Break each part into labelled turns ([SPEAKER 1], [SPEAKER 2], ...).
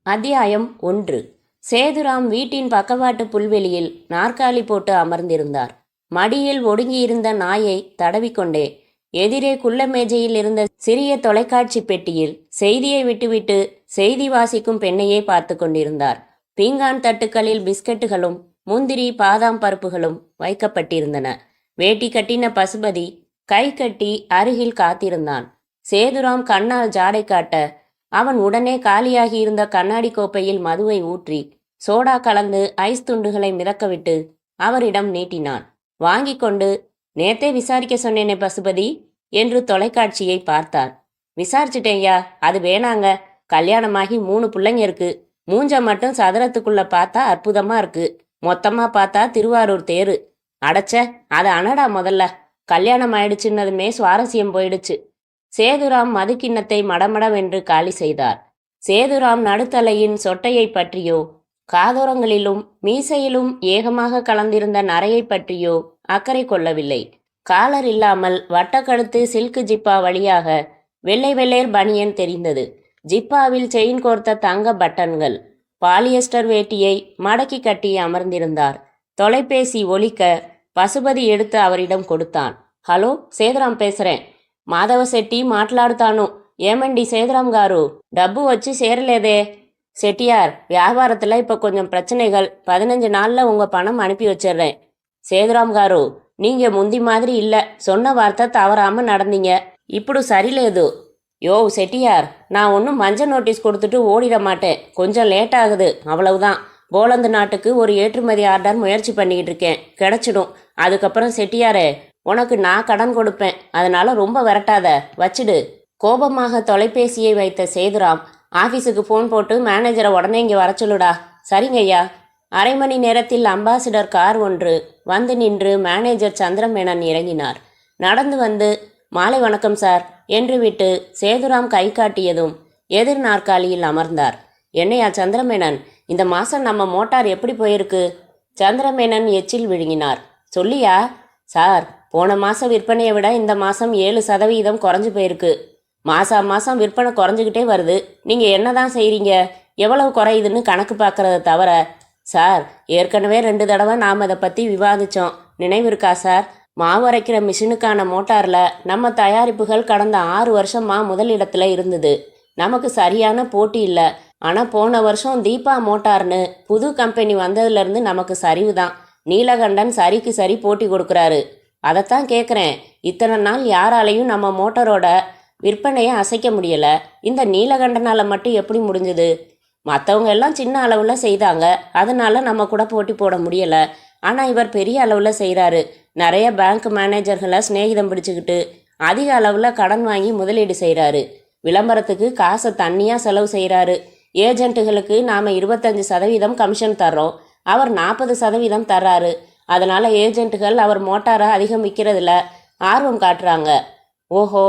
[SPEAKER 1] அத்தியாயம் 1. சேதுராம் வீட்டின் பக்கவாட்டு புல்வெளியில் நாற்காலி போட்டு அமர்ந்திருந்தார். மடியில் ஒடுங்கியிருந்த நாயை தடவிக்கொண்டே எதிரே குள்ள மேஜையில் இருந்த சிறிய தொலைக்காட்சி பெட்டியில் செய்தியை விட்டுவிட்டு செய்தி வாசிக்கும் பெண்ணையே பார்த்து கொண்டிருந்தார். பீங்கான் தட்டுக்களில் பிஸ்கட்டுகளும் முந்திரி பாதாம் பருப்புகளும் வைக்கப்பட்டிருந்தன. வேட்டி கட்டின பசுபதி கை கட்டி அருகில் காத்திருந்தான். சேதுராம் கண்ணால் ஜாடை காட்ட அவன் உடனே காலியாகி இருந்த கண்ணாடி கோப்பையில் மதுவை ஊற்றி சோடா கலந்து ஐஸ் துண்டுகளை மிதக்கவிட்டு அவரிடம் நீட்டினான். வாங்கி கொண்டு, நேத்தே விசாரிக்க சொன்னேனே பசுபதி என்று தொலைக்காட்சியை பார்த்தார். விசாரிச்சுட்டேன்யா, அது வேணாங்க. கல்யாணமாகி 3 பிள்ளைங்க இருக்கு. மூஞ்ச மட்டும் சதுரத்துக்குள்ள பார்த்தா அற்புதமா இருக்கு. மொத்தமா பார்த்தா திருவாரூர் தேரு. அடைச்ச அதை அனடா முதல்ல. கல்யாணம் ஆயிடுச்சுன்னதுமே சுவாரஸ்யம் போயிடுச்சு. சேதுராம் மதுக்கிண்ணத்தை மடமடவென்று காலி செய்தார். சேதுராம் நடுத்தலையின் சொட்டையை பற்றியோ காதோரங்களிலும் மீசையிலும் ஏகமாக கலந்திருந்த நரையை பற்றியோ அக்கறை கொள்ளவில்லை. காலர் இல்லாமல் வட்டக்கழுத்து சில்கு ஜிப்பா வழியாக வெள்ளை வெள்ளேர் பனியன் தெரிந்தது. ஜிப்பாவில் செயின் கோர்த்த தங்க பட்டன்கள். பாலியஸ்டர் வேட்டியை மடக்கி கட்டி அமர்ந்திருந்தார். தொலைபேசி ஒலிக்க பசுபதி எடுத்து அவரிடம் கொடுத்தான். ஹலோ, சேதுராம் பேசுறேன். మాధవ శెట్టి మాట్లాడుతాను. ఏమండి சேதுராம் గారు, டப்பு வச்சு சேரலேதே. செட்டியார், வியாபாரத்தில் இப்போ கொஞ்சம் பிரச்சனைகள். 15 நாளில் உங்கள் பணம் அனுப்பி வச்சிடுறேன். சேதுராம் గారు, நீங்கள் முந்தி மாதிரி இல்லை. சொன்ன வார்த்தை தவறாமல் நடந்தீங்க. ఇప్పుడు சரிలేదు. யோ செட்டியார், நான் ஒன்றும் மஞ்சள் நோட்டீஸ் கொடுத்துட்டு ஓடிட மாட்டேன். கொஞ்சம் லேட் ஆகுது, அவ்வளவுதான். போலந்து நாட்டுக்கு ஒரு ஏற்றுமதி ஆர்டர் முயற்சி பண்ணிக்கிட்டு இருக்கேன். கிடைச்சிடும். அதுக்கப்புறம் செட்டியாரே, உனக்கு நான் கடன் கொடுப்பேன். அதனால ரொம்ப விரட்டாத, வச்சிடு. கோபமாக தொலைபேசியை வைத்த சேதுராம் ஆஃபீஸுக்கு ஃபோன் போட்டு மேனேஜரை உடனே இங்கே வர சொல்லுடா. சரிங்கய்யா. அரை மணி நேரத்தில் அம்பாசிடர் கார் ஒன்று வந்து நின்று மேனேஜர் சந்திரமேனன் இறங்கினார். நடந்து வந்து மாலை வணக்கம் சார் என்று விட்டு சேதுராம் கை காட்டியதும் எதிர் நாற்காலியில் அமர்ந்தார். என்னையா சந்திரமேனன், இந்த மாதம் நம்ம மோட்டார் எப்படி போயிருக்கு? சந்திரமேனன் எச்சில் விழுங்கினார். சொல்லியா? சார், போன மாதம் விற்பனையை விட இந்த மாதம் 7% குறைஞ்சி போயிருக்கு. மாதம் விற்பனை குறைஞ்சிக்கிட்டே வருது. நீங்கள் என்ன தான் செய்கிறீங்க? எவ்வளவு குறையுதுன்னு கணக்கு பார்க்குறத தவிர. சார், ஏற்கனவே 2 தடவை நாம் அதை பற்றி விவாதித்தோம். நினைவு இருக்கா சார்? மாவு அரைக்கிற மிஷினுக்கான மோட்டாரில் நம்ம தயாரிப்புகள் கடந்த 6 வருஷமாக முதலிடத்தில் இருந்தது. நமக்கு சரியான போட்டி இல்லை. ஆனால் போன வருஷம் தீபா மோட்டார்னு புது கம்பெனி வந்ததுலேருந்து நமக்கு சரிவு தான். நீலகண்டன் சரிக்கு சரி போட்டி கொடுக்குறாரு. அதைத்தான் கேட்குறேன். இத்தனை நாள் யாராலையும் நம்ம மோட்டரோட விற்பனையை அசைக்க முடியலை. இந்த நீலகண்டனால் மட்டும் எப்படி முடிஞ்சுது? மற்றவங்க எல்லாம் சின்ன அளவில் செய்தாங்க, அதனால நம்ம கூட போட்டி போட முடியலை. ஆனால் இவர் பெரிய அளவில் செய்கிறாரு. நிறைய பேங்க் மேனேஜர்களை சிநேகிதம் பிடிச்சிக்கிட்டு அதிக அளவில் கடன் வாங்கி முதலீடு செய்கிறாரு. விளம்பரத்துக்கு காசை தண்ணியாக செலவு செய்கிறாரு. ஏஜென்ட்டுகளுக்கு நாம் 25% கமிஷன் தர்றோம், அவர் 40% தர்றாரு. அதனால் ஏஜென்ட்டுகள் அவர் மோட்டாரை அதிகம் விற்கிறதுல ஆர்வம் காட்டுறாங்க. ஓஹோ,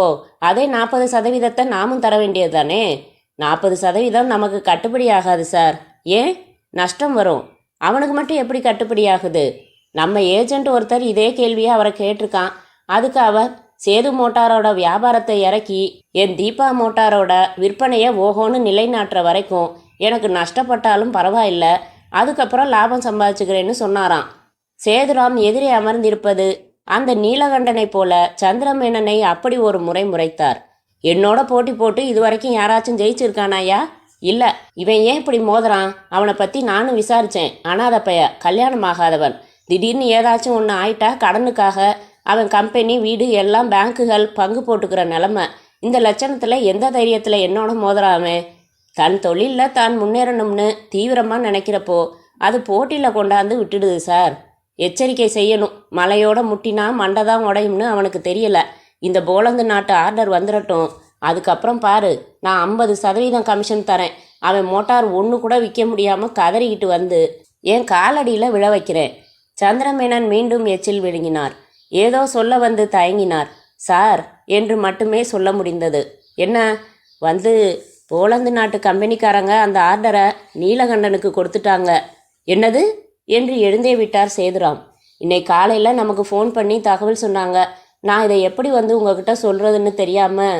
[SPEAKER 1] அதே 40% நாமும் தர வேண்டியது தானே? 40% நமக்கு கட்டுப்படி ஆகாது சார். ஏன்? நஷ்டம் வரும். அவனுக்கு மட்டும் எப்படி கட்டுப்படி ஆகுது? நம்ம ஏஜென்ட் ஒருத்தர் இதே கேள்வியை அவரை கேட்டிருக்கான். அதுக்கு அவர், சேது மோட்டாரோட வியாபாரத்தை இறக்கி என் தீபா மோட்டாரோட விற்பனையை ஓஹோன்னு நிலைநாட்டுற வரைக்கும் எனக்கு நஷ்டப்பட்டாலும் பரவாயில்லை, அதுக்கப்புறம் லாபம் சம்பாதிச்சுக்கிறேன்னு சொன்னாராம். சேதுராம் எதிரே அமர்ந்திருப்பது அந்த நீலகண்டனை போல சந்திரமேனனை அப்படி ஒரு முறை முறைத்தார். என்னோட போட்டி போட்டு இதுவரைக்கும் யாராச்சும் ஜெயிச்சிருக்கானாயா? இல்லை. இவன் ஏன் இப்படி மோதுறான்? அவனை பற்றி நானும் விசாரித்தேன். அனாதை பைய, கல்யாணம் ஆகாதவன். திடீர்னு ஏதாச்சும் ஒன்று ஆயிட்டா கடனுக்காக அவன் கம்பெனி வீடு எல்லாம் பேங்க்குகள் பங்கு போட்டுக்கிற நிலமை. இந்த லட்சணத்தில் எந்த தைரியத்தில் என்னோட மோதுறாமே? தன் தொழிலில் தான் முன்னேறணும்னு தீவிரமாக நினைக்கிறப்போ அது போட்டியில் கொண்டாந்து விட்டுடுது சார். எச்சரிக்கை செய்யணும். மலையோட முட்டினா மண்டை தான் உடையும்னு அவனுக்கு தெரியலை. இந்த போலந்து நாட்டு ஆர்டர் வந்துடட்டும், அதுக்கப்புறம் பாரு, நான் 50% கமிஷன் தரேன். அவன் மோட்டார் ஒன்று கூட விற்க முடியாமல் கதறிக்கிட்டு வந்து என் காலடியில் விழ வைக்கிறேன். சந்திரமேனன் மீண்டும் எச்சில் விழுங்கினார். ஏதோ சொல்ல வந்து தயங்கினார். சார் என்று மட்டுமே சொல்ல முடிந்தது. என்ன? வந்து போலந்து நாட்டு கம்பெனிக்காரங்க அந்த ஆர்டரை நீலகண்டனுக்கு கொடுத்துட்டாங்க. என்னது என்று எழுந்தே விட்டார் சேதுராம். இன்னைக்கு காலையில் நமக்கு ஃபோன் பண்ணி தகவல் சொன்னாங்க. நான் இதை எப்படி வந்து உங்ககிட்ட சொல்கிறதுன்னு தெரியாமல்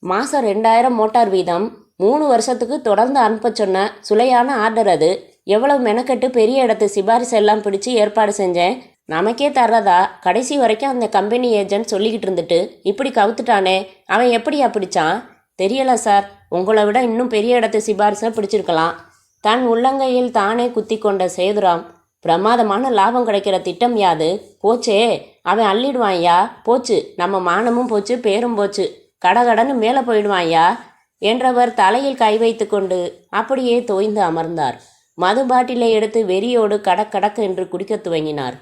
[SPEAKER 1] மாதம் 2000 மோட்டார் வீதம் 3 வருஷத்துக்கு தொடர்ந்து அனுப்ப சொன்ன சுளையான ஆர்டர் அது. எவ்வளவு மெனக்கெட்டு பெரிய இடத்து சிபாரிசு எல்லாம் பிடிச்சு ஏற்பாடு செஞ்சேன். நமக்கே தர்றதா கடைசி வரைக்கும் அந்த கம்பெனி ஏஜென்ட் சொல்லிக்கிட்டு இருந்துட்டு இப்படி கவுத்துட்டானே, அவன் எப்படியா பிடிச்சான்? தெரியல சார், உங்களை விட இன்னும் பெரிய இடத்து சிபாரிசை பிடிச்சிருக்கலாம். தன் உள்ளங்கையில் தானே குத்தி கொண்ட சேதுராம், பிரமாதமான லாபம் கிடைக்கிற திட்டம் யாது? போச்சே, அவன் அள்ளிடுவான்யா. போச்சு, நம்ம மானமும் போச்சு, பேரும் போச்சு, கடகடன்னு மேலே போயிடுவான்யா என்றவர் தலையில் கை வைத்து கொண்டு அப்படியே தோய்ந்து அமர்ந்தார். மது பாட்டிலை எடுத்து வெறியோடு கடக் என்று குடிக்கத் துவங்கினார்.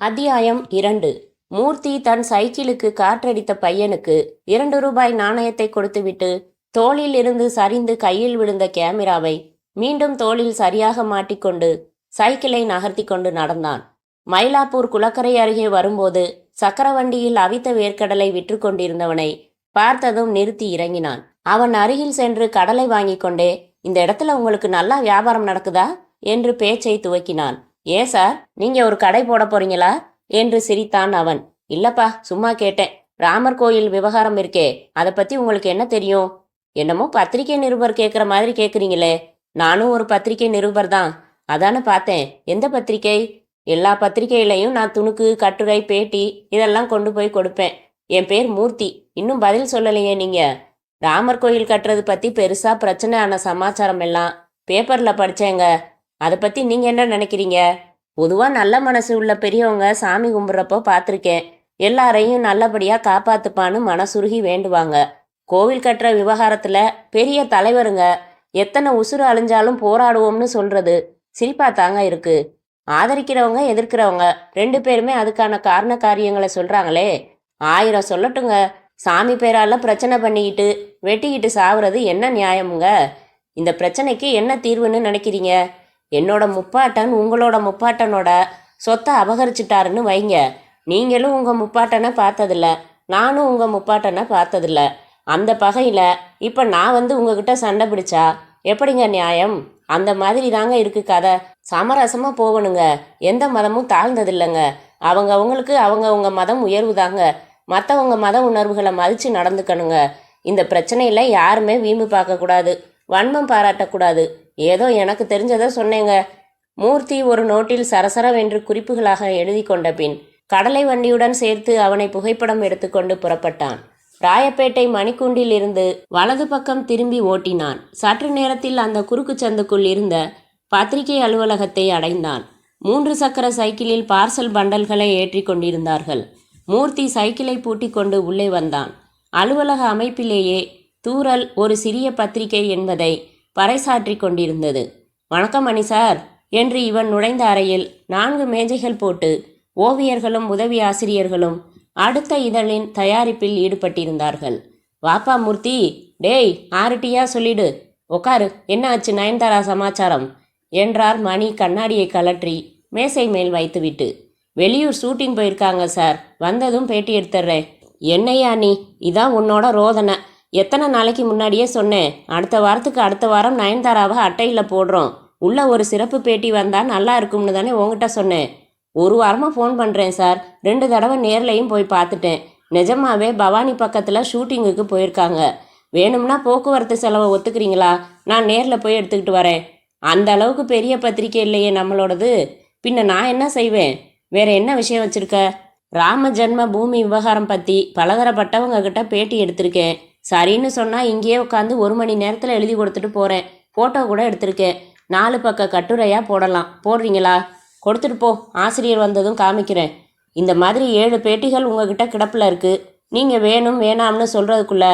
[SPEAKER 1] அத்தியாயம் 2. மூர்த்தி தன் சைக்கிளுக்கு காற்றடித்த பையனுக்கு 2 ரூபாய் நாணயத்தை கொடுத்துவிட்டு தோளில் இருந்து சரிந்து கையில் விழுந்த கேமராவை மீண்டும் தோளில் சரியாக மாட்டிக்கொண்டு சைக்கிளை நகர்த்தி கொண்டு நடந்தான். மயிலாப்பூர் குளக்கரை அருகே வரும்போது சக்கரவண்டியில் அவித்த வேர்க்கடலை விற்று கொண்டிருந்தவனை பார்த்ததும் நிறுத்தி இறங்கினான். அவன் அருகில் சென்று கடலை வாங்கி கொண்டே, இந்த இடத்துல உங்களுக்கு நல்லா வியாபாரம் நடக்குதா என்று பேச்சை துவக்கினான். ஏன் சார், நீங்க ஒரு கடை போட போறீங்களா என்று சிரித்தான் அவன். இல்லப்பா, சும்மா கேட்டேன். ராமர் கோயில் விவகாரம் இருக்கே, அதை பத்தி உங்களுக்கு என்ன தெரியும்? என்னமோ பத்திரிகை நிருபர் கேட்குற மாதிரி கேட்குறீங்களே. நானும் ஒரு பத்திரிகை நிருபர் தான், அதானே பார்த்தேன். எந்த பத்திரிகை? எல்லா பத்திரிகையிலையும் நான் துணுக்கு, கட்டுரை, பேட்டி இதெல்லாம் கொண்டு போய் கொடுப்பேன். என் பேர் மூர்த்தி. இன்னும் பதில் சொல்லலையே நீங்க? ராமர் கோயில் கட்டுறது பற்றி பெருசாக பிரச்சனை ஆன சமாச்சாரம் எல்லாம் பேப்பரில் படித்தேங்க. அதை பற்றி நீங்கள் என்ன நினைக்கிறீங்க? பொதுவாக நல்ல மனசு உள்ள பெரியவங்க சாமி கும்பிட்றப்போ பார்த்துருக்கேன். எல்லாரையும் நல்லபடியாக காப்பாற்றுப்பான்னு மனசுருகி வேண்டுவாங்க. கோவில் கட்டுற விவகாரத்தில் பெரிய தலைவருங்க எத்தனை உசுறு அழிஞ்சாலும் போராடுவோம்னு சொல்கிறது சிரிப்பாக தாங்க இருக்குது. ஆதரிக்கிறவங்க எதிர்க்கிறவங்க 2 பேருமே அதுக்கான காரண காரியங்களை சொல்கிறாங்களே. 1000 சொல்லட்டுங்க. சாமி பேரால பிரச்சனை பண்ணிக்கிட்டு வெட்டிக்கிட்டு சாவுறது என்ன நியாயமுங்க? இந்த பிரச்சனைக்கு என்ன தீர்வுன்னு நினைக்கிறீங்க? என்னோட முப்பாட்டன் உங்களோட முப்பாட்டனோட சொத்தை அபகரிச்சிட்டாருன்னு வைங்க. நீங்களும் உங்கள் முப்பாட்டனை பார்த்ததில்ல, நானும் உங்கள் முப்பாட்டனை பார்த்ததில்ல. அந்த பகையில் இப்போ நான் வந்து உங்ககிட்ட சண்டை பிடிச்சா எப்படிங்க நியாயம்? அந்த மாதிரி தாங்க இருக்கு கதை. சமரசமாக போகணுங்க. எந்த மதமும் தாழ்ந்ததில்லைங்க. அவங்களுக்கு அவங்கவுங்க மதம் உயர்வு தாங்க. மற்றவங்க மத உணர்வுகளை மதித்து நடந்துக்கணுங்க. இந்த பிரச்சனையில் யாருமே வீம்பு பார்க்கக்கூடாது, வன்மம் பாராட்டக்கூடாது. ஏதோ எனக்கு தெரிஞ்சதை சொன்னேங்க. மூர்த்தி ஒரு நோட்டில் சரசரவென்று குறிப்புகளாக எழுதி கொண்ட பின் கடலை வண்டியுடன் சேர்த்து அவனை புகைப்படம் எடுத்துக்கொண்டு புறப்பட்டான். ராயப்பேட்டை மணிக்கூண்டில் இருந்து வலது பக்கம் திரும்பி ஓட்டினான். சற்று நேரத்தில் அந்த குறுக்கு சந்துக்குள் இருந்த பத்திரிகை அலுவலகத்தை அடைந்தான். 3 சக்கர சைக்கிளில் பார்சல் பண்டல்களை ஏற்றி கொண்டிருந்தார்கள். மூர்த்தி சைக்கிளை பூட்டி கொண்டு உள்ளே வந்தான். அலுவலக அமைப்பிலேயே தூரல் ஒரு சிறிய பத்திரிகை என்பதை பறைசாற்றி கொண்டிருந்தது. வணக்கம் மணி சார் என்று இவன் நுழைந்த அறையில் 4 மேஜைகள் போட்டு ஓவியர்களும் உதவி ஆசிரியர்களும் அடுத்த இதழின் தயாரிப்பில் ஈடுபட்டிருந்தார்கள். வாப்பா மூர்த்தி, டேய் 6 டீயா சொல்லிடு, உக்காரு, என்ன ஆச்சு நயன்தாரா சமாச்சாரம் என்றார் மணி கண்ணாடியை கலற்றி மேசை மேல் வைத்துவிட்டு. வெளியூர் ஷூட்டிங் போயிருக்காங்க சார், வந்ததும் பேட்டி எடுத்துடுறேன். என்னையா நீ, இதான் உன்னோட ரோதனை. எத்தனை நாளைக்கு முன்னாடியே சொன்னேன், அடுத்த வாரம் நயன்தாராவை அட்டையில் போடுறோம், உள்ள ஒரு சிறப்பு பேட்டி வந்தால் நல்லா இருக்கும்னு தானே உங்ககிட்ட சொன்னேன். 1 வாரமாக ஃபோன் பண்ணுறேன் சார். 2 தடவை நேர்லையும் போய் பார்த்துட்டேன். நிஜமாவே பவானி பக்கத்தில் ஷூட்டிங்குக்கு போயிருக்காங்க. வேணும்னா போக்குவரத்து செலவை ஒத்துக்கிறீங்களா? நான் நேரில் போய் எடுத்துக்கிட்டு வரேன். அந்த அளவுக்கு பெரிய பத்திரிக்கை இல்லையே நம்மளோடது. பின்ன நான் என்ன செய்வேன்? வேற என்ன விஷயம் வச்சிருக்க? ராம ஜென்ம பூமி விவகாரம் பற்றி பலதரப்பட்டவங்க கிட்ட பேட்டி எடுத்திருக்கேன். சரின்னு சொன்னால் இங்கேயே உட்காந்து 1 மணி நேரத்தில் எழுதி கொடுத்துட்டு போகிறேன். ஃபோட்டோ கூட எடுத்திருக்கேன். 4 பக்க கட்டுரையாக போடலாம். போடுறீங்களா? கொடுத்துட்டு போ, ஆசிரியர் வந்ததும் காமிக்கிறேன். இந்த மாதிரி 7 பேட்டிகள் உங்ககிட்ட கிடப்பில் இருக்குது. நீங்கள் வேணும் வேணாம்னு சொல்கிறதுக்குள்ள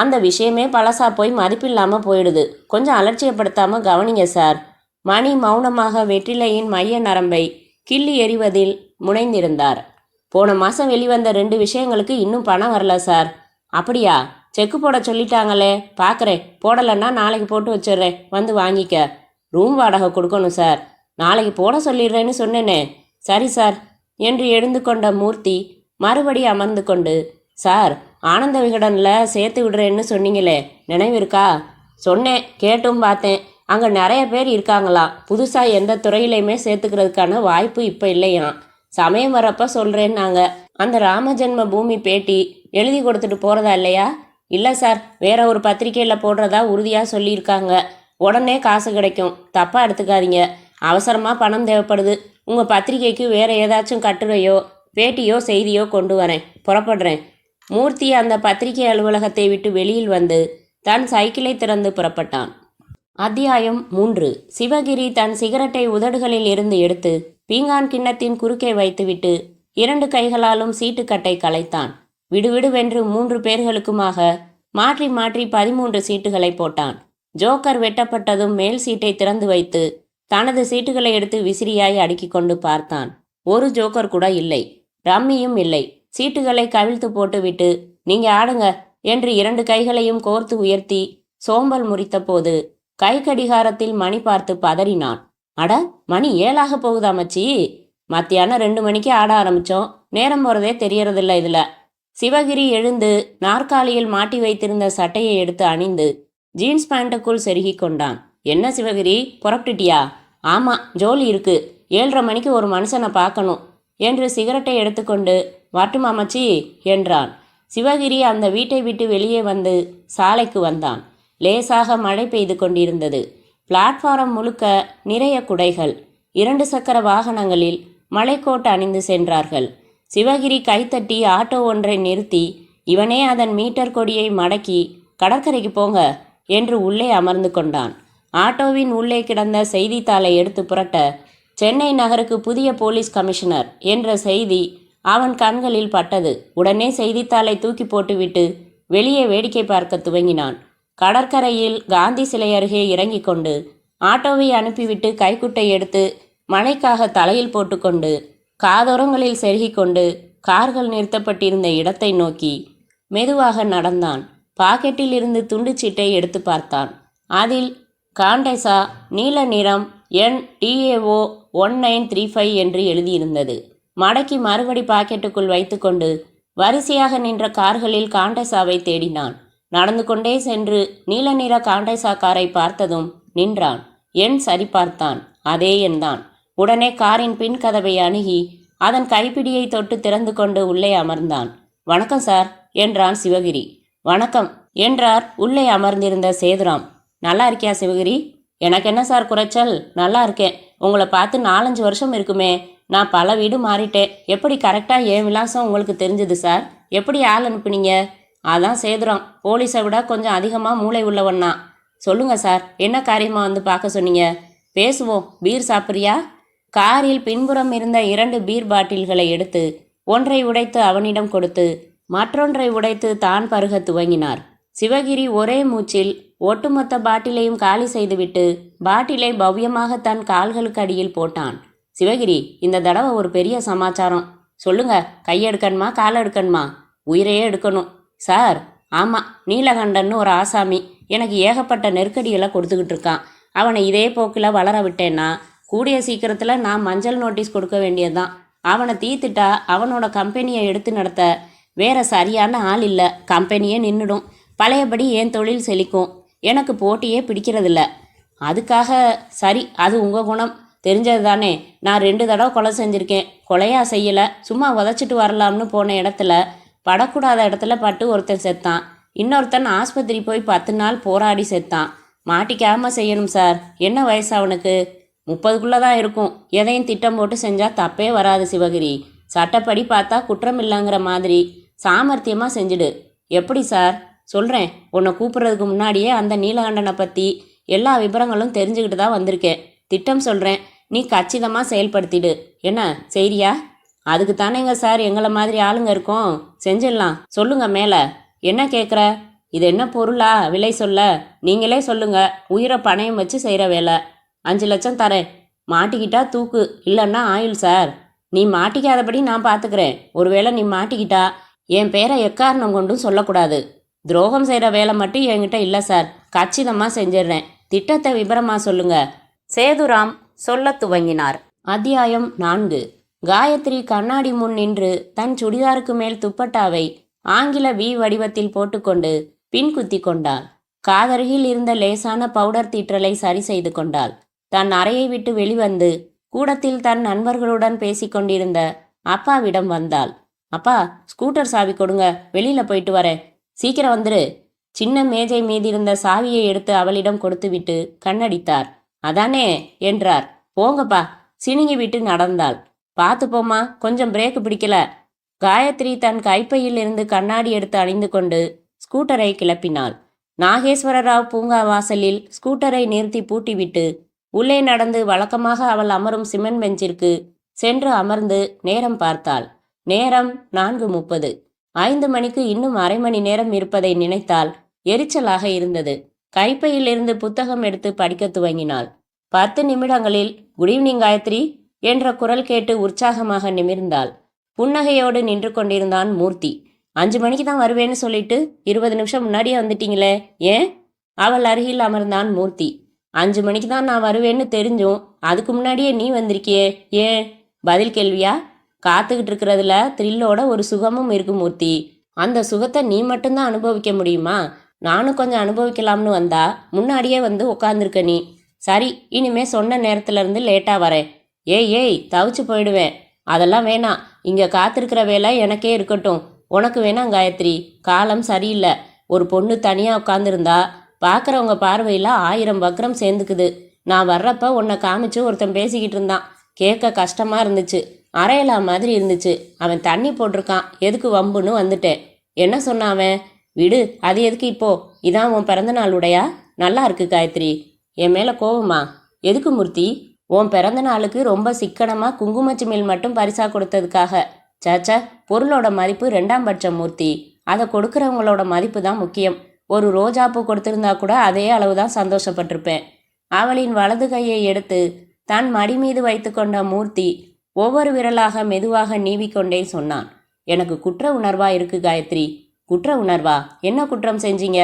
[SPEAKER 1] அந்த விஷயமே பழசா போய் மதிப்பில்லாமல் போயிடுது. கொஞ்சம் அலட்சியப்படுத்தாமல் கவனிங்க சார். மணி மௌனமாக வெற்றிலையின் மைய நரம்பை கிள்ளி எறிவதில் முனைந்திருந்தார். போன மாதம் வெளிவந்த 2 விஷயங்களுக்கு இன்னும் பணம் வரல சார். அப்படியா? செக்கு போட சொல்லிட்டாங்களே, பார்க்குறேன். போடலைன்னா நாளைக்கு போட்டு வச்சிடுறேன், வந்து வாங்கிக்க. ரூம் வாடகை கொடுக்கணும் சார். நாளைக்கு போட சொல்லிடுறேன்னு சொன்னேனே. சரி சார் என்று எழுந்து கொண்ட மூர்த்தி மறுபடி அமர்ந்து கொண்டு, சார் ஆனந்த விகடனில் சேர்த்து விடுறேன்னு சொன்னீங்களே, நினைவிருக்கா? சொன்னேன், கேட்டும் பார்த்தேன். அங்கே நிறைய பேர் இருக்காங்களாம். புதுசாக எந்த துறையிலையுமே சேர்த்துக்கிறதுக்கான வாய்ப்பு இப்போ இல்லையாம். சமயம் வரப்போ சொல்கிறேன்னாங்க. அந்த ராமஜென்ம பூமி பேட்டி எழுதி கொடுத்துட்டு போகிறதா இல்லையா? இல்லை சார், வேற ஒரு பத்திரிக்கையில் போடுறதா உறுதியாக சொல்லியிருக்காங்க. உடனே காசு கிடைக்கும், தப்பாக எடுத்துக்காதீங்க. அவசரமாக பணம் தேவைப்படுது. உங்கள் பத்திரிக்கைக்கு வேற ஏதாச்சும் கட்டுரையோ பேட்டியோ செய்தியோ கொண்டு வரேன், புறப்படுறேன். மூர்த்தி அந்த பத்திரிகை அலுவலகத்தை விட்டு வெளியில் வந்து தன் சைக்கிளை திறந்து புறப்பட்டான். அத்தியாயம் 3. சிவகிரி தன் சிகரெட்டை உதடுகளில் இருந்து எடுத்து பீங்கான் கிண்ணத்தின் குறுக்கே வைத்துவிட்டு 2 கைகளாலும் சீட்டுக்கட்டை கலைத்தான். விடுவிடுவென்று 3 பேர்களுக்குமாக மாற்றி மாற்றி 13 சீட்டுகளை போட்டான். ஜோக்கர் வெட்டப்பட்டதும் மேல் சீட்டை திறந்து வைத்து தனது சீட்டுகளை எடுத்து விசிறியாய் அடுக்கி கொண்டு பார்த்தான். ஒரு ஜோக்கர் கூட இல்லை, ரம்மியும் இல்லை. சீட்டுகளை கவிழ்த்து போட்டுவிட்டு நீங்க ஆடுங்க என்று 2 கைகளையும் கோர்த்து உயர்த்தி சோம்பல் முறித்த போது கை கடிகாரத்தில் மணி பார்த்து பதறினான். அட, மணி 7 போகுதா மச்சி? மத்தியானம் 2 மணிக்கு ஆட ஆரம்பிச்சோம், நேரம் போறதே தெரியறதில்ல இதுல. சிவகிரி எழுந்து நாற்காலியில் மாட்டி வைத்திருந்த சட்டையை எடுத்து அணிந்து ஜீன்ஸ் பேண்ட்டுக்குள் செருகி கொண்டான். என்ன சிவகிரி, புறப்பட்டுட்டியா? ஆமா, ஜோலி இருக்கு. 7:30 மணிக்கு ஒரு மனுஷனை பார்க்கணும் என்று சிகரெட்டை எடுத்துக்கொண்டு வரட்டுமா மச்சி என்றான். சிவகிரி அந்த வீட்டை விட்டு வெளியே வந்து சாலைக்கு வந்தான். லேசாக மழை பெய்து கொண்டிருந்தது. பிளாட்ஃபாரம் முழுக்க நிறைய குடைகள். 2 சக்கர வாகனங்களில் மலைக்கோட்டு அணிந்து சென்றார்கள். சிவகிரி கைத்தட்டி ஆட்டோ ஒன்றை நிறுத்தி இவனே அதன் மீட்டர் கொடியை மடக்கி கடற்கரைக்கு போங்க என்று உள்ளே அமர்ந்து கொண்டான். ஆட்டோவின் உள்ளே கிடந்த செய்தித்தாளை எடுத்து புரட்ட சென்னை நகருக்கு புதிய போலீஸ் கமிஷனர் என்ற செய்தி அவன் கண்களில் பட்டது. உடனே செய்தித்தாளை தூக்கி போட்டுவிட்டு வெளியே வேடிக்கை பார்க்க துவங்கினான். கடற்கரையில் காந்தி சிலை அருகே இறங்கி கொண்டு ஆட்டோவை அனுப்பிவிட்டு கைக்குட்டை எடுத்து மழைக்காக தலையில் போட்டுக்கொண்டு காதோரங்களில் செருகிக் கொண்டு கார்கள் நிறுத்தப்பட்டிருந்த இடத்தை நோக்கி மெதுவாக நடந்தான். பாக்கெட்டில் இருந்து துண்டு சீட்டை எடுத்து பார்த்தான். அதில் காண்டேசா நீல நிறம் NTAO 1935 என்று எழுதியிருந்தது. மடக்கி மறுபடி பாக்கெட்டுக்குள் வைத்துக்கொண்டு வரிசையாக நின்ற கார்களில் காண்டேசாவை தேடினான். நடந்து கொண்டே சென்று நீல நிற காண்டேசா காரை பார்த்ததும் நின்றான். எண் சரி பார்த்தான். அதே எண்தான். உடனே காரின் பின் கதவை அணுகி அதன் கைப்பிடியை தொட்டு திறந்து கொண்டு உள்ளே அமர்ந்தான். வணக்கம் சார் என்றான் சிவகிரி. வணக்கம் என்றார் உள்ளே அமர்ந்திருந்த சேதுராம். நல்லா இருக்கியா சிவகிரி? எனக்கு என்ன சார் குறைச்சல், நல்லா இருக்கேன். உங்களை பார்த்து 4-5 வருஷம் இருக்குமே. நான் பல வீடு மாறிட்டேன். எப்படி கரெக்டாக என் விலாசம் உங்களுக்கு தெரிஞ்சது சார்? எப்படி ஆள் அனுப்புனீங்க? அதான் சேதுராம், போலீஸை விட கொஞ்சம் அதிகமாக மூளை உள்ளவன்னா. சொல்லுங்க சார், என்ன காரியமாக வந்து பார்க்க சொன்னீங்க? பேசுவோம். பீர் சாப்பிட்றியா? காரில் பின்புறம் இருந்த 2 பீர் பாட்டில்களை எடுத்து ஒன்றை உடைத்து அவனிடம் கொடுத்து மற்றொன்றை உடைத்து தான் பருக துவங்கினார். சிவகிரி ஒரே மூச்சில் ஒட்டுமொத்த பாட்டிலையும் காலி செய்துவிட்டு பாட்டிலை பவ்யமாக தன் கால்களுக்கு அடியில் போட்டான். சிவகிரி, இந்த தடவை ஒரு பெரிய சமாச்சாரம். சொல்லுங்க, கையெடுக்கணுமா கால் எடுக்கணுமா? உயிரையே எடுக்கணும் சார். ஆமாம், நீலகண்டன்னு ஒரு ஆசாமி எனக்கு ஏகப்பட்ட நெருக்கடிகளை கொடுத்துக்கிட்டு இருக்கான். அவனை இதே போக்கில் வளர விட்டேன்னா கூடிய சீக்கிரத்தில் நான் மஞ்சள் நோட்டீஸ் கொடுக்க வேண்டியதுதான். அவனை தீர்த்துட்டா அவனோட கம்பெனியை எடுத்து நடத்த வேற சரியான ஆள் இல்லை. கம்பெனியே நின்றுடும். பழையபடி என் தொழில் செழிக்கும். எனக்கு போட்டியே பிடிக்கிறதில்ல. அதுக்காக சரி, அது உங்கள் குணம் தெரிஞ்சது தானே. நான் 2 தடவை கொலை செஞ்சுருக்கேன். கொலையாக செய்யலை, சும்மா உதச்சிட்டு வரலாம்னு போன இடத்துல படக்கூடாத இடத்துல பட்டு ஒருத்தன் செத்தான். இன்னொருத்தன் ஆஸ்பத்திரி போய் 10 நாள் போராடி செத்தான். மாட்டிக்காமல் செய்யணும் சார். என்ன வயசு அவனுக்கு? 30க்குள்ளே தான் இருக்கும். எதையும் திட்டம் போட்டு செஞ்சால் தப்பே வராது சிவகிரி. சட்டப்படி பார்த்தா குற்றம் இல்லைங்கிற மாதிரி சாமர்த்தியமாக செஞ்சுடு. எப்படி சார்? சொல்கிறேன். உன்னை கூப்பிட்றதுக்கு முன்னாடியே அந்த நீலகண்டனை பற்றி எல்லா விவரங்களும் தெரிஞ்சுக்கிட்டு தான் வந்திருக்கேன். திட்டம் சொல்கிறேன், நீ கச்சிதமாக செயல்படுத்திடு. என்ன செய்றியா? அதுக்கு தானேங்க சார் எங்களை மாதிரி ஆளுங்க இருக்கோம். செஞ்சிடலாம். சொல்லுங்க மேலே. என்ன கேட்குற? இது என்ன பொருளா? விலை சொல்ல நீங்களே சொல்லுங்க. உயிரை பணயம் வச்சு செய்கிற வேலை. 5 லட்சம் தரேன். மாட்டிக்கிட்டா தூக்கு, இல்லைன்னா ஆயுள் சார். நீ மாட்டிக்காதபடி நான் பார்த்துக்கிறேன். ஒருவேளை நீ மாட்டிக்கிட்டா என் பேரை எக்காரணம் கொண்டும் சொல்லக்கூடாது. துரோகம் செய்கிற வேலை மட்டும் என்கிட்ட இல்லை சார். கச்சிதமாக செஞ்சிடுறேன். திட்டத்தை விபரமாக சொல்லுங்க. சேதுராம் சொல்ல துவங்கினார். அத்தியாயம் 4. காயத்ரி கண்ணாடி முன் நின்று தன் சுடிதாருக்கு மேல் துப்பட்டாவை ஆங்கில வி வடிவத்தில் போட்டுக்கொண்டு பின் குத்தி கொண்டாள். காதருகில் இருந்த லேசான பவுடர் தீற்றலை சரி செய்து கொண்டாள். தன் அறையை விட்டு வெளிவந்து கூடத்தில் தன் நண்பர்களுடன் பேசிக்கொண்டிருந்த அப்பாவிடம் வந்தாள். அப்பா, ஸ்கூட்டர் சாவி கொடுங்க, வெளியில் போயிட்டு வரேன். சீக்கிரம் வந்துரு சின்ன மேஜை மீதிருந்த சாவியை எடுத்து அவளிடம் கொடுத்துவிட்டு கண்ணடித்தார். அதானே என்றார். போங்கப்பா. சினுங்கி விட்டு நடந்தாள். பார்த்து போமா, கொஞ்சம் பிரேக்கு பிடிக்கல. காயத்ரி தன் கைப்பையில் இருந்து கண்ணாடி எடுத்து அணிந்து கொண்டு ஸ்கூட்டரை கிளப்பினாள். நாகேஸ்வரராவ் பூங்கா வாசலில் ஸ்கூட்டரை நிறுத்தி பூட்டிவிட்டு உள்ளே நடந்து வழக்கமாக அவள் அமரும் சிமெண்ட் பெஞ்சிற்கு சென்று அமர்ந்து நேரம் பார்த்தாள். நேரம் 4:30. 5 மணிக்கு இன்னும் அரை மணி நேரம் இருப்பதை நினைத்தால் எரிச்சலாக இருந்தது. கைப்பையிலிருந்து புத்தகம் எடுத்து படிக்க துவங்கினாள். 10 நிமிடங்களில் குட் ஈவினிங் காயத்ரி என்ற குரல் கேட்டு உற்சாகமாக நிமிர்ந்தாள். புன்னகையோடு நின்று கொண்டிருந்தான் மூர்த்தி. 5 மணிக்கு தான் வருவேன்னு சொல்லிட்டு 20 நிமிஷம் முன்னாடியே வந்துட்டீங்களே, ஏன்? அவள் அருகில் அமர்ந்தான் மூர்த்தி. 5 மணிக்கு தான் நான் வருவேன்னு தெரிஞ்சும் அதுக்கு முன்னாடியே நீ வந்திருக்கியே, ஏன்? பதில் கேள்வியா? காத்துக்கிட்டு இருக்கிறதுல த்ரில்லோட ஒரு சுகமும் இருக்கு மூர்த்தி. அந்த சுகத்தை நீ மட்டும்தான் அனுபவிக்க முடியுமா? நானும் கொஞ்சம் அனுபவிக்கலாம்னு வந்தா முன்னாடியே வந்து உக்காந்துருக்க நீ. சரி, இனிமே சொன்ன நேரத்துல இருந்து லேட்டா வரேன். ஏய் தவிச்சு போயிடுவேன். அதெல்லாம் வேணாம். இங்க காத்திருக்கிற வேலை எனக்கே இருக்கட்டும். உனக்கு வேணாம் காயத்ரி. காலம் சரியில்லை. ஒரு பொண்ணு தனியா உட்காந்துருந்தா பார்க்குறவங்க பார்வையில் 1000 வக்ரம் சேர்ந்துக்குது. நான் வர்றப்ப உன்னை காமிச்சு ஒருத்தன் பேசிக்கிட்டு இருந்தான். கேட்க கஷ்டமா இருந்துச்சு. அரையலா மாதிரி இருந்துச்சு. அவன் தண்ணி போட்டிருக்கான். எதுக்கு வம்புன்னு வந்துட்டேன். என்ன சொன்னான் அவன்? விடு, அது எதுக்கு இப்போ? இதான் உன் பிறந்த நாள் உடையா? நல்லா இருக்கு காயத்ரி. என் மேலே கோவமா? எதுக்கு மூர்த்தி? உன் பிறந்த நாளுக்கு ரொம்ப சிக்கனமாக குங்குமச்சிமில் மட்டும் பரிசா கொடுத்ததுக்காக. சாச்சா, பொருளோட மதிப்பு 2ஆம் பட்சம் மூர்த்தி. அதை கொடுக்குறவங்களோட மதிப்பு தான் முக்கியம். ஒரு ரோஜாப்பூ கொடுத்திருந்தா கூட அதே அளவு தான் சந்தோஷப்பட்டிருப்பேன். அவளின் வலது கையை எடுத்து தன் மடி மீது வைத்து கொண்ட மூர்த்தி ஒவ்வொரு விரலாக மெதுவாக நீவிக்கொண்டே சொன்னான். எனக்கு குற்ற உணர்வா இருக்கு காயத்ரி. குற்ற உணர்வா? என்ன குற்றம் செஞ்சீங்க?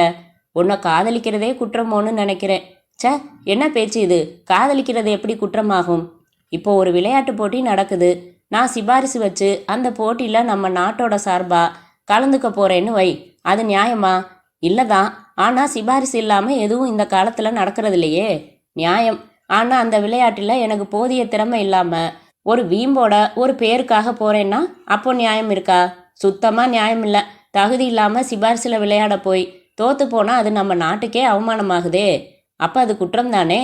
[SPEAKER 1] உன்னை காதலிக்கிறதே குற்றமோன்னு நினைக்கிறேன். சே, என்ன பேச்சு இது? காதலிக்கிறது எப்படி குற்றமாகும்? இப்போ ஒரு விளையாட்டு போட்டி நடக்குது. நான் சிபாரிசு வச்சு அந்த போட்டியில் நம்ம நாட்டோட சார்பா கலந்துக்க போறேன்னு வை. அது நியாயமா? இல்லைதான். ஆனால் சிபாரிசு இல்லாமல் எதுவும் இந்த காலத்தில் நடக்கிறது இல்லையே. நியாயம். ஆனால் அந்த விளையாட்டில் எனக்கு போதிய திறமை இல்லாமல் ஒரு வீம்போட ஒரு பேருக்காக போறேன்னா அப்போ நியாயம் இருக்கா? சுத்தமாக நியாயம் இல்லை. தகுதி இல்லாமல் சிபாரிசில் விளையாட போய் தோத்து போனால் அது நம்ம நாட்டுக்கே அவமானமாகுதே. அப்போ அது குற்றம் தானே?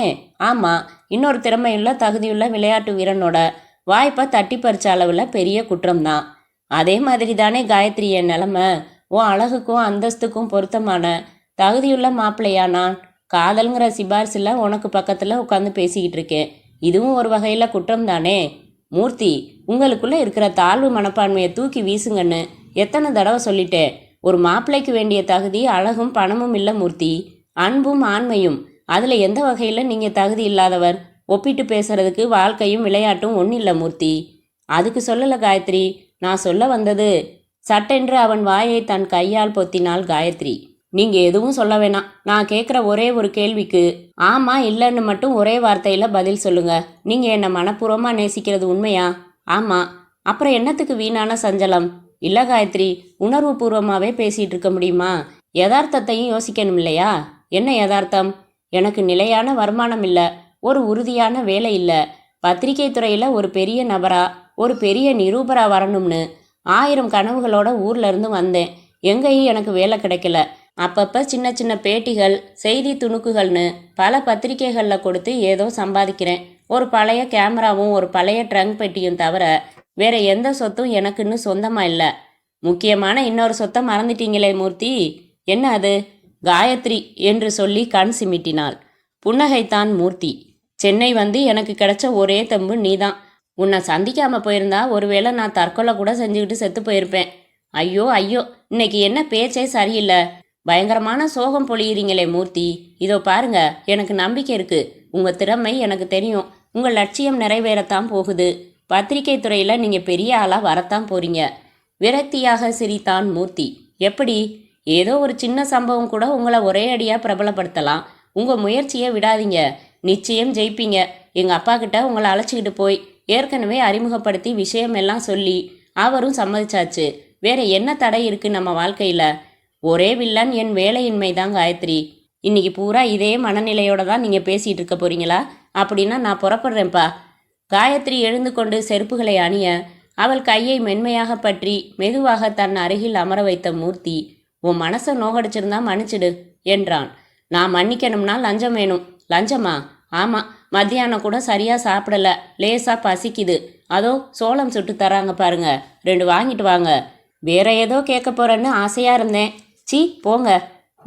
[SPEAKER 1] ஆமாம். இன்னொரு திறமையுள்ள தகுதியுள்ள விளையாட்டு வீரனோட வாய்ப்பை தட்டி பறிச்ச அளவில் பெரிய குற்றம்தான். அதே மாதிரி தானே காயத்ரி என் நிலமை. உன் அழகுக்கும் அந்தஸ்துக்கும் பொருத்தமான தகுதியுள்ள மாப்பிள்ளையா நான் காதல்ங்கிற சிபாரிசில் உனக்கு பக்கத்தில் உட்காந்து பேசிக்கிட்டு இருக்கேன். இதுவும் ஒரு வகையில் குற்றம் தானே? மூர்த்தி, உங்களுக்குள்ளே இருக்கிற தாழ்வு மனப்பான்மையை தூக்கி வீசுங்கன்னு எத்தனை தடவை சொல்லிட்டேன். ஒரு மாப்பிள்ளைக்கு வேண்டிய தகுதி அழகும் பணமும் இல்லை மூர்த்தி, அன்பும் ஆண்மையும். அதில் எந்த வகையில் நீங்கள் தகுதி இல்லாதவர்? ஒப்பிட்டு பேசுறதுக்கு வாழ்க்கையும் விளையாட்டும் ஒன்றும் இல்லை மூர்த்தி. அதுக்கு சொல்லலை காயத்ரி. நான் சொல்ல வந்தது. சட்டென்று அவன் வாயை தன் கையால் பொத்தினாள் காயத்ரி. நீங்கள் எதுவும் சொல்ல வேணாம். நான் கேட்குற ஒரே ஒரு கேள்விக்கு ஆமாம் இல்லைன்னு மட்டும் ஒரே வார்த்தையில் பதில் சொல்லுங்க. நீங்கள் என்னை மனப்பூர்வமாக நேசிக்கிறது உண்மையா? ஆமாம். அப்புறம் என்னத்துக்கு வீணான சஞ்சலம்? இல்லை காயத்ரி, உணர்வு பூர்வமாகவே பேசிகிட்டு இருக்க முடியுமா? யதார்த்தத்தையும் யோசிக்கணும் இல்லையா? என்ன யதார்த்தம்? எனக்கு நிலையான வருமானம் இல்லை, ஒரு உறுதியான வேலை இல்லை, பத்திரிகை துறையில் ஒரு பெரிய நபரா ஒரு பெரிய நிரூபரா வரணும்னு 1000 கனவுகளோட ஊர்ல இருந்து வந்தேன். எங்கேயும் எனக்கு வேலை கிடைக்கல. அப்பப்போ சின்ன சின்ன பேட்டிகள், செய்தி துணுக்குகள்னு பல பத்திரிகைகளில் கொடுத்து ஏதோ சம்பாதிக்கிறேன். ஒரு பழைய கேமராவும் ஒரு பழைய ட்ரங்க் பெட்டியும் தவிர வேற எந்த சொத்தும் எனக்குன்னு சொந்தமாக இல்லை. முக்கியமான இன்னொரு சொத்தை மறந்துட்டீங்களே மூர்த்தி. என்ன அது? காயத்ரி என்று சொல்லி கண் சிமிட்டினாள். புன்னகைத்தான் மூர்த்தி. சென்னை வந்து எனக்கு கிடைச்ச ஒரே தெம்பு நீதான். உன்னை சந்திக்காம போயிருந்தா ஒருவேளை நான் தற்கொலை கூட செஞ்சுக்கிட்டு செத்து போயிருப்பேன். ஐயோ ஐயோ, இன்னைக்கு என்ன பேச்சே சரியில்லை. பயங்கரமான சோகம் பொழியிறீங்களே மூர்த்தி. இதோ பாருங்க, எனக்கு நம்பிக்கை இருக்கு. உங்க திறமை எனக்கு தெரியும். உங்க லட்சியம் நிறைவேறத்தான் போகுது. பத்திரிகை துறையில நீங்க பெரிய ஆளா வரத்தான் போறீங்க. விரக்தியாக சிரித்தான் மூர்த்தி. எப்படி? ஏதோ ஒரு சின்ன சம்பவம் கூட உங்களை ஒரே அடியா பிரபலப்படுத்தலாம். உங்க முயற்சியை விடாதீங்க. நிச்சயம் ஜெயிப்பீங்க. எங்க அப்பா கிட்ட உங்களை அழைச்சிக்கிட்டு போய் ஏற்கனவே அறிமுகப்படுத்தி விஷயம் எல்லாம் சொல்லி அவரும் சம்மதிச்சாச்சு. வேற என்ன தடை இருக்கு நம்ம வாழ்க்கையில? ஒரே வில்லன் என் வேலையின்மை தான் காயத்ரி. இன்னைக்கு பூரா இதே மனநிலையோட தான் நீங்க பேசிட்டு இருக்க போறீங்களா? அப்படின்னா நான் புறப்படுறேன்ப்பா. காயத்ரி எழுந்து கொண்டு செருப்புகளை அணிய அவள் கையை மென்மையாக பற்றி மெதுவாக தன் அருகில் அமர வைத்த மூர்த்தி உன் மனசை நோகடிச்சிருந்தா மன்னிச்சிடு என்றான். நான் மன்னிக்கணும்னா லஞ்சம் வேணும். லஞ்சமா? ஆமாம், மத்தியானம் கூட சரியா சாப்பிடல, லேசா பசிக்குது. அதோ சோளம் சுட்டு தராங்க பாருங்க, 2 வாங்கிட்டு வாங்க. வேற ஏதோ கேட்க போறேன்னு ஆசையா இருந்தேன். சீ போங்க.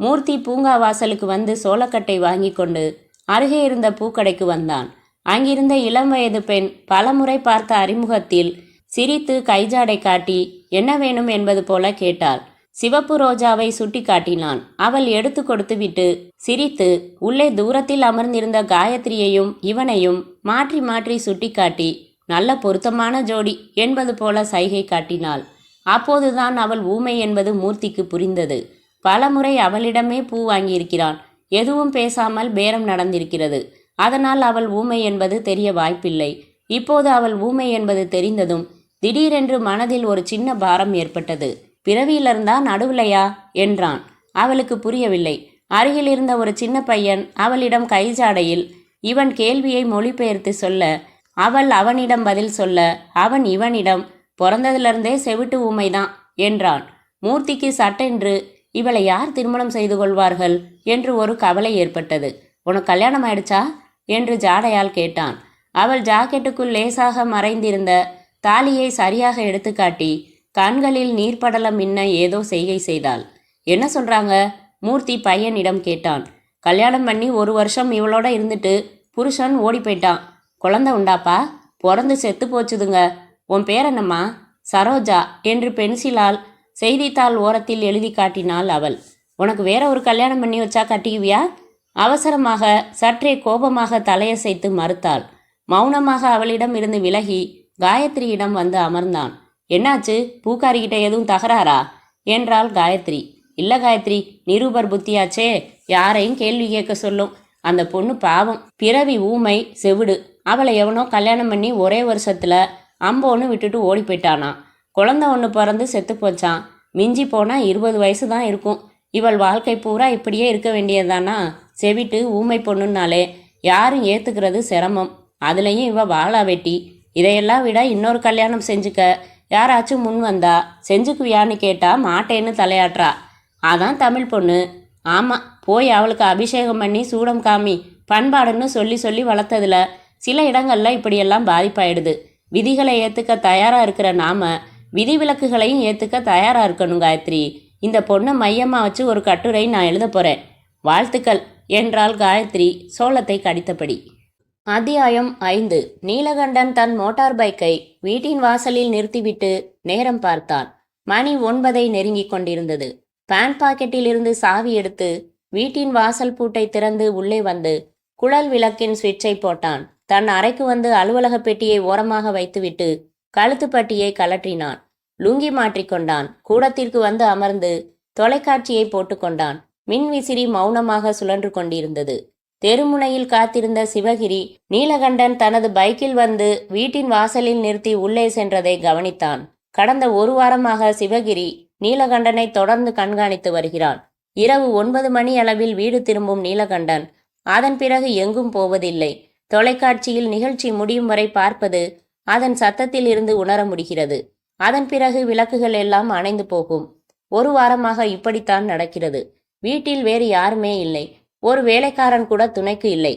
[SPEAKER 1] மூர்த்தி பூங்கா வாசலுக்கு வந்து சோளக்கட்டை வாங்கி கொண்டு அருகே இருந்த பூக்கடைக்கு வந்தான். அங்கிருந்த இளம் வயது பெண் பலமுறை பார்த்த அறிமுகத்தில் சிரித்து கைஜாடை காட்டி என்ன வேணும் என்பது போல கேட்டாள். சிவப்பு ரோஜாவை சுட்டி காட்டினான். அவள் எடுத்து கொடுத்து விட்டு சிரித்து உள்ளே தூரத்தில் அமர்ந்திருந்த காயத்ரியையும் இவனையும் மாற்றி மாற்றி சுட்டி காட்டி நல்ல பொருத்தமான ஜோடி என்பது போல சைகை காட்டினாள். அப்போதுதான் அவள் ஊமை என்பது மூர்த்திக்கு புரிந்தது. பலமுறை அவளிடமே பூ வாங்கியிருக்கிறான். எதுவும் பேசாமல் பேரம் நடந்திருக்கிறது. அதனால் அவள் ஊமை என்பது தெரிய வாய்ப்பில்லை. இப்போது அவள் ஊமை என்பது தெரிந்ததும் திடீரென்று மனதில் ஒரு சின்ன பாரம் ஏற்பட்டது. பிறவியிலிருந்தா நடுவுலையா என்றான். அவளுக்கு புரியவில்லை. அருகில் இருந்த ஒரு சின்ன பையன் அவளிடம் கைஜாடையில் இவன் கேள்வியை மொழிபெயர்த்து சொல்ல, அவள் அவனிடம் பதில் சொல்ல, அவன் இவனிடம் பிறந்ததிலிருந்தே செவிட்டு ஊமைதான் என்றான். மூர்த்திக்கு சட்டென்று இவளை யார் திருமணம் செய்து கொள்வார்கள் என்று ஒரு கவலை ஏற்பட்டது. உனக்கு கல்யாணம் ஆயிடுச்சா என்று ஜாடையால் கேட்டான். அவள் ஜாக்கெட்டுக்குள் லேசாக மறைந்திருந்த தாலியை சரியாக எடுத்துக்காட்டி கண்களில் நீர்ப்படலம் மின்ன ஏதோ செய்கை செய்தாள். என்ன சொல்றாங்க? மூர்த்தி பையனிடம் கேட்டான். கல்யாணம் பண்ணி 1 வருஷம் இவளோட இருந்துட்டு புருஷன் ஓடி போயிட்டான். குழந்தை உண்டாப்பா? பிறந்து செத்து போச்சுதுங்க. உன் பேர் என்னம்மா? சரோஜா என்று பென்சிலால் செய்தித்தாள் ஓரத்தில் எழுதி காட்டினாள் அவள். உனக்கு வேற ஒரு கல்யாணம் பண்ணி வச்சா கட்டிக்குவியா? அவசரமாக சற்றே கோபமாக தலையசைத்து மறுத்தாள். மௌனமாக அவளிடம் இருந்து விலகி காயத்ரியிடம் வந்து அமர்ந்தான். என்னாச்சு? பூக்காரிக்கிட்ட எதுவும் தகராறா என்றாள் காயத்ரி. இல்லை காயத்ரி, நிரூபர் புத்தியாச்சே, யாரையும் கேள்வி கேட்க சொல்லும். அந்த பொண்ணு பாவம், பிறவி ஊமை, செவிடு. அவளை எவனோ கல்யாணம் பண்ணி ஒரே வருஷத்துல அம்போன்னு விட்டுட்டு ஓடி போயிட்டானா. குழந்தை ஒன்று பிறந்து செத்து போச்சான். மிஞ்சி போனால் 20 வயசு தான் இருக்கும். இவள் வாழ்க்கை பூரா இப்படியே இருக்க வேண்டியதானா? செவிட்டு ஊமை பொண்ணுன்னாலே யாரும் ஏற்றுக்கிறது சிரமம். அதுலேயும் இவ வாழா வெட்டி. இதையெல்லாம் விட இன்னொரு கல்யாணம் செஞ்சுக்க யாராச்சும் முன் வந்தா செஞ்சுக்குவியான்னு கேட்டா மாட்டேன்னு தலையாட்டுறா. அதான் தமிழ் பொண்ணு. ஆமாம், போய் அவளுக்கு அபிஷேகம் பண்ணி சூடம் காமி பண்பாடுன்னு சொல்லி சொல்லி வளர்த்ததுல சில இடங்கள்ல இப்படியெல்லாம் பாதிப்பாயிடுது. விதிகளை ஏற்றுக்க தயாராக இருக்கிற நாம விதிவிலக்குகளையும் ஏற்றுக்க தயாராக இருக்கணும் காயத்ரி. இந்த பொண்ணை மையமாக வச்சு ஒரு கட்டுரை நான் எழுத போகிறேன். வாழ்த்துக்கள் என்றாள் காயத்ரி சோளத்தை கடித்தபடி. அத்தியாயம் 5. நீலகண்டன் தன் மோட்டார் பைக்கை வீட்டின் வாசலில் நிறுத்திவிட்டு நேரம் பார்த்தான். மணி 9 நெருங்கிக் கொண்டிருந்தது. பேண்ட் பாக்கெட்டில் இருந்து சாவி எடுத்து வீட்டின் வாசல் பூட்டை திறந்து உள்ளே வந்து குழல் விளக்கின் சுவிட்சை போட்டான். தன் அறைக்கு வந்து அலுவலக பெட்டியை ஓரமாக வைத்துவிட்டு கழுத்துப்பட்டியை கலற்றினான். லுங்கி மாற்றிக்கொண்டான். கூடத்திற்கு வந்து அமர்ந்து தொலைக்காட்சியை போட்டுக்கொண்டான். மின்விசிறி மௌனமாக சுழன்று கொண்டிருந்தது. தெருமுனையில் காத்திருந்த சிவகிரி நீலகண்டன் தனது பைக்கில் வந்து வீட்டின் வாசலில் நிறுத்தி உள்ளே சென்றதை கவனித்தான். கடந்த 1 வாரமாக சிவகிரி நீலகண்டனை தொடர்ந்து கண்காணித்து வருகிறான். இரவு 9 மணி அளவில் வீடு திரும்பும் நீலகண்டன் அதன் பிறகு எங்கும் போவதில்லை. தொலைக்காட்சியில் நிகழ்ச்சி முடியும் வரை பார்ப்பது அதன் சத்தத்தில் இருந்து உணர முடிகிறது. அதன் பிறகு விளக்குகள் எல்லாம் அணைந்து போகும். 1 வாரமாக இப்படித்தான் நடக்கிறது. வீட்டில் வேறு யாருமே இல்லை. ஒரு வேலைக்காரன் கூட துணைக்கு இல்லை.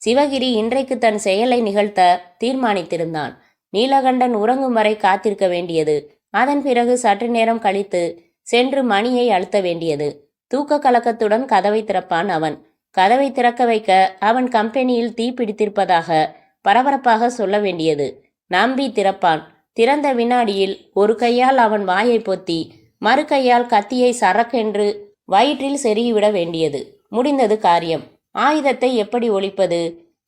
[SPEAKER 1] சிவகிரி இன்றைக்கு தன் செயலை நிகழ்த்த தீர்மானித்திருந்தான். நீலகண்டன் உறங்கும் வரை காத்திருக்க வேண்டியது. அதன் பிறகு சற்று நேரம் கழித்து சென்று மணியை அழுத்த வேண்டியது. தூக்க கலக்கத்துடன் கதவை திறப்பான் அவன். கதவை திறக்க வைக்க அவன் கம்பெனியில் தீ பிடித்திருப்பதாக பரபரப்பாக சொல்ல வேண்டியது. நம்பி திறப்பான். திறந்த வினாடியில் ஒரு கையால் அவன் வாயை பொத்தி மறு கையால் கத்தியை சரக்கென்று வயிற்றில் செருகிவிட வேண்டியது. முடிந்தது காரியம். ஆயுதத்தை எப்படி ஒழிப்பது,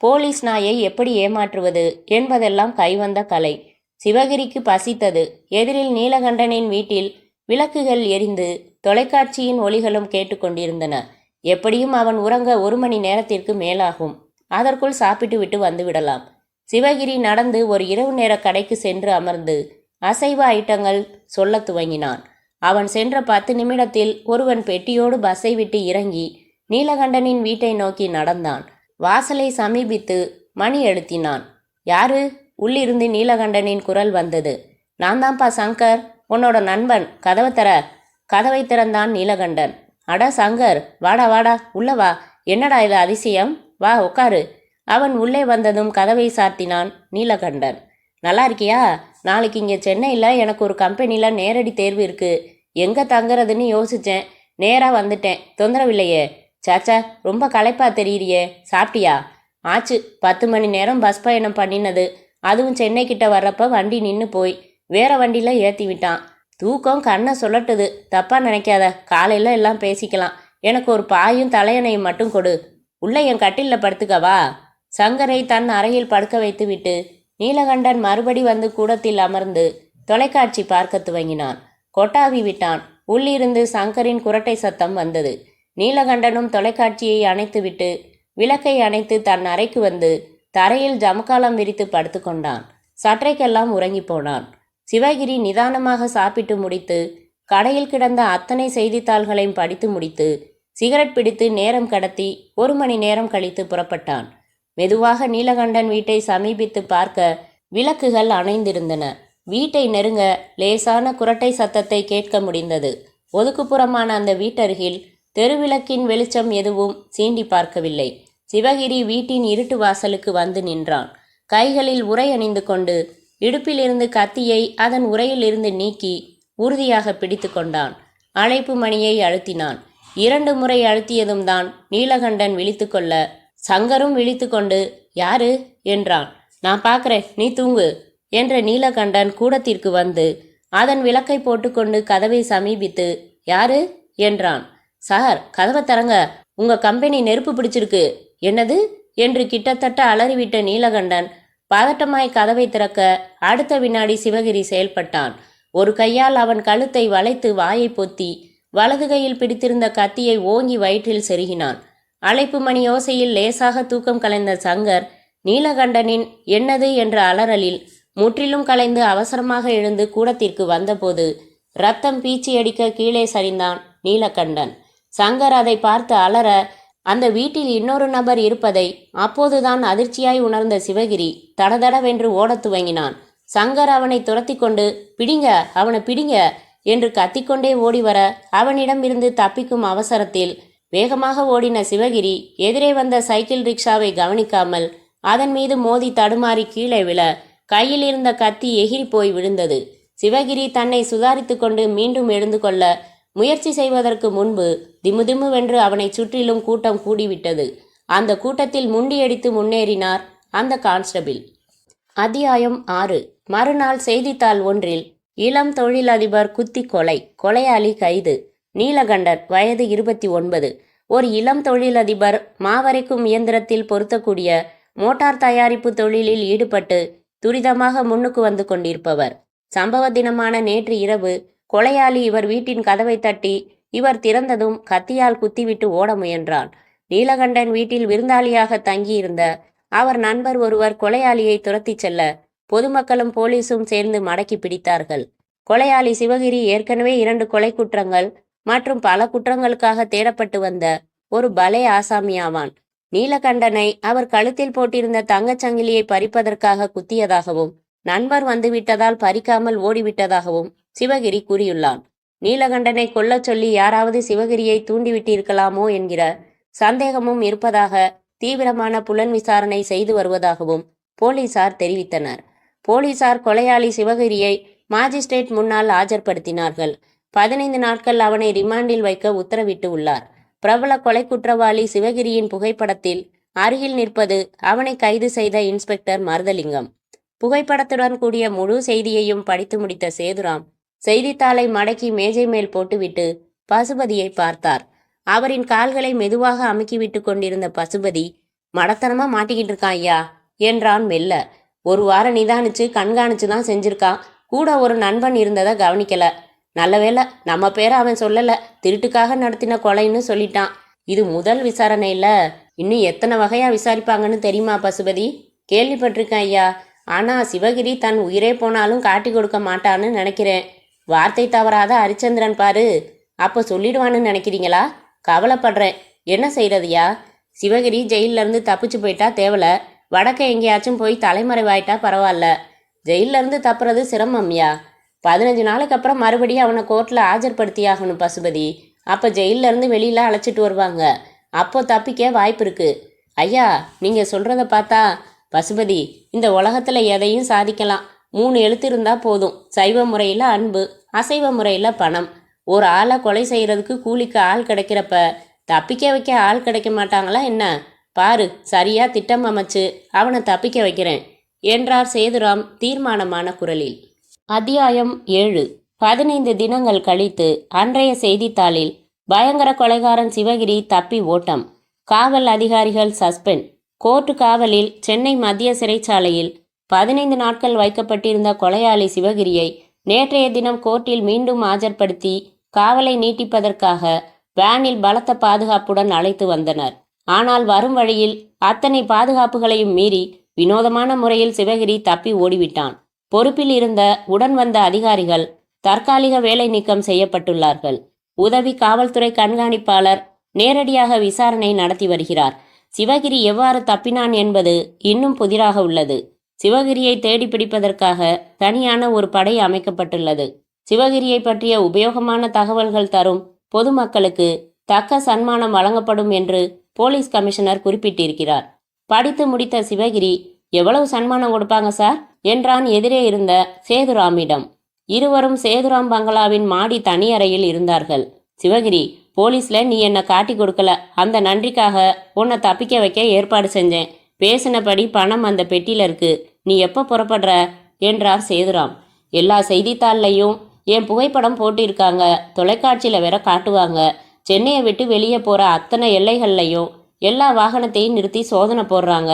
[SPEAKER 1] போலீஸ் நாயை எப்படி ஏமாற்றுவது என்பதெல்லாம் கைவந்த கலை. சிவகிரிக்கு பசித்தது. எதிரில் நீலகண்டனின் வீட்டில் விளக்குகள் எரிந்து தொலைக்காட்சியின் ஒலிகளும் கேட்டுக்கொண்டிருந்தன. எப்படியும் அவன் உறங்க 1 மணி நேரத்திற்கு மேலாகும். அதற்குள் சாப்பிட்டு விட்டு வந்து விடலாம். சிவகிரி நடந்து ஒரு இரவு நேர கடைக்கு சென்று அமர்ந்து அசைவ ஐட்டங்கள் சொல்ல துவங்கினான். அவன் சென்ற 10 நிமிடத்தில் ஒருவன் பெட்டியோடு பஸ்ஸை விட்டு இறங்கி நீலகண்டனின் வீட்டை நோக்கி நடந்தான். வாசலை சமீபித்து மணி எழுத்தினான். யாரு? உள்ளிருந்து நீலகண்டனின் குரல் வந்தது. நான் தான்ப்பா சங்கர், உன்னோட நண்பன். கதவை தர. கதவை திறந்தான் நீலகண்டன். அட சங்கர், வாடா வாடா, உள்ள வா. என்னடா இது அதிசயம்? வா உட்காரு. அவன் உள்ளே வந்ததும் கதவை சாத்தினான் நீலகண்டன். நல்லா இருக்கியா? நாளைக்கு இங்கே சென்னையில் எனக்கு ஒரு கம்பெனியில் நேரடி தேர்வு இருக்கு. எங்கே தங்குறதுன்னு யோசித்தேன். நேராக வந்துட்டேன். தொந்தரவில்லையே? சாச்சா, ரொம்ப களைப்பா தெரியுறியே. சாப்பிட்டியா? ஆச்சு, 10 மணி நேரம் பஸ் பயணம் பண்ணினது. அதுவும் சென்னை கிட்ட வர்றப்ப வண்டி நின்று போய் வேற வண்டியில் ஏற்றி விட்டான். தூக்கம் கண்ணை சொல்லட்டுது. தப்பா நினைக்காத, காலையில் எல்லாம் பேசிக்கலாம். எனக்கு ஒரு பாயும் தலையணையும் மட்டும் கொடு. உள்ள என் கட்டிலில் படுத்துக்கவா? சங்கரை தன் அறையில் படுக்க வைத்து விட்டு நீலகண்டன் மறுபடி வந்து கூடத்தில் அமர்ந்து தொலைக்காட்சி பார்க்க துவங்கினான். கொட்டாவி விட்டான். உள்ளிருந்து சங்கரின் குரட்டை சத்தம் வந்தது. நீலகண்டனும் தொலைக்காட்சியை அணைத்துவிட்டு விளக்கை அணைத்து தன் அறைக்கு வந்து தரையில் ஜமக்காலம் விரித்து படுத்து கொண்டான். சற்றைக்கெல்லாம் உறங்கி போனான். சிவகிரி நிதானமாக சாப்பிட்டு முடித்து கடையில் கிடந்த அத்தனை செய்தித்தாள்களையும் படித்து முடித்து சிகரெட் பிடித்து நேரம் கடத்தி 1 மணி நேரம் கழித்து புறப்பட்டான். மெதுவாக நீலகண்டன் வீட்டை சமீபித்து பார்க்க விளக்குகள் அணைந்திருந்தன. வீட்டை நெருங்க லேசான குரட்டை சத்தத்தை கேட்க முடிந்தது. ஒதுக்குப்புறமான அந்த வீட்டருகில் தெருவிளக்கின் வெளிச்சம் எதுவும் சீண்டி பார்க்கவில்லை. சிவகிரி வீட்டின் இருட்டு வாசலுக்கு வந்து நின்றான். கைகளில் உறை அணிந்து கொண்டு இடுப்பிலிருந்து கத்தியை அதன் உறையில் இருந்து நீக்கி உறுதியாக பிடித்து கொண்டான். அழைப்பு மணியை அழுத்தினான். 2 முறை அழுத்தியதும் தான் நீலகண்டன் விழித்து கொள்ள சங்கரும் விழித்து கொண்டு யாரு என்றான். நான் பார்க்குறேன், நீ தூங்கு என்ற நீலகண்டன் கூடத்திற்கு வந்து அதன் விளக்கை போட்டுக்கொண்டு கதவை சமீபித்து யாரு என்றான். சார், கதவை தரங்க, உங்க கம்பெனி நெருப்பு பிடிச்சிருக்கு. என்னது என்று கிட்டத்தட்ட அலறிவிட்ட நீலகண்டன் பதட்டமாய் கதவை திறக்க அடுத்த வினாடி சிவகிரி செயல்பட்டான். ஒரு கையால் அவன் கழுத்தை வளைத்து வாயை பொத்தி வலது கையில் பிடித்திருந்த கத்தியை ஓங்கி வயிற்றில் செருகினான். அழைப்பு மணி யோசையில் லேசாக தூக்கம் கலைந்த சங்கர் நீலகண்டனின் என்னது என்ற அலறலில் முற்றிலும் கலைந்து அவசரமாக எழுந்து கூடத்திற்கு வந்தபோது ரத்தம் பீச்சி அடிக்க கீழே சரிந்தான் நீலகண்டன். சங்கர் அதை பார்த்து அலற அந்த வீட்டில் இன்னொரு நபர் இருப்பதை அப்போதுதான் அதிர்ச்சியாய் உணர்ந்த சிவகிரி தடதடவென்று ஓடத் துவங்கினான். சங்கர் அவனை துரத்தி கொண்டு பிடிங்க, அவனை பிடிங்க என்று கத்திக்கொண்டே ஓடி வர அவனிடம் இருந்து தப்பிக்கும் அவசரத்தில் வேகமாக ஓடின சிவகிரி எதிரே வந்த சைக்கிள் ரிக்ஷாவை கவனிக்காமல் அதன் மீது மோதி தடுமாறி கீழே விழ கையில் இருந்த கத்தி எகிரி போய் விழுந்தது. சிவகிரி தன்னை சுதாரித்து கொண்டு மீண்டும் எழுந்து கொள்ள முயற்சி செய்வதற்கு முன்பு திமுதிமுவென்று அவனை சுற்றிலும் கூட்டம் கூடிவிட்டது. அந்த கூட்டத்தில் முண்டியடித்து முன்னேறினார் அந்த கான்ஸ்டபிள். அத்தியாயம் 6. மறுநாள் செய்தித்தாள் ஒன்றில் இளம் தொழிலதிபர் குத்தி கொலை, கொலையாளி கைது. நீலகண்டன், வயது 29. ஒரு இளம் தொழிலதிபர் மாவரைக்கும் இயந்திரத்தில் பொருத்தக்கூடிய மோட்டார் தயாரிப்பு தொழிலில் ஈடுபட்டு துரிதமாக முன்னுக்கு வந்து கொண்டிருப்பவர். சம்பவ தினமான நேற்று இரவு கொலையாளி இவர் வீட்டின் கதவை தட்டி இவர் திறந்ததும் கத்தியால் குத்திவிட்டு ஓட முயன்றான். நீலகண்டன் வீட்டில் விருந்தாளியாக தங்கியிருந்த அவர் நண்பர் ஒருவர் கொலையாளியை துரத்தி செல்ல பொதுமக்களும் போலீஸும் சேர்ந்து மடக்கி பிடித்தார்கள். கொலையாளி சிவகிரி ஏற்கனவே 2 கொலை குற்றங்கள் மற்றும் பல குற்றங்களுக்காக தேடப்பட்டு வந்த ஒரு பலே ஆசாமியாவான். நீலகண்டனை அவர் கழுத்தில் போட்டிருந்த தங்கச்சங்கிலியை பறிப்பதற்காக குத்தியதாகவும் நண்பர் வந்துவிட்டதால் பறிக்காமல் ஓடிவிட்டதாகவும் சிவகிரி கூறியுள்ளான். நீலகண்டனை கொல்லச் சொல்லி யாராவது சிவகிரியை தூண்டிவிட்டிருக்கலாமோ என்கிற சந்தேகமும் இருப்பதாக தீவிரமான புலன் விசாரணை செய்து வருவதாகவும் போலீசார் தெரிவித்தனர். போலீசார் கொலையாளி சிவகிரியை மாஜிஸ்ட்ரேட் முன்னால் ஆஜர்படுத்தினார்கள். 15 நாட்கள் அவனை ரிமாண்டில் வைக்க உத்தரவிட்டு உள்ளார். பிரபல கொலை குற்றவாளி சிவகிரியின் புகைப்படத்தில் அருகில் நிற்பது அவனை கைது செய்த இன்ஸ்பெக்டர் மருதலிங்கம். புகைப்படத்துடன் கூடிய முழு செய்தியையும் படித்து முடித்த சேதுராம் செய்தித்தாளை மடக்கி மேஜை மேல் போட்டுவிட்டு பசுபதியை பார்த்தார். அவரின் கால்களை மெதுவாக அமுக்கிவிட்டு கொண்டிருந்த பசுபதி, மடத்தனமா மாட்டிக்கிட்டு இருக்கான் ஐயா என்றான் மெல்ல. 1 வாரம் நிதானிச்சு கண்காணிச்சு தான் செஞ்சிருக்கான். கூட ஒரு நண்பன் இருந்ததை கவனிக்கல. நல்ல வேளை நம்ம பேரை அவன் சொல்லல. திருட்டுக்காக நடத்தின கொலைன்னு சொல்லிட்டான். இது முதல் விசாரணை இல்ல, இன்னும் எத்தனை வகையா விசாரிப்பாங்கன்னு தெரியுமா பசுபதி? கேள்விப்பட்டிருக்கேன் ஐயா. ஆனா சிவகிரி தன் உயிரே போனாலும் காட்டி கொடுக்க மாட்டான்னு நினைக்கிறேன். வார்த்தை தவறாத ஹரிச்சந்திரன் பாரு, அப்போ சொல்லிடுவான்னு நினைக்கிறீங்களா? கவலைப்படுறேன். என்ன செய்யறதுயா? சிவகிரி ஜெயிலில் இருந்து தப்பிச்சு போயிட்டா தேவல, வடக்க எங்கேயாச்சும் போய் தலைமறைவாயிட்டா பரவாயில்ல. ஜெயிலில் இருந்து தப்புறது சிரமம்யா. 15 நாளுக்கு அப்புறம் மறுபடியும் அவனை கோர்ட்டில் ஆஜர்படுத்தியாகணும் பசுபதி. அப்போ ஜெயிலிருந்து வெளியில் அழைச்சிட்டு வருவாங்க. அப்போ தப்பிக்க வாய்ப்பு இருக்கு. ஐயா, நீங்கள் சொல்கிறத பார்த்தா பசுபதி, இந்த உலகத்தில் எதையும் சாதிக்கலாம். 3 எழுத்து இருந்தால் போதும். சைவ முறையில் அன்பு, அசைவ முறையில் பணம். ஒரு ஆளை கொலை செய்கிறதுக்கு கூலிக்கு ஆள் கிடைக்கிறப்ப தப்பிக்க வைக்க ஆள் கிடைக்க மாட்டாங்களா என்ன? பாரு, சரியா திட்டம் அமைச்சு அவனை தப்பிக்க வைக்கிறேன் என்றார் சேதுராம் தீர்மானமான குரலில். அத்தியாயம் 7. 15 தினங்கள் கழித்து அன்றைய செய்தித்தாளில் பயங்கர கொலைகாரன் சிவகிரி தப்பி ஓட்டம். காவல் அதிகாரிகள் சஸ்பெண்ட். கோர்ட்டு காவலில் சென்னை மத்திய சிறைச்சாலையில் 15 நாட்கள் வைக்கப்பட்டிருந்த கொலையாளி சிவகிரியை நேற்றைய தினம் கோர்ட்டில் மீண்டும் ஆஜர்படுத்தி காவலை நீட்டிப்பதற்காக வேனில் பலத்த பாதுகாப்புடன் அழைத்து வந்தனர். ஆனால் வரும் வழியில் அத்தனை பாதுகாப்புகளையும் மீறி வினோதமான முறையில் சிவகிரி தப்பி ஓடிவிட்டான். பொறுப்பில் இருந்த உடன் வந்த அதிகாரிகள் தற்காலிக வேலை நீக்கம் செய்யப்பட்டுள்ளார்கள். உதவி காவல்துறை கண்காணிப்பாளர் நேரடியாக விசாரணை நடத்தி வருகிறார். சிவகிரி எவ்வாறு தப்பினான் என்பது இன்னும் புதிராக உள்ளது. சிவகிரியை தேடி பிடிப்பதற்காக தனியான ஒரு படை அமைக்கப்பட்டுள்ளது. சிவகிரியை பற்றிய உபயோகமான தகவல்கள் தரும் பொதுமக்களுக்கு தக்க சன்மானம் வழங்கப்படும் என்று போலீஸ் கமிஷனர் குறிப்பிட்டிருக்கிறார். படித்து முடித்த சிவகிரி, எவ்வளவு சன்மானம் கொடுப்பாங்க சார் என்றான் எதிரே இருந்த சேதுராமிடம். இருவரும் சேதுராம் பங்களாவின் மாடி தனி அறையில் இருந்தார்கள். சிவகிரி, போலீஸ்ல நீ என்னை காட்டி கொடுக்கல, அந்த நன்றிக்காக உன்னை தப்பிக்க வைக்க ஏற்பாடு செஞ்சேன். பேசினபடி பணம் அந்த பெட்டியில இருக்கு. நீ எப்போ புறப்படுற என்றார் சேதுராம். எல்லா செய்தித்தாள்லையும் என் புகைப்படம் போட்டிருக்காங்க. தொலைக்காட்சியில் வேற காட்டுவாங்க. சென்னையை விட்டு வெளியே போகிற அத்தனை எல்லைகள்லையும் எல்லா வாகனத்தையும் நிறுத்தி சோதனை போடுறாங்க.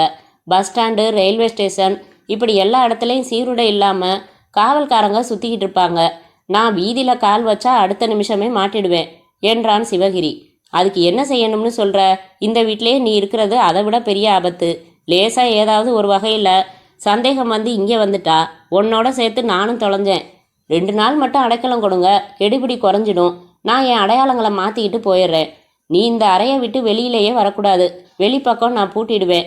[SPEAKER 1] பஸ் ஸ்டாண்டு, ரயில்வே ஸ்டேஷன், இப்படி எல்லா இடத்துலையும் சீருடை இல்லாமல் காவல்காரங்க சுற்றிக்கிட்டு இருப்பாங்க. நான் வீதியில் கால் வச்சா அடுத்த நிமிஷமே மாட்டிடுவேன் என்றான் சிவகிரி. அதுக்கு என்ன செய்யணும்னு சொல்கிற? இந்த வீட்டிலேயே நீ இருக்கிறது அதை விட பெரிய ஆபத்து. லேசாக ஏதாவது ஒரு வகையில் சந்தேகம் வந்து இங்கே வந்துட்டா உன்னோட சேர்த்து நானும் தொலைஞ்சேன். 2 நாள் மட்டும் அடைக்கலம் கொடுங்க, கெடுபிடி குறைஞ்சிடும். நான் என் அடையாளங்களை மாற்றிக்கிட்டு போயிடுறேன். நீ இந்த அறையை விட்டு வெளியிலேயே வரக்கூடாது. வெளிப்பக்கம் நான் பூட்டிடுவேன்.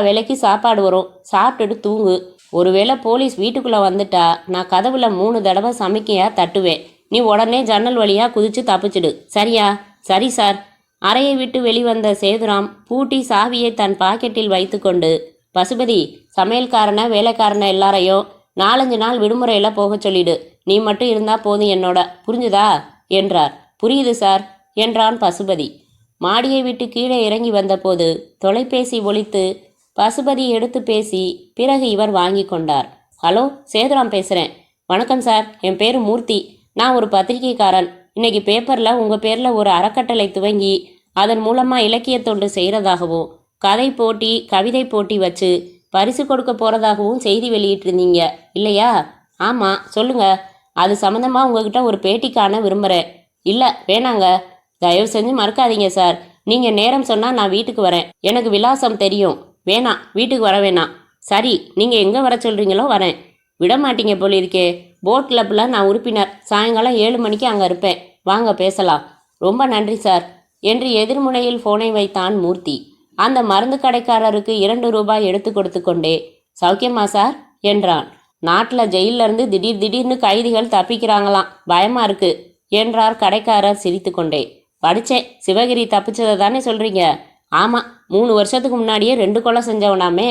[SPEAKER 1] வேலைக்கு சாப்பாடு வரும், சாப்பிட்டுட்டு தூங்கு. ஒருவேளை போலீஸ் வீட்டுக்குள்ளே வந்துட்டா நான் கதவுல 3 தடவை சமைக்கையா தட்டுவேன். நீ உடனே ஜன்னல் வழியாக குதிச்சு தப்பிச்சிடு. சரியா? சரி சார். அறையை விட்டு வெளிவந்த சேதுராம் பூட்டி சாவியை தன் பாக்கெட்டில் வைத்துக்கொண்டு, பசுபதி, சமையல்காரனை வேலைக்காரனை எல்லாரையும் 4-5 நாள் விடுமுறையில் போக சொல்லிடு. நீ மட்டும் இருந்தா போதும் என்னோட, புரிஞ்சுதா என்றார். புரியுது சார் என்றான் பசுபதி. மாடியை விட்டு கீழே இறங்கி வந்தபோது தொலைபேசி ஒலித்து பசுபதி எடுத்து பேசி பிறகு இவர் வாங்கி கொண்டார். ஹலோ, சேதுராம் பேசுகிறேன். வணக்கம் சார், என் பேர் மூர்த்தி. நான் ஒரு பத்திரிகைக்காரன். இன்னைக்கு பேப்பரில் உங்கள் பேரில் ஒரு அறக்கட்டளை துவங்கி அதன் மூலமாக இலக்கிய தொண்டு செய்கிறதாகவும் கதை போட்டி, கவிதை போட்டி வச்சு பரிசு கொடுக்க போகிறதாகவும் செய்தி வெளியிட்டிருந்தீங்க இல்லையா? ஆமாம், சொல்லுங்க. அது சம்மந்தமாக உங்ககிட்ட ஒரு பேட்டிக்கான விரும்புகிறேன். இல்லை, வேணாங்க. தயவு செஞ்சு மறக்காதீங்க சார். நீங்கள் நேரம் சொன்னால் நான் வீட்டுக்கு வரேன். எனக்கு விலாசம் தெரியும். வேணாம், வீட்டுக்கு வர வேணாம். சரி, நீங்கள் எங்கே வர சொல்கிறீங்களோ வரேன். விட மாட்டீங்க போலிருக்கே. போட் கிளப்பில் நான் உறுப்பினர். சாயங்காலம் 7 மணிக்கு அங்கே இருப்பேன். வாங்க பேசலாம். ரொம்ப நன்றி சார் என்று எதிர்முனையில் ஃபோனை வைத்தான் மூர்த்தி. அந்த மருந்து கடைக்காரருக்கு 2 ரூபாய் எடுத்து கொடுத்து கொண்டே, சௌக்கியமா சார் என்றான். நாட்டில் ஜெயிலிருந்து திடீர்னு கைதிகள் தப்பிக்கிறாங்களாம், பயமா இருக்கு என்றார் கடைக்காரர் சிரித்து கொண்டே. படித்தேன். சிவகிரி தப்பிச்சதை தானே சொல்கிறீங்க? ஆமாம், 3 வருஷத்துக்கு முன்னாடியே 2 கொலை செஞ்சவனாமே.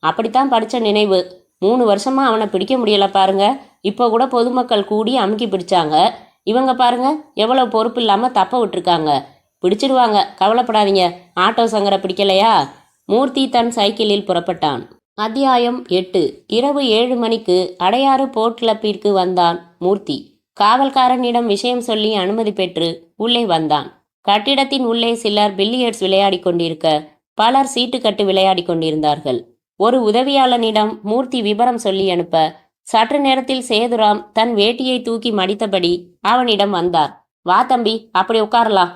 [SPEAKER 1] அப்படித்தான் படித்த நினைவு. 3 வருஷமாக அவனை பிடிக்க முடியலை பாருங்க. இப்போ கூட பொதுமக்கள் கூடி அமுக்கி பிடிச்சாங்க. இவங்க பாருங்க எவ்வளோ பொறுப்பு இல்லாமல் தப்ப விட்டுருக்காங்க. பிடிச்சிடுவாங்க, கவலைப்படாதீங்க. ஆட்டோ சங்கரை பிடிக்கலையா? மூர்த்தி தன் சைக்கிளில் புறப்பட்டான். அத்தியாயம் 8. இரவு 7 மணிக்கு அடையாறு போர்ட் கிளப்பிற்கு வந்தான் மூர்த்தி. காவல்காரனிடம் விஷயம் சொல்லி அனுமதி பெற்று உள்ளே வந்தான். கட்டிடத்தின் உள்ளே சிலர் பில்லியர்ட்ஸ் விளையாடி கொண்டிருக்க பலர் சீட்டுக்கட்டு விளையாடி கொண்டிருந்தார்கள். ஒரு உதவியாளனிடம் மூர்த்தி விபரம் சொல்லி அனுப்ப சற்று நேரத்தில் சேதுராம் தன் வேட்டியை தூக்கி மடித்தபடி அவனிடம் வந்தார். வா தம்பி, அப்படி உட்காரலாம்.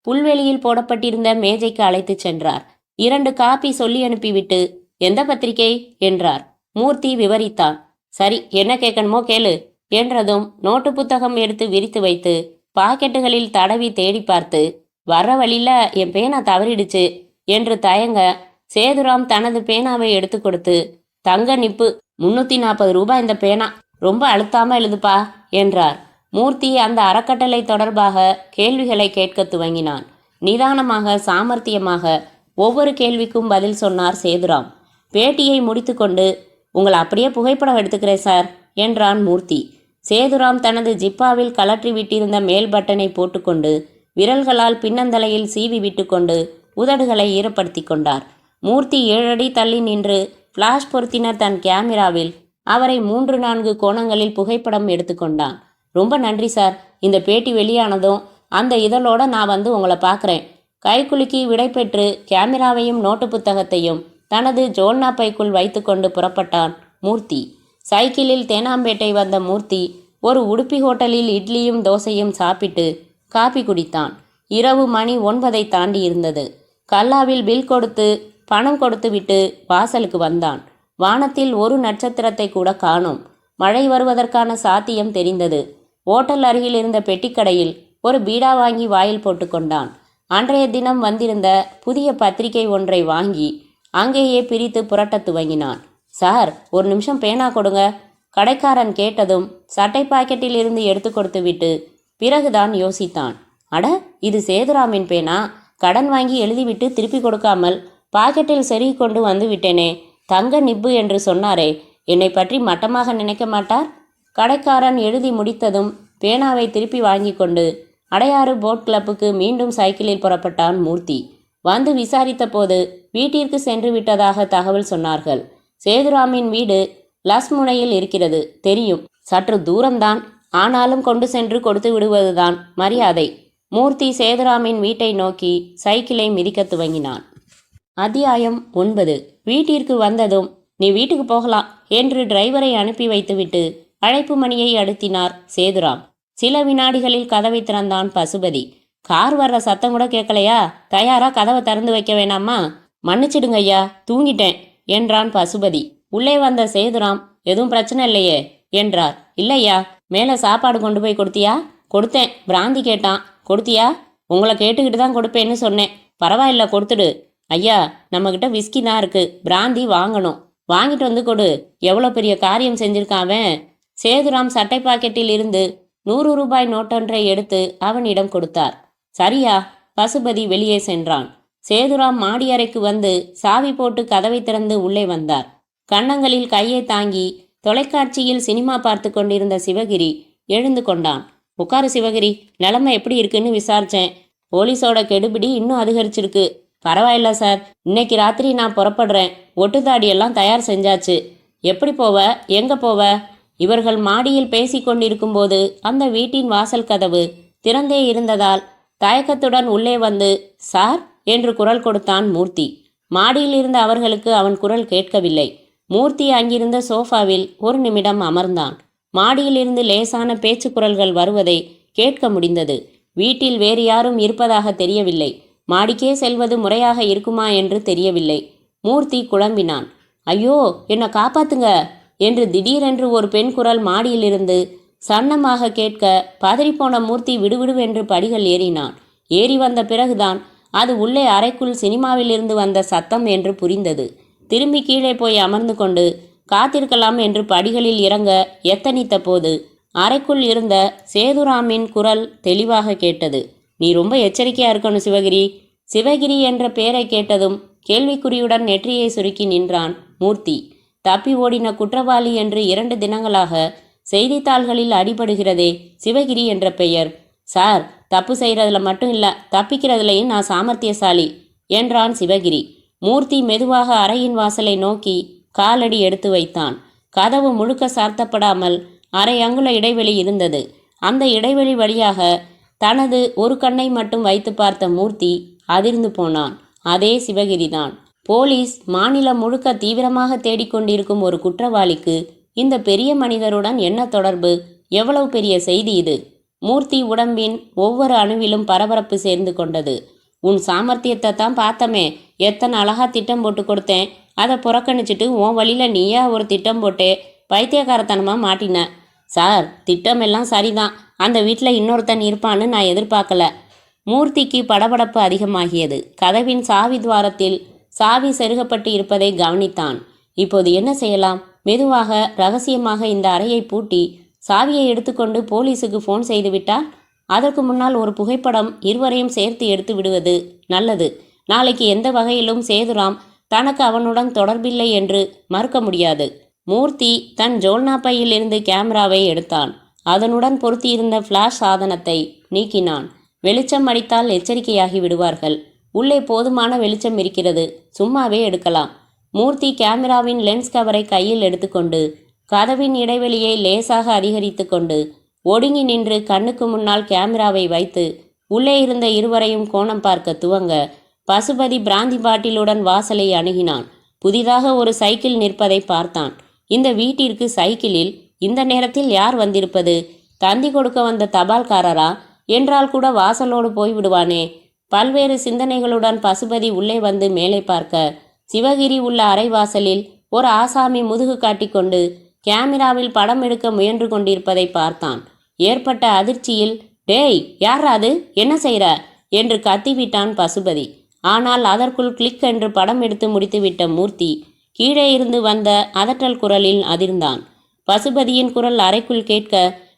[SPEAKER 1] புல்வெளியில் போடப்பட்டிருந்த மேஜைக்கு அழைத்து சென்றார். 2 காப்பி சொல்லி அனுப்பிவிட்டு, எந்த பத்திரிகை என்றார். மூர்த்தி விவரித்தான். சரி, என்ன கேட்கணுமோ கேளு என்றதும் நோட்டு புத்தகம் எடுத்து விரித்து வைத்து பாக்கெட்டுகளில் தடவி தேடி பார்த்து, வர்ற வழியில என் பேனா தவறிடுச்சு என்று தயங்க சேதுராம் தனது பேனாவை எடுத்து கொடுத்து, தங்க நிப்பு, 340 ரூபாய் இந்த பேனா. ரொம்ப அழுத்தாம எழுதுப்பா என்றார். மூர்த்தி அந்த அறக்கட்டளை தொடர்பாக கேள்விகளை கேட்க துவங்கினான். நிதானமாக சாமர்த்தியமாக ஒவ்வொரு கேள்விக்கும் பதில் சொன்னார் சேதுராம். பேட்டியை முடித்துக்கொண்டு உங்களை அப்படியே புகைப்படம் எடுத்துக்கிறேன் சார் என்றான் மூர்த்தி. சேதுராம் தனது ஜிப்பாவில் கலற்றி விட்டிருந்த மேல் பட்டனை போட்டுக்கொண்டு விரல்களால் பின்னந்தலையில் சீவி விட்டுக்கொண்டு உதடுகளை ஈரப்படுத்தி கொண்டார். மூர்த்தி 7 அடி தள்ளி நின்று ஃப்ளாஷ் பொருத்தின தன் கேமராவில் அவரை 3-4 கோணங்களில் புகைப்படம் எடுத்துக்கொண்டான். ரொம்ப நன்றி சார். இந்த பேட்டி வெளியானதும் அந்த இதழோட நான் வந்து உங்களை பார்க்குறேன். கைக்குலுக்கி விடை பெற்று கேமராவையும் நோட்டு புத்தகத்தையும் தனது ஜோல்னா பைக்குள் வைத்துக்கொண்டு புறப்பட்டான் மூர்த்தி. சைக்கிளில் தேனாம்பேட்டை வந்த மூர்த்தி ஒரு உடுப்பி ஹோட்டலில் இட்லியும் தோசையும் சாப்பிட்டு காபி குடித்தான். இரவு மணி 9ஐ தாண்டி இருந்தது. கல்லாவில் பில் கொடுத்து பணம் கொடுத்து விட்டு வாசலுக்கு வந்தான். வானத்தில் ஒரு நட்சத்திரத்தை கூட காணோம். மழை வருவதற்கான சாத்தியம் தெரிந்தது. ஓட்டல் அருகில் இருந்த பெட்டிக்கடையில் ஒரு பீடா வாங்கி வாயில் போட்டுக்கொண்டான். அன்றைய தினம் வந்திருந்த புதிய பத்திரிகை ஒன்றை வாங்கி அங்கேயே பிரித்து புரட்ட துவங்கினான். சார், ஒரு நிமிஷம் பேனா கொடுங்க. கடைக்காரன் கேட்டதும் சட்டை பாக்கெட்டில் இருந்து எடுத்து கொடுத்து விட்டு பிறகுதான் யோசித்தான். அட, இது சேதுராமின் பேனா. கடன் வாங்கி எழுதிவிட்டு திருப்பி கொடுக்காமல் பாக்கெட்டில் செருகி கொண்டு வந்து விட்டேனே. தங்க நிப்பு என்று சொன்னாரே, என்னை பற்றி மட்டமாக நினைக்க மாட்டார்? கடைக்காரன் எழுதி முடித்ததும் பேனாவை திருப்பி வாங்கி கொண்டு அடையாறு போட் கிளப்புக்கு மீண்டும் சைக்கிளில் புறப்பட்டான் மூர்த்தி. வந்து விசாரித்த போது வீட்டிற்கு சென்று விட்டதாக தகவல் சொன்னார்கள். சேதுராமின் வீடு லஸ் முனையில் இருக்கிறது. தெரியும், சற்று தூரம்தான். ஆனாலும் கொண்டு சென்று கொடுத்து விடுவதுதான் மரியாதை. மூர்த்தி சேதுராமின் வீட்டை நோக்கி சைக்கிளை மிதிக்க துவங்கினான். அத்தியாயம் 9. வீட்டிற்கு வந்ததும் நீ வீட்டுக்கு போகலாம் என்று டிரைவரை அனுப்பி வைத்துவிட்டு அழைப்பு மணியை அழுத்தினார் சேதுராம். சில வினாடிகளில் கதவை திறந்தான் பசுபதி. கார் வர்ற சத்தம் கூட கேட்கலையா? தயாரா கதவை திறந்து வைக்க வேணாமா? மன்னிச்சிடுங்க ஐயா, தூங்கிட்டேன் என்றான் பசுபதி. உள்ளே வந்த சேதுராம் எதுவும் பிரச்சனை இல்லையே என்றார். இல்லையா, மேலே சாப்பாடு கொண்டு போய் கொடுத்தியா? கொடுத்தேன். பிராந்தி கேட்டான். கொடுத்தியா? உங்களை கேட்டுக்கிட்டு தான் கொடுப்பேன்னு சொன்னேன். பரவாயில்ல, கொடுத்துடு. ஐயா, நம்மக்கிட்ட விஸ்கி தான் இருக்கு. பிராந்தி வாங்கணும். வாங்கிட்டு வந்து கொடு. எவ்வளோ பெரிய காரியம் செஞ்சிருக்காவன். சேதுராம் சட்டை பாக்கெட்டில் இருந்து 100 ரூபாய் நோட்டொன்றை எடுத்து அவனிடம் கொடுத்தார். சரியா? பசுபதி வெளியே சென்றான். சேதுராம் மாடி அறைக்கு வந்து சாவி போட்டு கதவை திறந்து உள்ளே வந்தார். கன்னங்களில் கையை தாங்கி தொலைக்காட்சியில் சினிமா பார்த்து கொண்டிருந்த சிவகிரி எழுந்து கொண்டான். உட்காரு சிவகிரி, நிலைமை எப்படி இருக்குன்னு விசாரிச்சேன். போலீஸோட கெடுபிடி இன்னும் அதிகரிச்சிருக்கு. பரவாயில்ல சார், இன்னைக்கு ராத்திரி நான் புறப்படுறேன். ஒட்டுத்தாடியெல்லாம் தயார் செஞ்சாச்சு. எப்படி போவ? எங்க போவ? இவர்கள் மாடியில் பேசி கொண்டிருக்கும் போது அந்த வீட்டின் வாசல் கதவு திறந்தே இருந்ததால் தயக்கத்துடன் உள்ளே வந்து சார் என்று குரல் கொடுத்தான் மூர்த்தி. மாடியில் இருந்த அவர்களுக்கு அவன் குரல் கேட்கவில்லை. மூர்த்தி அங்கிருந்த சோஃபாவில் ஒரு நிமிடம் அமர்ந்தான். மாடியிலிருந்து லேசான பேச்சு குரல்கள் வருவதை கேட்க முடிந்தது. வீட்டில் வேறு யாரும் இருப்பதாக தெரியவில்லை. மாடிக்கே செல்வது முறையாக இருக்குமா என்று தெரியவில்லை. மூர்த்தி குழம்பினான். ஐயோ, என்னை காப்பாத்துங்க என்று திடீரென்று ஒரு பெண் குரல் மாடியிலிருந்து சன்னமாக கேட்க பதறிப்போன மூர்த்தி விடுவிடுவென்று படிகள் ஏறினான். ஏறி வந்த பிறகுதான் அது உள்ளே அறைக்குள் சினிமாவிலிருந்து வந்த சத்தம் என்று புரிந்தது. திரும்பி கீழே போய் அமர்ந்து கொண்டு காத்திருக்கலாம் என்று படிகளில் இறங்க எத்தனித்த போது அறைக்குள் இருந்த சேதுராமின் குரல் தெளிவாக கேட்டது. நீ ரொம்ப எச்சரிக்கையா இருக்கணும் சிவகிரி. சிவகிரி என்ற பெயரை கேட்டதும் கேள்விக்குறியுடன் நெற்றியை சுருக்கி நின்றான் மூர்த்தி. தப்பி ஓடின குற்றவாளி என்று 2 தினங்களாக செய்தித்தாள்களில் அடிபடுகிறதே சிவகிரி என்ற பெயர். சார், தப்பு செய்கிறதுல மட்டும் இல்லை, தப்பிக்கிறதுலையும் நான் சாமர்த்தியசாலி என்றான் சிவகிரி. மூர்த்தி மெதுவாக அறையின் வாசலை நோக்கி காலடி எடுத்து வைத்தான். கதவு முழுக்க சார்த்தப்படாமல் 1/2 அங்குல இடைவெளி இருந்தது. அந்த இடைவெளி வழியாக தனது ஒரு கண்ணை மட்டும் வைத்து பார்த்த மூர்த்தி அதிர்ந்து போனான். அதே சிவகிரிதான். போலீஸ் மாநிலம் முழுக்க தீவிரமாக தேடிக்கொண்டிருக்கும் ஒரு குற்றவாளிக்கு இந்த பெரிய மனிதருடன் என்ன தொடர்பு? எவ்வளவு பெரிய செய்தி இது! மூர்த்தி உடம்பின் ஒவ்வொரு அணுவிலும் பரபரப்பு சேர்ந்து கொண்டது. உன் சாமர்த்தியத்தை தான் பார்த்தமே. எத்தனை அழகா திட்டம் போட்டு கொடுத்தேன். அதை புறக்கணிச்சிட்டு உன் வழியில நீயா ஒரு திட்டம் போட்டே பைத்தியக்காரத்தனமா மாட்டின. சார், திட்டம் எல்லாம் சரிதான். அந்த வீட்டில் இன்னொருத்தன் இருப்பான்னு நான் எதிர்பார்க்கல. மூர்த்திக்கு படபடப்பு அதிகமாகியது. கதவின் சாவி துவாரத்தில் சாவி செருகப்பட்டு இருப்பதை கவனித்தான். இப்போது என்ன செய்யலாம்? மெதுவாக ரகசியமாக இந்த அறையை பூட்டி சாவியை எடுத்துக்கொண்டு போலீஸுக்கு ஃபோன் செய்துவிட்டால் அதற்கு முன்னால் ஒரு புகைப்படம் இருவரையும் சேர்த்து எடுத்து விடுவது நல்லது. நாளைக்கு எந்த வகையிலும் சேதுராம் தனக்கு அவனுடன் தொடர்பில்லை என்று மறுக்க முடியாது. மூர்த்தி தன் ஜோல்னா பையில் இருந்து கேமராவை எடுத்தான். அதனுடன் பொருத்தியிருந்த ஃப்ளாஷ் சாதனத்தை நீக்கினான். வெளிச்சம் அடித்தால் எச்சரிக்கையாகி விடுவார்கள். உள்ளே போதுமான வெளிச்சம் இருக்கிறது, சும்மாவே எடுக்கலாம். மூர்த்தி கேமராவின் லென்ஸ் கவரை கையில் எடுத்துக்கொண்டு கதவின் இடைவெளியை லேசாக அதிகரித்து கொண்டு ஒடுங்கி நின்று கண்ணுக்கு முன்னால் கேமராவை வைத்து உள்ளே இருந்த இருவரையும் கோணம் பார்க்க துவங்க பசுபதி பிராந்தி பாட்டிலுடன் வாசலை அணுகினான். புதிதாக ஒரு சைக்கிள் நிற்பதை பார்த்தான். இந்த வீட்டிற்கு சைக்கிளில் இந்த நேரத்தில் யார் வந்திருப்பது? தந்தி கொடுக்க வந்த தபால்காரரா என்றால் கூட வாசலோடு போய்விடுவானே. பல்வேறு சிந்தனைகளுடன் பசுபதி உள்ளே வந்து மேலே பார்க்க சிவகிரி உள்ள அரைவாசலில் ஒரு ஆசாமி முதுகு காட்டிக்கொண்டு கேமராவில் படம் எடுக்க முயன்று கொண்டிருப்பதை பார்த்தான். ஏற்பட்ட அதிர்ச்சியில், டேய் யாரா அது, என்ன செய்ற என்று கத்திவிட்டான் பசுபதி. ஆனால் அதற்குள் கிளிக் என்று படம் எடுத்து முடித்துவிட்ட மூர்த்தி கீழே இருந்து வந்த அதட்டல் குரலில் அதிர்ந்தான். பசுபதியின் குரல் அறைக்குள் கேட்க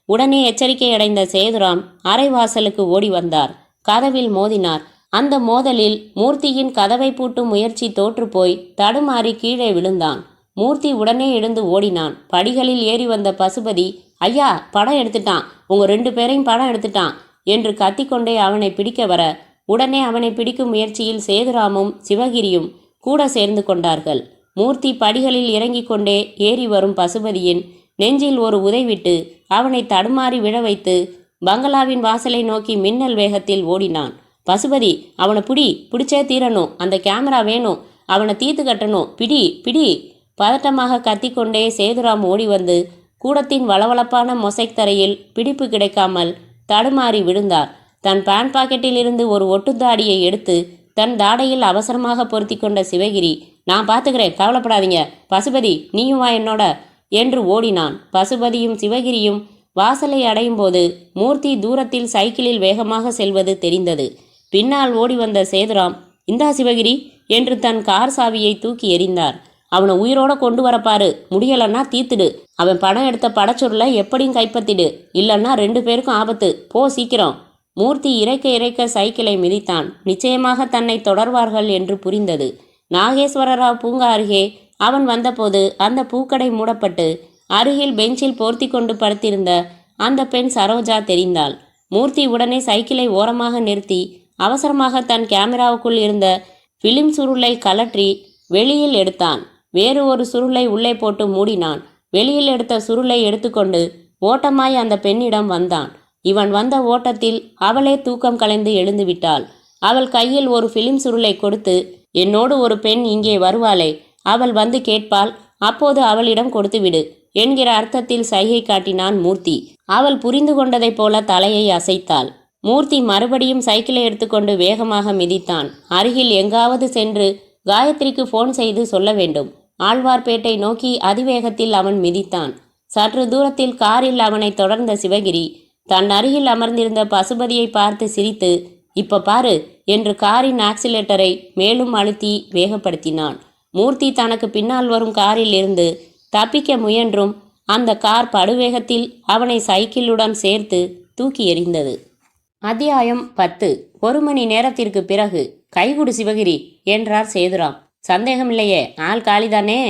[SPEAKER 1] உடனே எச்சரிக்கை அடைந்த சேதுராம் அரைவாசலுக்கு ஓடி வந்தார். கதவில் மோதினார். அந்த மோதலில் மூர்த்தியின் கதவை பூட்டும் முயற்சி தோற்று போய் தடுமாறி கீழே விழுந்தான். மூர்த்தி உடனே எழுந்து ஓடினான். படிகளில் ஏறி வந்த பசுபதி, ஐயா படம் எடுத்துட்டான், உங்க 2 பேரையும் படம் எடுத்துட்டான் என்று கத்திக்கொண்டே அவனை பிடிக்க வர உடனே அவனை பிடிக்கும் முயற்சியில் சேதுராமும் சிவகிரியும் கூட சேர்ந்து கொண்டார்கள். மூர்த்தி படிகளில் இறங்கிக் கொண்டே ஏறி வரும் பசுபதியின் நெஞ்சில் ஒரு உதைவிட்டு அவனை தடுமாறி விழ வைத்து பங்களாவின் வாசலை நோக்கி மின்னல் வேகத்தில் ஓடினான். பசுபதி, அவனை பிடிச்சே தீரணும், அந்த கேமரா வேணும், அவனை தீர்த்து கட்டணும், பிடி பிடி. பதட்டமாக கத்திக்கொண்டே சேதுராம் ஓடி வந்து கூடத்தின் வளவளப்பான மொசைக் தரையில் பிடிப்பு கிடைக்காமல் தடுமாறி விழுந்தார். தன் பேண்ட் பாக்கெட்டில் இருந்து ஒரு ஒட்டுத்தாடியை எடுத்து தன் தாடையில் அவசரமாக பொருத்தி கொண்ட சிவகிரி, நான் பார்த்துக்கிறேன், கவலைப்படாதீங்க, பசுபதி நீயும் வா என்னோட என்று ஓடினான். பசுபதியும் சிவகிரியும் வாசலை அடையும் போது மூர்த்தி தூரத்தில் சைக்கிளில் வேகமாக செல்வது தெரிந்தது. பின்னால் ஓடி வந்த சேதுராம், இந்தா சிவகிரி என்று தன் கார் சாவியை தூக்கி எறிந்தார். அவனை உயிரோட கொண்டு வரப்பாரு, முடியலன்னா தீத்துடு, அவன் படம் எடுத்த படச்சொல்ல எப்படியும் கைப்பற்றிடு, இல்லைன்னா 2 பேருக்கும் ஆபத்து, போ சீக்கிரம். மூர்த்தி இறைக்க இறைக்க சைக்கிளை மிதித்தான். நிச்சயமாக தன்னை தொடர்வார்கள் என்று புரிந்தது. நாகேஸ்வரராவ் பூங்கா அருகே அவன் வந்தபோது அந்த பூக்கடை மூடப்பட்டு அருகில் பெஞ்சில் போர்த்தி கொண்டு படுத்திருந்த அந்த பெண் சரோஜா தெரிந்தாள். மூர்த்தி உடனே சைக்கிளை ஓரமாக நிறுத்தி அவசரமாக தன் கேமராவுக்குள் இருந்த பிலிம் சுருளை கலற்றி வெளியில் எடுத்தான். வேறு ஒரு சுருளை உள்ளே போட்டு மூடினான். வெளியில் எடுத்த சுருளை எடுத்துக்கொண்டு ஓட்டமாய் அந்த பெண்ணிடம் வந்தான். இவன் வந்த ஓட்டத்தில் அவளே தூக்கம் கலைந்து எழுந்து விட்டாள். அவள் கையில் ஒரு பிலிம் சுருளை கொடுத்து, என்னோடு ஒரு பெண் இங்கே வருவாளே, அவள் வந்து கேட்பாள், அப்போது அவளிடம் கொடுத்துவிடு என்கிற அர்த்தத்தில் சைகை காட்டினான் மூர்த்தி. அவள் புரிந்து கொண்டதைப் போல தலையை அசைத்தாள். மூர்த்தி மறுபடியும் சைக்கிளை எடுத்துக்கொண்டு வேகமாக மிதித்தான். அருகில் எங்காவது சென்று காயத்ரிக்கு ஃபோன் செய்து சொல்ல வேண்டும். ஆழ்வார்பேட்டை நோக்கி அதிவேகத்தில் அவன் மிதித்தான். சற்று தூரத்தில் காரில் அவனை தொடர்ந்த சிவகிரி தன் அருகில் அமர்ந்திருந்த பசுபதியை பார்த்து சிரித்து, இப்ப பாரு என்று காரின் ஆக்சிலேட்டரை மேலும் அழுத்தி வேகப்படுத்தினான். மூர்த்தி தனக்கு பின்னால் வரும் காரில் இருந்து தப்பிக்க முயன்றும் அந்த கார் படுவேகத்தில் அவனை சைக்கிளுடன் சேர்த்து தூக்கி எறிந்தது. அத்தியாயம் 10. 1 மணி நேரத்திற்கு பிறகு, கைகுடு சிவகிரி என்றார் சேதுராம். சந்தேகமில்லையே, ஆள் காலிதானே?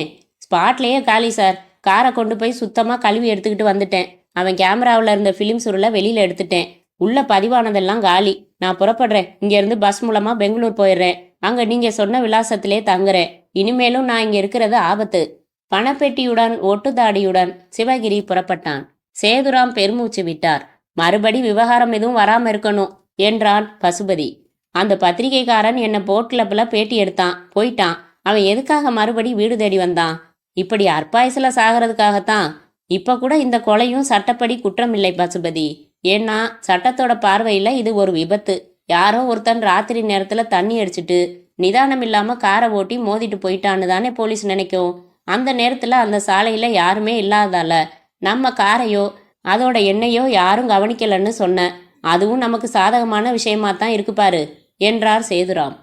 [SPEAKER 1] ஸ்பாட்லேயே காலி சார். காரை கொண்டு போய் சுத்தமாக கழுவி எடுத்துக்கிட்டு வந்துட்டேன். அவன் கேமராவில் இருந்த ஃபிலிம் சுருளை வெளியில் எடுத்துட்டேன். உள்ள பதிவானதெல்லாம் காலி. நான் புறப்படுறேன். இங்கேருந்து பஸ் மூலமாக பெங்களூர் போயிடுறேன். அங்கே நீங்கள் சொன்ன விலாசத்திலே தங்குறேன். இனிமேலும் நான் இங்கே இருக்கிறது ஆபத்து. பணப்பெட்டியுடன் ஒட்டுதாடியுடன் சிவகிரி புறப்பட்டான். சேதுராம் பெருமூச்சு விட்டார். மறுபடி விவகாரம் எதுவும் வராமல் இருக்கணும் என்றான் பசுபதி. அந்த பத்திரிகைக்காரன் என்னை போட் கிளப்பில் பேட்டி எடுத்தான், போயிட்டான். அவன் எதுக்காக மறுபடி வீடு தேடி வந்தான்? இப்படி அற்பாயசில் சாகிறதுக்காகத்தான். இப்போ கூட இந்த கொலையும் சட்டப்படி குற்றம் இல்லை பசுபதி. ஏன்னா சட்டத்தோட பார்வையில் இது ஒரு விபத்து. யாரோ ஒருத்தன் ராத்திரி நேரத்தில் தண்ணி அடிச்சிட்டு நிதானம் இல்லாமல் காரை ஓட்டி மோதிட்டு போயிட்டான்னு தானே போலீஸ் நினைக்கும். அந்த நேரத்தில் அந்த சாலையில் யாருமே இல்லாதால நம்ம காரையோ அதோட எண்ணெயோ யாரும் கவனிக்கலன்னு சொன்ன. அதுவும் நமக்கு சாதகமான விஷயமா தான் இருக்கு பாரு என்றார் சேதுராம்.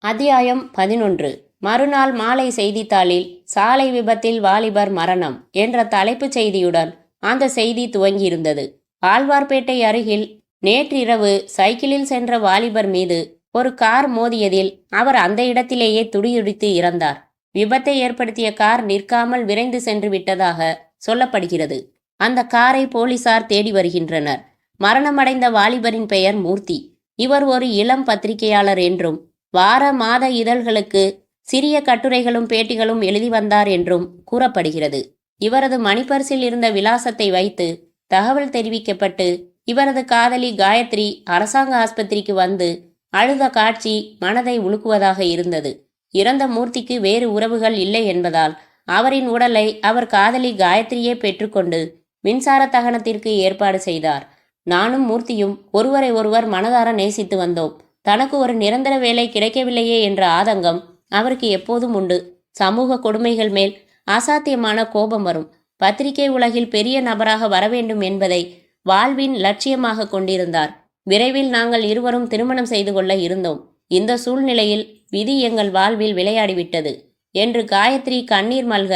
[SPEAKER 1] அத்தியாயம் 11. மறுநாள் மாலை செய்தித்தாளில் சாலை விபத்தில் வாலிபர் மரணம் என்ற தலைப்புச் செய்தியுடன் அந்த செய்தி துவங்கியிருந்தது. ஆழ்வார்பேட்டை அருகில் நேற்றிரவு சைக்கிளில் சென்ற வாலிபர் மீது ஒரு கார் மோதியதில் அவர் அந்த இடத்திலேயே துடிதுடித்து இறந்தார். விபத்தை ஏற்படுத்திய கார் நிற்காமல் விரைந்து சென்று விட்டதாக சொல்லப்படுகிறது. அந்த காரை போலீசார் தேடி வருகின்றனர். மரணமடைந்த வாலிபரின் பெயர் மூர்த்தி. இவர் ஒரு இளம் பத்திரிகையாளர் என்றும் வார மாத இதழ்களுக்கு சிறிய கட்டுரைகளும் பேட்டிகளும் எழுதி வந்தார் என்றும் கூறப்படுகிறது. இவரது மணிப்பர்சில் இருந்த விலாசத்தை வைத்து தகவல் தெரிவிக்கப்பட்டு இவரது காதலி காயத்ரி அரசாங்க ஆஸ்பத்திரிக்கு வந்து அழுத காட்சி மனதை உலுக்குவதாக இருந்தது. இறந்த மூர்த்திக்கு வேறு உறவுகள் இல்லை என்பதால் அவரின் உடலை அவர் காதலி காயத்ரியே பெற்றுக்கொண்டு மின்சார தகனத்திற்கு ஏற்பாடு செய்தார். நானும் மூர்த்தியும் ஒருவரை ஒருவர் மனதார நேசித்து வந்தோம். தனக்கு ஒரு நிரந்தர வேலை கிடைக்கவில்லையே என்ற ஆதங்கம் அவருக்கு எப்போதும் உண்டு. சமூக கொடுமைகள் மேல் அசாத்தியமான கோபம் வரும். பத்திரிகை உலகில் பெரிய நபராக வரவேண்டும் என்பதை வாழ்வின் லட்சியமாக கொண்டிருந்தார். விரைவில் நாங்கள் இருவரும் திருமணம் செய்து கொள்ள இருந்தோம். இந்த சூழ்நிலையில் விதி எங்கள் வாழ்வில் விளையாடிவிட்டது என்று காயத்ரி கண்ணீர் மல்க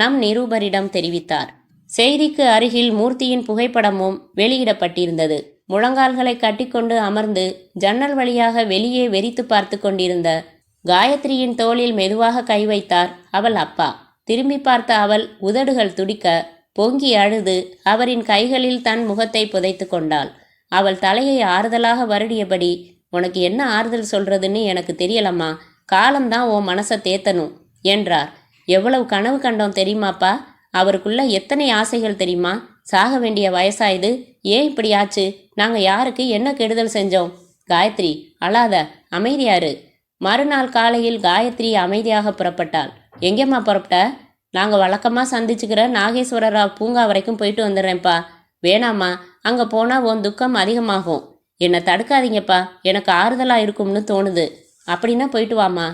[SPEAKER 1] நம் நிருபரிடம் தெரிவித்தார். செய்திக்கு அருகில் மூர்த்தியின் புகைப்படமும் வெளியிடப்பட்டிருந்தது. முழங்கால்களை கட்டிக்கொண்டு அமர்ந்து ஜன்னல் வழியாக வெளியே வெறித்து பார்த்து கொண்டிருந்த காயத்ரியின் தோளில் மெதுவாக கை வைத்தார் அவள் அப்பா. திரும்பி பார்த்த அவள் உதடுகள் துடிக்க பொங்கி அழுது அவரின் கைகளில் தன் முகத்தை புதைத்து கொண்டாள். அவள் தலையை ஆறுதலாக வருடியபடி, உனக்கு என்ன ஆறுதல் சொல்றதுன்னு எனக்கு தெரியலம்மா, காலம்தான் உன் மனசை தேத்தணும் என்றார். எவ்வளவு கனவு கண்டோம் தெரியுமாப்பா, அவருக்குள்ள எத்தனை ஆசைகள் தெரியுமா, சாக வேண்டிய வயசாயுது, ஏன் இப்படி ஆச்சு, நாங்க யாருக்கு என்ன கெடுதல் செஞ்சோம். காயத்ரி அழாத, அமைதியாரு. மறுநாள் காலையில் காயத்ரி அமைதியாக புறப்பட்டாள். எங்கேம்மா புறப்பட்ட? நாங்கள் வழக்கமாக சந்திச்சுக்கிற நாகேஸ்வரராவ் பூங்கா வரைக்கும் போயிட்டு வந்துடுறேன்ப்பா. வேணாம்மா, அங்கே போனால் உன் துக்கம் அதிகமாகும். என்னை தடுக்காதீங்கப்பா, எனக்கு ஆறுதலாக இருக்கும்னு தோணுது. அப்படின்னா போயிட்டு வாம்மா.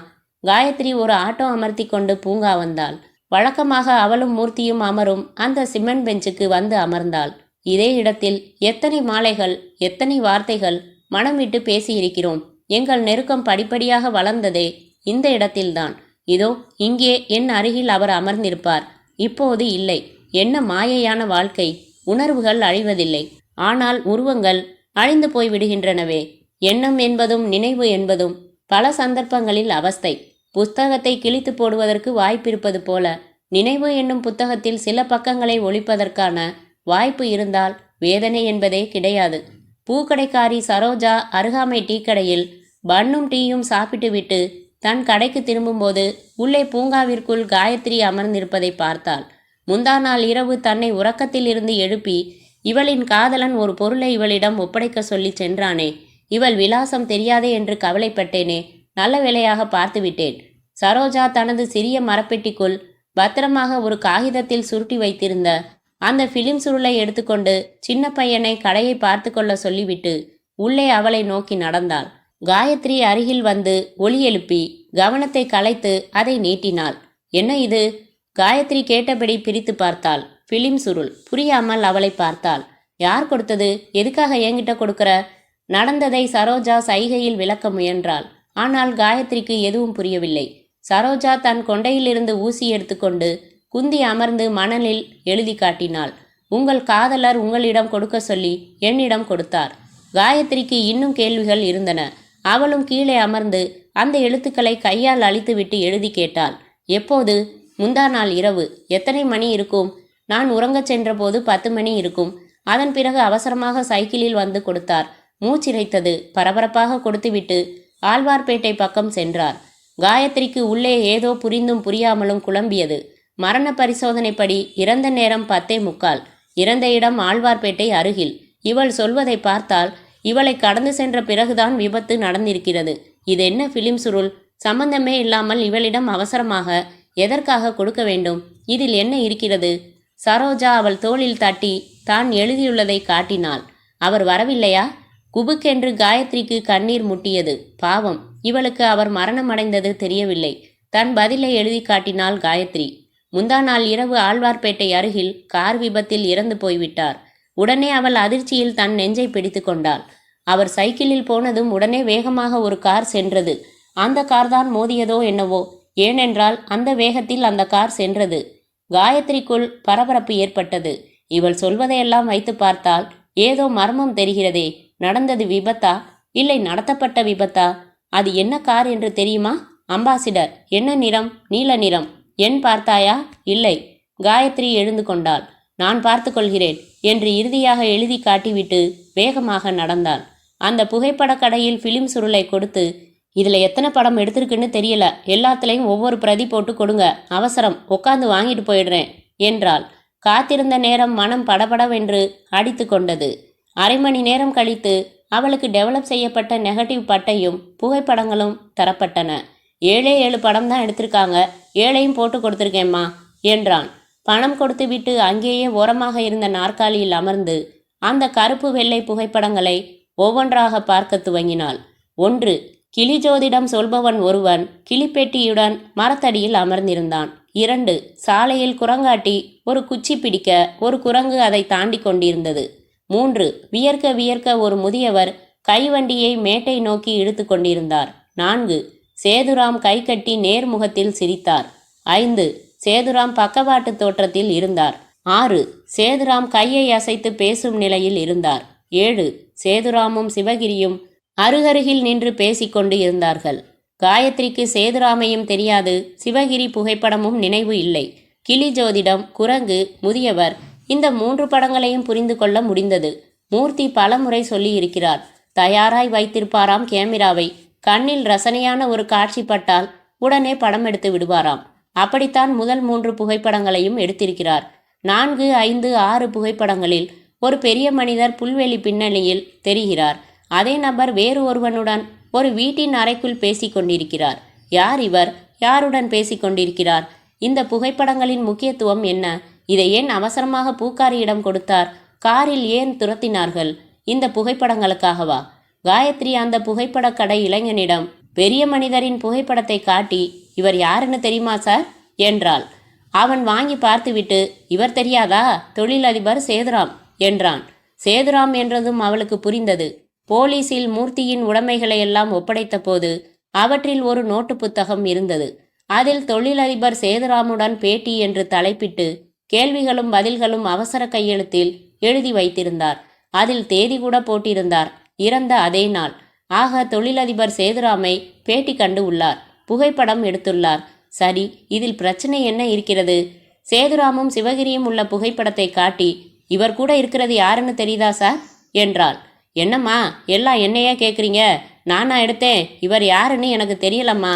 [SPEAKER 1] காயத்ரி ஒரு ஆட்டோ அமர்த்தி கொண்டு பூங்கா வந்தாள். வழக்கமாக அவளும் மூர்த்தியும் அமரும் அந்த சிமெண்ட் பெஞ்சுக்கு வந்து அமர்ந்தாள். இதே இடத்தில் எத்தனை மாலைகள், எத்தனை வார்த்தைகள் மனம் விட்டு பேசியிருக்கிறோம். எங்கள் நெருக்கம் படிப்படியாக வளர்ந்ததே இந்த இடத்தில்தான். இதோ இங்கே என் அருகில் அவர் அமர்ந்திருப்பார். இப்போது இல்லை. என்ன மாயையான வாழ்க்கை! உணர்வுகள் அழிவதில்லை, ஆனால் உருவங்கள் அழிந்து போய்விடுகின்றனவே. எண்ணம் என்பதும் நினைவு என்பதும் பல சந்தர்ப்பங்களில் அவஸ்தை. புத்தகத்தை கிழித்து போடுவதற்கு வாய்ப்பிருப்பது போல நினைவு என்னும் புத்தகத்தில் சில பக்கங்களை ஒழிப்பதற்கான வாய்ப்பு இருந்தால் வேதனை என்பதே கிடையாது. பூக்கடைக்காரி சரோஜா அருகாமை டீக்கடையில் பன்னும் டீயும் சாப்பிட்டுவிட்டு தன் கடைக்கு திரும்பும்போது உள்ளே பூங்காவிற்குள் காயத்ரி அமர்ந்திருப்பதை பார்த்தாள். முந்தா நாள் இரவு தன்னை உறக்கத்தில் இருந்து எழுப்பி இவளின் காதலன் ஒரு பொருளை இவளிடம் ஒப்படைக்க சொல்லி சென்றானே, இவள் விலாசம் தெரியாதே என்று கவலைப்பட்டேனே, நல்ல வேளையாக பார்த்துவிட்டேன். சரோஜா தனது சிறிய மரப்பெட்டிக்குள் பத்திரமாக ஒரு காகிதத்தில் சுருட்டி வைத்திருந்த அந்த பிலிம் சுருளை எடுத்துக்கொண்டு சின்ன பையனை கடையை பார்த்து கொள்ள சொல்லிவிட்டு உள்ளே அவளை நோக்கி நடந்தாள். காயத்ரி அருகில் வந்து ஒலி எழுப்பி கவனத்தை கலைத்து அதை நீட்டினாள். என்ன இது? காயத்ரி கேட்டபடி பிரித்து பார்த்தாள். பிலிம் சுருள். புரியாமல் அவளை பார்த்தாள். யார் கொடுத்தது? எதுக்காக என்கிட்ட கொடுக்கிற? நடந்ததை சரோஜா சைகையில் விளக்க முயன்றாள். ஆனால் காயத்ரிக்கு எதுவும் புரியவில்லை. சரோஜா தன் கொண்டையிலிருந்து ஊசி எடுத்துக்கொண்டு குந்தி அமர்ந்து மணலில் எழுதி காட்டினாள். உங்கள் காதலர் உங்களிடம் கொடுக்க சொல்லி என்னிடம் கொடுத்தார். காயத்ரிக்கு இன்னும் கேள்விகள் இருந்தன. அவளும் கீழே அமர்ந்து அந்த எழுத்துக்களை கையால் அழித்துவிட்டு எழுதி கேட்டாள். எப்போது? முந்தா நாள் இரவு. எத்தனை மணி இருக்கும்? நான் உறங்கச் சென்றபோது 10 மணி இருக்கும். அதன் பிறகு அவசரமாக சைக்கிளில் வந்து கொடுத்தார். மூச்சிரைத்தது. பரபரப்பாக கொடுத்துவிட்டு ஆழ்வார்பேட்டை பக்கம் சென்றார். காயத்ரிக்கு உள்ளே ஏதோ புரிந்தும் புரியாமலும் குழம்பியது. மரண பரிசோதனைப்படி இறந்த நேரம் 10:45. இறந்த இடம் ஆழ்வார்பேட்டை அருகில். இவள் சொல்வதை பார்த்தால் இவளை கடந்து சென்ற பிறகுதான் விபத்து நடந்திருக்கிறது. இது என்ன பிலிம் சுருள்? சம்பந்தமே இல்லாமல் இவளிடம் அவசரமாக எதற்காக கொடுக்க வேண்டும்? இதில் என்ன இருக்கிறது? சரோஜா அவள் தோளில் தட்டி தான் எழுதியுள்ளதை காட்டினாள். அவர் வரவில்லையா? குபுக்கென்று காயத்ரிக்கு கண்ணீர் முட்டியது. பாவம், இவளுக்கு அவர் மரணமடைந்தது தெரியவில்லை. தன் பதிலை எழுதி காட்டினாள் காயத்ரி. முந்தா நாள் இரவு ஆழ்வார்பேட்டை அருகில் கார் விபத்தில் இறந்து போய்விட்டார். உடனே அவள் அதிர்ச்சியில் தன் நெஞ்சை பிடித்து கொண்டாள். அவர் சைக்கிளில் போனதும் உடனே வேகமாக ஒரு கார் சென்றது. அந்த கார் தான் மோதியதோ என்னவோ. ஏனென்றால் அந்த வேகத்தில் அந்த கார் சென்றது. காயத்ரிக்குள் பரபரப்பு ஏற்பட்டது. இவள் சொல்வதையெல்லாம் வைத்து பார்த்தால் ஏதோ மர்மம் தெரிகிறதே. நடந்தது விபத்தா, இல்லை நடத்தப்பட்ட விபத்தா? அது என்ன கார் என்று தெரியுமா? அம்பாசிடர். என்ன நிறம்? நீல நிறம். என் பார்த்தாயா? இல்லை. காயத்ரி எழுந்து கொண்டாள். நான் பார்த்து கொள்கிறேன் என்று இறுதியாக எழுதி காட்டிவிட்டு வேகமாக நடந்தாள். அந்த புகைப்பட கடையில் பிலிம் சுருளை கொடுத்து, இதுல எத்தனை படம் எடுத்திருக்குன்னு தெரியல, எல்லாத்துலேயும் ஒவ்வொரு பிரதி போட்டு கொடுங்க, அவசரம், உட்காந்து வாங்கிட்டு போயிடுறேன் என்றாள். காத்திருந்த நேரம் மனம் படபடவென்று அடித்து கொண்டது. அரை மணி நேரம் கழித்து அவளுக்கு டெவலப் செய்யப்பட்ட நெகட்டிவ் பட்டையும் புகைப்படங்களும் தரப்பட்டன. 7 படம் தான் எடுத்திருக்காங்க, 7ஐயும் போட்டு கொடுத்துருக்கேம்மா என்றான். பணம் கொடுத்து விட்டு அங்கேயே ஓரமாக இருந்த நாற்காலியில் அமர்ந்து அந்த கருப்பு வெள்ளை புகைப்படங்களை ஒவ்வொன்றாக பார்க்க துவங்கினாள். 1. கிளிஜோதிடம் சொல்பவன் ஒருவன் கிளிப்பெட்டியுடன் மரத்தடியில் அமர்ந்திருந்தான். 2. சாலையில் குரங்காட்டி ஒரு குச்சி பிடிக்க ஒரு குரங்கு அதை தாண்டி கொண்டிருந்தது. 3. வியர்க்க வியர்க்க ஒரு முதியவர் கைவண்டியை மேட்டை நோக்கி இழுத்து கொண்டிருந்தார். 4. சேதுராம் கை கட்டி நேர்முகத்தில் சிரித்தார். 5. சேதுராம் பக்கவாட்டு தோற்றத்தில் இருந்தார். 6. சேதுராம் கையை அசைத்து பேசும் நிலையில் இருந்தார். 7. சேதுராமும் சிவகிரியும் அருகருகில் நின்று பேசிக்கொண்டு இருந்தார்கள். காயத்ரிக்கு சேதுராமையும் தெரியாது, சிவகிரி புகைப்படமும் நினைவு இல்லை. கிளி ஜோதிடம், குரங்கு, முதியவர், இந்த 3 படங்களையும் புரிந்து கொள்ள முடிந்தது. மூர்த்தி பலமுறை சொல்லியிருக்கிறார். தயாராய் வைத்திருப்பாராம் கேமராவை. கண்ணில் ரசனையான ஒரு காட்சி பட்டால் உடனே படம் எடுத்து விடுவாராம். அப்படித்தான் முதல் 3 புகைப்படங்களையும் எடுத்திருக்கிறார். 4, 5, 6 புகைப்படங்களில் ஒரு பெரிய மனிதர் புல்வெளி பின்னணியில் தெரிகிறார். அதே நபர் வேறு ஒருவனுடன் ஒரு வீட்டின் அறைக்குள் பேசிக்கொண்டிருக்கிறார். யார் இவர்? யாருடன் பேசிக்கொண்டிருக்கிறார்? இந்த புகைப்படங்களின் முக்கியத்துவம் என்ன? இதை ஏன் அவசரமாக பூக்காரியிடம் கொடுத்தார்? காரில் ஏன் துரத்தினார்கள்? இந்த புகைப்படங்களுக்காகவா? காயத்ரி அந்த புகைப்பட கடை இளைஞனிடம் பெரிய மனிதரின் புகைப்படத்தை காட்டி, இவர் யாருன்னு தெரியுமா சார் என்றாள். அவன் வாங்கி பார்த்துவிட்டு, இவர் தெரியாதா? தொழிலதிபர் சேதுராம் என்றான். சேதுராம் என்றதும் அவளுக்கு புரிந்தது. போலீஸில் மூர்த்தியின் உடைமைகளை எல்லாம் ஒப்படைத்த போது அவற்றில் ஒரு நோட்டு புத்தகம் இருந்தது. அதில் தொழிலதிபர் சேதுராமுடன் பேட்டி என்று தலைப்பிட்டு கேள்விகளும் பதில்களும் அவசர கையெழுத்தில் எழுதி வைத்திருந்தார். அதில் தேதி கூட போட்டிருந்தார், இறந்த அதே நாள். ஆக தொழிலதிபர் சேதுராமை பேட்டி கண்டு உள்ளார், புகைப்படம் எடுத்துள்ளார். சரி, இதில் பிரச்சனை என்ன இருக்கிறது? சேதுராமும் சிவகிரியும் உள்ள புகைப்படத்தை காட்டி, இவர் கூட இருக்கிறது யாருன்னு தெரியுதா சார் என்றாள். என்னம்மா எல்லாம் என்னையா கேட்குறீங்க? நானா எடுத்தேன்? இவர் யாருன்னு எனக்கு தெரியலம்மா.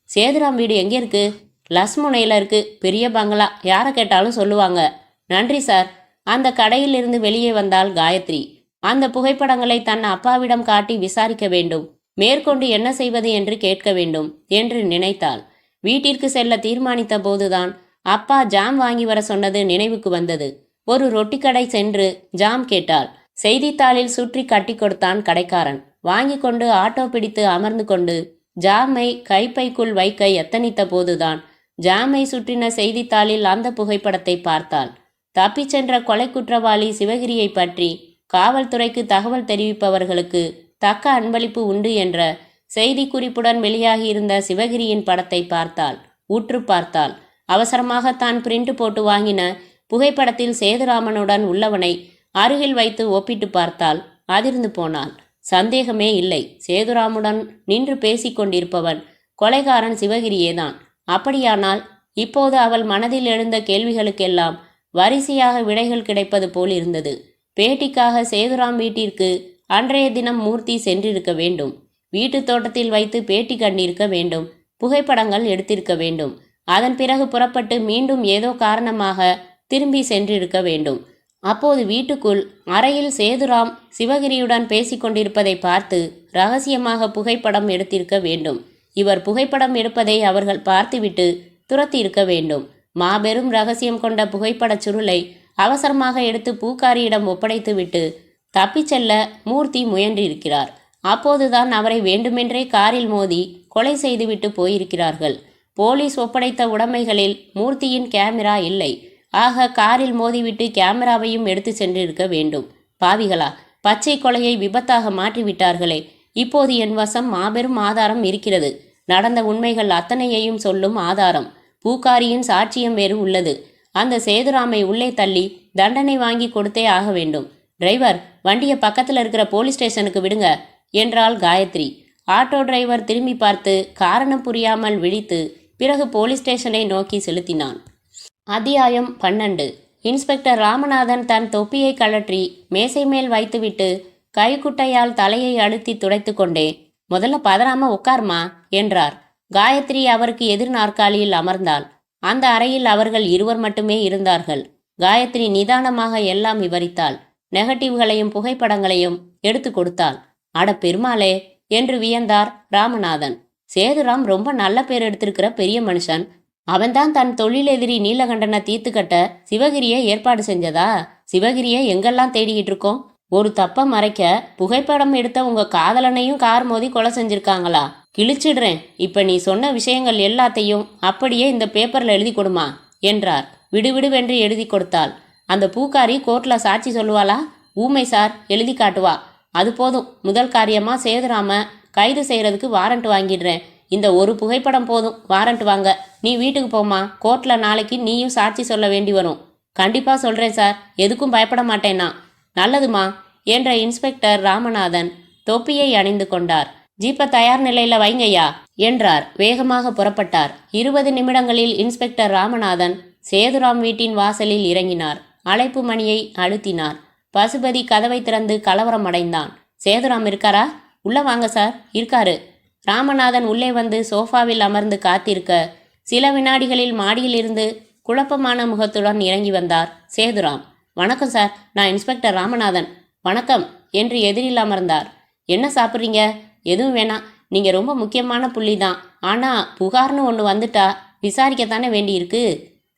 [SPEAKER 1] சேதுராம் வீடு எங்கே இருக்கு? லஸ்முனையில் இருக்கு, பெரிய பங்களா, யாரை கேட்டாலும் சொல்லுவாங்க. நன்றி சார். அந்த கடையில் இருந்து வெளியே வந்தாள் காயத்ரி. அந்த புகைப்படங்களை தன் அப்பாவிடம் காட்டி விசாரிக்க வேண்டும், மேற்கொண்டு என்ன செய்வது என்று கேட்க வேண்டும் என்று நினைத்தாள். வீட்டிற்கு செல்ல தீர்மானித்த போதுதான் அப்பா ஜாம் வாங்கி வர சொன்னது நினைவுக்கு வந்தது. ஒரு ரொட்டி கடை சென்று ஜாம் கேட்டாள். செய்தித்தாளில் சுற்றி கட்டி கொடுத்தான் கடைக்காரன். வாங்கி கொண்டு ஆட்டோ பிடித்து அமர்ந்து கொண்டு ஜாமை கைப்பைக்குள் வைக்க எத்தனித்த போதுதான் ஜாமை சுற்றின செய்தித்தாளில் அந்த புகைப்படத்தை பார்த்தாள். தப்பிச் சென்ற கொலை குற்றவாளி சிவகிரியை பற்றி காவல்துறைக்கு தகவல் தெரிவிப்பவர்களுக்கு தக்க அன்பளிப்பு உண்டு என்ற செய்தி குறிப்புடன் வெளியாகியிருந்த சிவகிரியின் படத்தை பார்த்தாள். உற்று பார்த்தாள். அவசரமாக தான் பிரிண்ட் போட்டு வாங்கின புகைப்படத்தில் சேதுராமனுடன் உள்ளவனை அருகில் வைத்து ஒப்பிட்டு பார்த்தாள். அதிர்ந்து போனாள். சந்தேகமே இல்லை, சேதுராமுடன் நின்று பேசிக்கொண்டிருப்பவன் கொலைகாரன் சிவகிரியேதான். அப்படியானால் இப்போது அவள் மனதில் எழுந்த கேள்விகளுக்கெல்லாம் வரிசையாக விடைகள் கிடைப்பது போல் இருந்தது. பேட்டிக்காக சேதுராம் வீட்டிற்கு அன்றைய தினம் மூர்த்தி சென்றிருக்க வேண்டும். வீட்டு தோட்டத்தில் வைத்து பேட்டி கண்டிருக்க வேண்டும். புகைப்படங்கள் எடுத்திருக்க வேண்டும். அதன் பிறகு புறப்பட்டு மீண்டும் ஏதோ காரணமாக திரும்பி சென்றிருக்க வேண்டும். அப்போது வீட்டுக்குள் அறையில் சேதுராம் சிவகிரியுடன் பேசிக்கொண்டிருப்பதை பார்த்து ரகசியமாக புகைப்படம் எடுத்திருக்க வேண்டும். இவர் புகைப்படம் எடுப்பதை அவர்கள் பார்த்துவிட்டு துரத்தி இருக்க வேண்டும். மாபெரும் ரகசியம் கொண்ட புகைப்படச் சுருளை அவசரமாக எடுத்து பூக்காரியிடம் ஒப்படைத்துவிட்டு தப்பிச் செல்ல மூர்த்தி முயன்றிருக்கிறார். அப்போதுதான் அவரை வேண்டுமென்றே காரில் மோதி கொலை செய்துவிட்டு போயிருக்கிறார்கள். போலீஸ் ஒப்படைத்த உடைமைகளில் மூர்த்தியின் கேமரா இல்லை. ஆக காரில் மோதிவிட்டு கேமராவையும் எடுத்து சென்றிருக்க வேண்டும். பாவிகளா, பச்சை கொலையை விபத்தாக மாற்றிவிட்டார்களே. இப்போது என் வசம் மாபெரும் ஆதாரம் இருக்கிறது. நடந்த உண்மைகள் அத்தனையையும் சொல்லும் ஆதாரம். பூக்காரியின் சாட்சியம் வேறு உள்ளது. அந்த சேதுராமை உள்ளே தள்ளி தண்டனை வாங்கி கொடுத்தே ஆக வேண்டும். டிரைவர், வண்டியை பக்கத்தில் இருக்கிற போலீஸ் ஸ்டேஷனுக்கு விடுங்க என்றாள் காயத்ரி. ஆட்டோ டிரைவர் திரும்பி பார்த்து காரணம் புரியாமல் விழித்து பிறகு போலீஸ் ஸ்டேஷனை நோக்கி செலுத்தினான். அத்தியாயம் 12. இன்ஸ்பெக்டர் ராமநாதன் தன் தொப்பியை கழற்றி மேசை மேல் வைத்துவிட்டு கைக்குட்டையால் தலையை அழுத்தி துடைத்து கொண்டே, முதல்ல பதறாம உட்கார்மா என்றார். காயத்ரி அவருக்கு எதிர் நாற்காலியில் அமர்ந்தாள். அந்த அறையில் அவர்கள் இருவர் மட்டுமே இருந்தார்கள். காயத்ரி நிதானமாக எல்லாம் விவரித்தாள். நெகட்டிவ்களையும் புகைப்படங்களையும் எடுத்து கொடுத்தாள். அட பெருமாளே என்று வியந்தார் ராமநாதன். சேதுராம் ரொம்ப நல்ல பேர் எடுத்திருக்கிற பெரிய மனுஷன். அவன்தான் தன் தொழிலெதிரி நீலகண்டனை தீர்த்துக்கட்ட சிவகிரியை ஏற்பாடு செஞ்சதா? சிவகிரியை எங்கெல்லாம் தேடிக்கிட்டு இருக்கோம்? ஒரு தப்ப மறைக்க புகைப்படம் எடுத்த உங்க காதலனையும் கார் மோதி கொலை செஞ்சிருக்காங்களா? கிழிச்சிடுறேன். இப்ப நீ சொன்ன விஷயங்கள் எல்லாத்தையும் அப்படியே இந்த பேப்பர்ல எழுதி கொடுமா என்றார். விடுவிடுவென்று எழுதி கொடுத்தாள். அந்த பூக்காரி கோர்ட்ல சாட்சி சொல்லுவாளா? ஊமை சார், எழுதி காட்டுவா. அது போதும். முதல் காரியமா சேதுராம கைது செய்யறதுக்கு வாரண்ட் வாங்கிடுறேன். இந்த ஒரு புகைப்படம் போதும் வாரண்ட் வாங்க. நீ வீட்டுக்கு போமா. கோர்ட்ல நாளைக்கு நீயும் சாட்சி சொல்ல வேண்டி வரும். கண்டிப்பா சொல்றேன் சார், எதுக்கும் பயப்பட மாட்டேன்னா. நல்லதுமா என்ற இன்ஸ்பெக்டர் ராமநாதன் தொப்பியை அணிந்து கொண்டார். ஜீப்பை தயார் நிலையில வைங்கய்யா என்றார். வேகமாக புறப்பட்டார். 20 நிமிடங்களில் இன்ஸ்பெக்டர் ராமநாதன் சேதுராம் வீட்டின் வாசலில் இறங்கினார். அழைப்பு மணியை அழுத்தினார். பசுபதி கதவை திறந்து கலவரம் அடைந்தான். சேதுராம் இருக்காரா? உள்ள வாங்க சார். இருக்காரு. ராமநாதன் உள்ளே வந்து சோஃபாவில் அமர்ந்து காத்திருக்க சில வினாடிகளில் மாடியிலிருந்து குழப்பமான முகத்துடன் இறங்கி வந்தார் சேதுராம். வணக்கம் சார், நான் இன்ஸ்பெக்டர் ராமநாதன். வணக்கம் என்று எதிரில் அமர்ந்தார். என்ன சாப்பிட்றீங்க? எதுவும் வேணாம். நீங்கள் ரொம்ப முக்கியமான புள்ளி தான். ஆனால் புகார்னு ஒன்று வந்துட்டா விசாரிக்கத்தானே வேண்டியிருக்கு.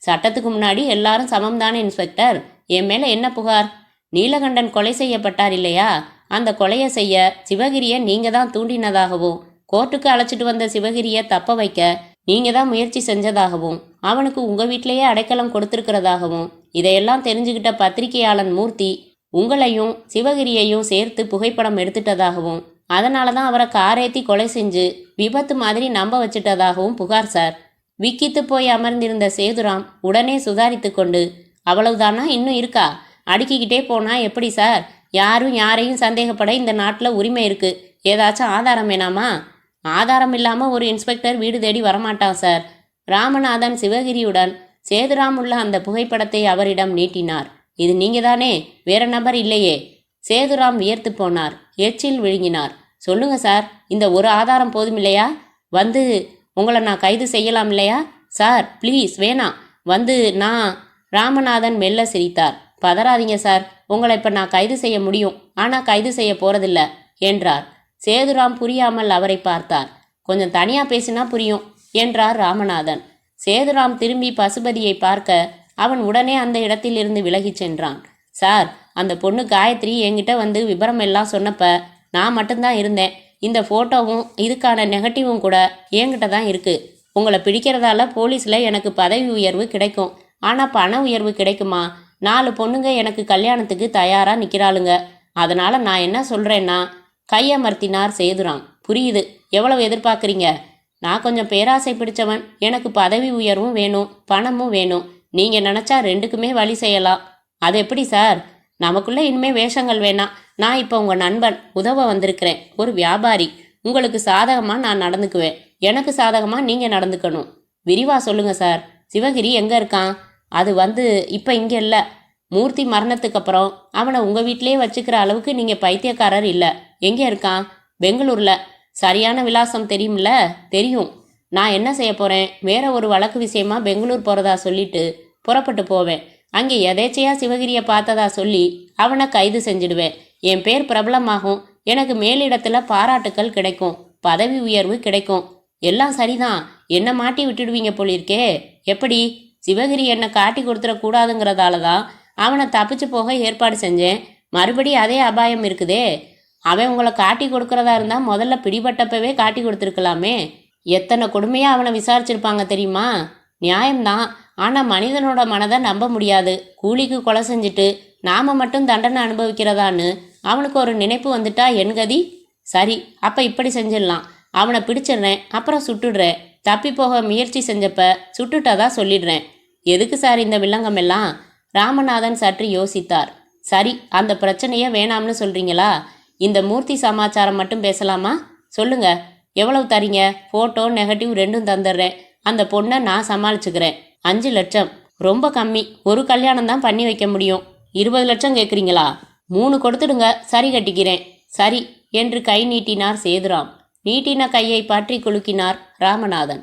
[SPEAKER 1] சட்டத்துக்கு முன்னாடி எல்லாரும் சமம் தானே இன்ஸ்பெக்டர். என் மேலே என்ன புகார்? நீலகண்டன் கொலை செய்யப்பட்டார் இல்லையா? அந்த கொலையை செய்ய சிவகிரியை நீங்கள் தான் தூண்டினதாகவும், கோர்ட்டுக்கு அழைச்சிட்டு வந்த சிவகிரியை தப்ப வைக்க நீங்கள் தான் முயற்சி செஞ்சதாகவும், அவனுக்கு உங்கள் வீட்டிலேயே அடைக்கலம் கொடுத்துருக்கிறதாகவும், இதையெல்லாம் தெரிஞ்சுக்கிட்ட பத்திரிகையாளன் மூர்த்தி உங்களையும் சிவகிரியையும் சேர்த்து புகைப்படம் எடுத்துட்டதாகவும், அதனால தான் அவரை காரேத்தி கொலை செஞ்சு விபத்து மாதிரி நம்ப வச்சிட்டதாகவும் புகார் சார். விக்கித்து போய் அமர்ந்திருந்த சேதுராம் உடனே சுதாரித்து கொண்டு, அவ்வளவுதானா? இன்னும் இருக்கா? அடுக்கிக்கிட்டே போனா எப்படி சார்? யாரும் யாரையும் சந்தேகப்பட இந்த நாட்டில் உரிமை இருக்கு. ஏதாச்சும் ஆதாரம் வேணாமா? ஆதாரம் இல்லாமல் ஒரு இன்ஸ்பெக்டர் வீடு தேடி வரமாட்டான் சார். ராமநாதன் சிவகிரியுடன் சேதுராம் உள்ள அந்த புகைப்படத்தை அவரிடம் நீட்டினார். இது நீங்க தானே? வேற நபர் இல்லையே? சேதுராம் வியர்த்து போனார். எச்சில் விழுங்கினார். சொல்லுங்க சார், இந்த ஒரு ஆதாரம் போதும் இல்லையா? வந்து உங்களை நான் கைது செய்யலாம் இல்லையா? சார் ப்ளீஸ் வேணாம். வந்து நான் ராமநாதன் மெல்ல சிரித்தார். பதறாதீங்க சார், உங்களை இப்போ நான் கைது செய்ய முடியும், ஆனால் கைது செய்ய போறதில்ல என்றார். சேதுராம் புரியாமல் அவரை பார்த்தார். கொஞ்சம் தனியா பேசினா புரியும் என்றார் ராமநாதன். சேதுராம் திரும்பி பசுபதியை பார்க்க அவன் உடனே அந்த இடத்திலிருந்து விலகிச் சென்றான். சார், அந்த பொண்ணு காயத்ரி என்கிட்ட வந்து விபரம் எல்லாம் சொன்னப்ப நான் மட்டும்தான் இருந்தேன். இந்த ஃபோட்டோவும் இதுக்கான நெகட்டிவும் கூட என்கிட்ட தான் இருக்கு. உங்களை பிடிக்கிறதால போலீஸில் எனக்கு பதவி உயர்வு கிடைக்கும், ஆனால் பண உயர்வு கிடைக்குமா? 4 பொண்ணுங்க எனக்கு கல்யாணத்துக்கு தயாராக நிற்கிறாளுங்க. அதனால் நான் என்ன சொல்கிறேன்னா, கையமர்த்தினார் சேதுராம். புரியுது, எவ்வளவு எதிர்பார்க்குறீங்க? நான் கொஞ்சம் பேராசை பிடிச்சவன். எனக்கு பதவி உயர்வும் வேணும், பணமும் வேணும். நீங்கள் நினச்சா 2க்குமே வழி செய்யலாம். அது எப்படி சார்? நமக்குள்ளே இனிமே வேஷங்கள் வேணாம். நான் இப்போ உங்கள் நண்பன், உதவ வந்திருக்கிறேன். ஒரு வியாபாரி. உங்களுக்கு சாதகமாக நான் நடந்துக்குவேன், எனக்கு சாதகமாக நீங்கள் நடந்துக்கணும். விரிவாக சொல்லுங்க சார். சிவகிரி எங்கே இருக்கான்? அது இப்போ இங்கே இல்லை. மூர்த்தி மரணத்துக்கு அப்புறம் அவனை உங்கள் வீட்டிலே வச்சுக்கிற அளவுக்கு நீங்கள் பைத்தியக்காரர் இல்லை. எங்கே இருக்கான்? பெங்களூரில். சரியான விலாசம் தெரியும்ல? தெரியும். நான் என்ன செய்ய போகிறேன்? வேற ஒரு வழக்கு விஷயமா பெங்களூர் போகிறதா சொல்லிட்டு புறப்பட்டு போவேன். அங்கே எதேச்சையா சிவகிரியை பார்த்ததா சொல்லி அவனை கைது செஞ்சிடுவேன். என் பேர் பிரபலமாகும். எனக்கு மேலிடத்தில் பாராட்டுக்கள் கிடைக்கும், பதவி உயர்வு கிடைக்கும். எல்லாம் சரிதான். என்ன மாட்டி விட்டுடுவீங்க போலிருக்கே. எப்படி? சிவகிரி என்னை காட்டி கொடுத்துடக்கூடாதுங்கிறதால தான் அவனை தப்பிச்சு போக ஏற்பாடு செஞ்சேன். மறுபடி அதே அபாயம் இருக்குதே. அவன் உங்களை காட்டி கொடுக்கறதா இருந்தால் முதல்ல பிடிபட்டப்பவே காட்டி கொடுத்துருக்கலாமே. எத்தனை கொடுமையாக அவனை விசாரிச்சிருப்பாங்க தெரியுமா? நியாயம்தான். ஆனால் மனிதனோட மனதை நம்ப முடியாது. கூலிக்கு கொலை செஞ்சுட்டு நாம மட்டும் தண்டனை அனுபவிக்கிறதான்னு அவனுக்கு ஒரு நினைப்பு வந்துட்டா என் கதி? சரி, அப்போ இப்படி செஞ்சிடலாம். அவனை பிடிச்சிடுறேன், அப்புறம் சுட்டுடுறேன். தப்பி போக முயற்சி செஞ்சப்ப சுட்டுட்டதா சொல்லிடுறேன். எதுக்கு சார் இந்த வில்லங்கம் எல்லாம்? ராமநாதன் சற்று யோசித்தார். சரி, அந்த பிரச்சனையை வேணாம்னு சொல்றீங்களா? இந்த மூர்த்தி சமாச்சாரம் மட்டும் பேசலாமா? சொல்லுங்க, எவ்வளவு தரீங்க? ஃபோட்டோ நெகட்டிவ் ரெண்டும் தந்துடுறேன். அந்த பொண்ணை நான் சமாளிச்சுக்கிறேன். 5 லட்சம் ரொம்ப கம்மி. ஒரு கல்யாணம் தான் பண்ணி வைக்க முடியும். 20 லட்சம் கேட்குறீங்களா? 3 கொடுத்துடுங்க, சரி கட்டிக்கிறேன். சரி என்று கை நீட்டினார் சேதுராம். நீட்டின கையை பற்றி குலுக்கினார் ராமநாதன்.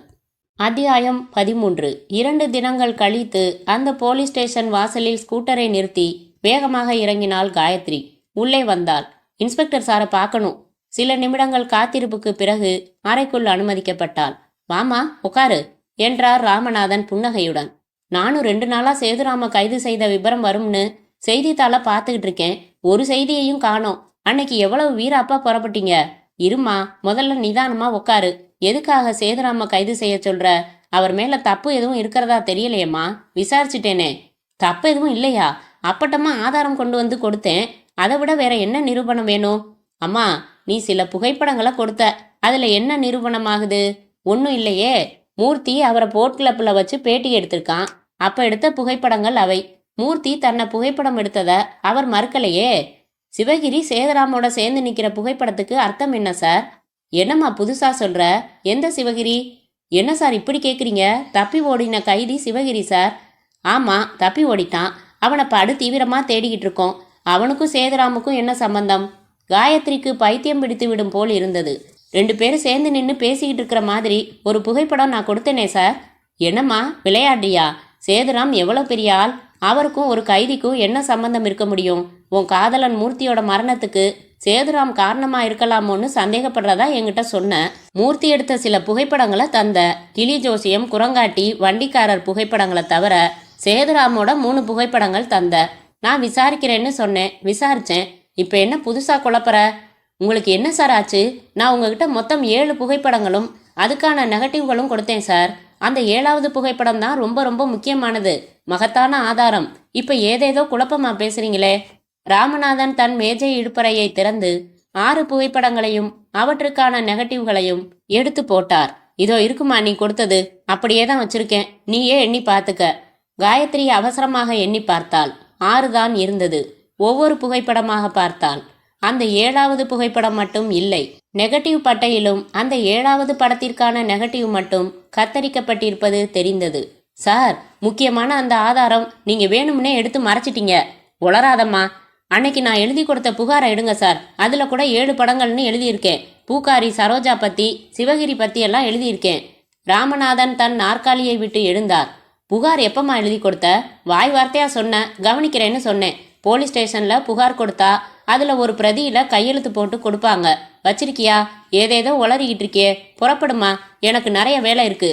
[SPEAKER 1] அத்தியாயம் 13. 2 தினங்கள் கழித்து அந்த போலீஸ் ஸ்டேஷன் வாசலில் ஸ்கூட்டரை நிறுத்தி வேகமாக இறங்கினாள் காயத்ரி. உள்ளே வந்தாள். இன்ஸ்பெக்டர் சாரை பார்க்கணும். சில நிமிடங்கள் காத்திருப்புக்கு பிறகு அறைக்குள் அனுமதிக்கப்பட்டாள். வாமா உட்காரு என்றார் ராமநாதன் புன்னகையுடன். நானும் 2 நாளா சேதுராம கைது செய்த விபரம் வரும்னு செய்தித்தாள பார்த்துக்கிட்டு இருக்கேன். ஒரு செய்தியையும் காணோம். அன்னைக்கு எவ்வளவு வீராப்பா புறப்பட்டீங்க. இருமா, முதல்ல நிதானமா உட்காரு. எதுக்காக சேதுராம கைது செய்ய சொல்ற? அவர் மேல தப்பு எதுவும் இருக்கிறதா தெரியலையம்மா. விசாரிச்சுட்டேனே. தப்பு எதுவும் இல்லையா? அப்பட்டமா ஆதாரம் கொண்டு வந்து கொடுத்தேன். அதை விட வேற என்ன நிரூபணம் வேணும்? அம்மா, நீ சில புகைப்படங்களை கொடுத்த. அதுல என்ன நிரூபணமாகுது? ஒன்றும் இல்லையே. மூர்த்தி அவரை போர்ட் கிளப்ல வச்சு பேட்டி எடுத்திருக்கான். அப்ப எடுத்த புகைப்படங்கள் அவை. மூர்த்தி தன்னை புகைப்படம் எடுத்தத அவர் மறுக்கலையே. சிவகிரி சேதுராமோட சேர்ந்து நிக்கிற புகைப்படத்துக்கு அர்த்தம் என்ன சார்? என்னம்மா புதுசா சொல்ற? எந்த சிவகிரி? என்ன சார் இப்படி கேக்குறீங்க? தப்பி ஓடின கைதி சிவகிரி சார். ஆமா, தப்பி ஓடிட்டான். அவனை படு தீவிரமா தேடிக்கிட்டு இருக்கோம். அவனுக்கும் சேதுராமுக்கும் என்ன சம்பந்தம்? காயத்ரிக்கு பைத்தியம் பிடித்து விடும் போல் இருந்தது. 2 பேரும் சேர்ந்து நின்று பேசிக்கிட்டு இருக்கிற மாதிரி ஒரு புகைப்படம் நான் கொடுத்தேனே சார். என்னம்மா விளையாடியா? சேதுராம் எவ்வளவு பெரிய ஆள். அவருக்கும் ஒரு கைதிக்கும் என்ன சம்பந்தம் இருக்க முடியும்? உன் காதலன் மூர்த்தியோட மரணத்துக்கு சேதுராம் காரணமா இருக்கலாமோன்னு சந்தேகப்படுறதா என்கிட்ட சொன்ன. மூர்த்தி எடுத்த சில புகைப்படங்களை தந்த. கிளி ஜோசியம், குரங்காட்டி, வண்டிக்காரர் புகைப்படங்களை தவிர சேதுராமோட 3 புகைப்படங்கள் தந்த. நான் விசாரிக்கிறேன்னு சொன்னேன். விசாரிச்சேன். இப்ப என்ன புதுசா குழப்பற? உங்களுக்கு என்ன சார் ஆச்சு? நான் உங்ககிட்ட மொத்தம் 7 புகைப்படங்களும் அதுக்கான நெகட்டிவ்களும் கொடுத்தேன் சார். அந்த 7வது புகைப்படம் தான் ரொம்ப ரொம்ப முக்கியமானது, மகத்தான ஆதாரம். இப்ப ஏதேதோ குழப்பமா பேசுறீங்களே. ராமநாதன் தன் மேஜை இடுப்பறையை திறந்து 6 புகைப்படங்களையும் அவற்றுக்கான நெகட்டிவ்களையும் எடுத்து போட்டார். இதோ இருக்குமா நீ கொடுத்தது? அப்படியே தான் வச்சிருக்கேன். நீயே எண்ணி பார்த்துக்க. காயத்ரி அவசரமாக எண்ணி பார்த்தாள். 6 தான் இருந்தது. ஒவ்வொரு புகைப்படமாக பார்த்தாள். அந்த 7வது புகைப்படம் மட்டும் இல்லை. நெகட்டிவ் பட்டையிலும் அந்த 7வது படத்திற்கான நெகட்டிவ் மட்டும் கத்தரிக்கப்பட்டிருப்பது தெரிந்தது. சார், முக்கியமான அந்த ஆதாரம் நீங்க வேணும்னே எடுத்து மறைச்சிட்டீங்க. உளராதம்மா. அன்னைக்கு நான் எழுதி கொடுத்த புகாரை எடுங்க சார். அதுல கூட 7 படங்கள்னு எழுதியிருக்கேன். பூக்காரி சரோஜா பத்தி, சிவகிரி பத்தி எல்லாம் எழுதியிருக்கேன். ராமநாதன் தன் நாற்காலியை விட்டு எழுந்தார். புகார் எப்பமா எழுதி கொடுத்த? வாய் வார்த்தையா சொன்ன. கவனிக்கிறேன்னு சொன்னேன். போலீஸ் ஸ்டேஷன்ல புகார் கொடுத்தா அதுல ஒரு பிரதியில கையெழுத்து போட்டு கொடுப்பாங்க. வச்சிருக்கியா? ஏதேதோ உளறிக்கிட்டு இருக்கே. புறப்படுமா, எனக்கு நிறைய வேலை இருக்கு.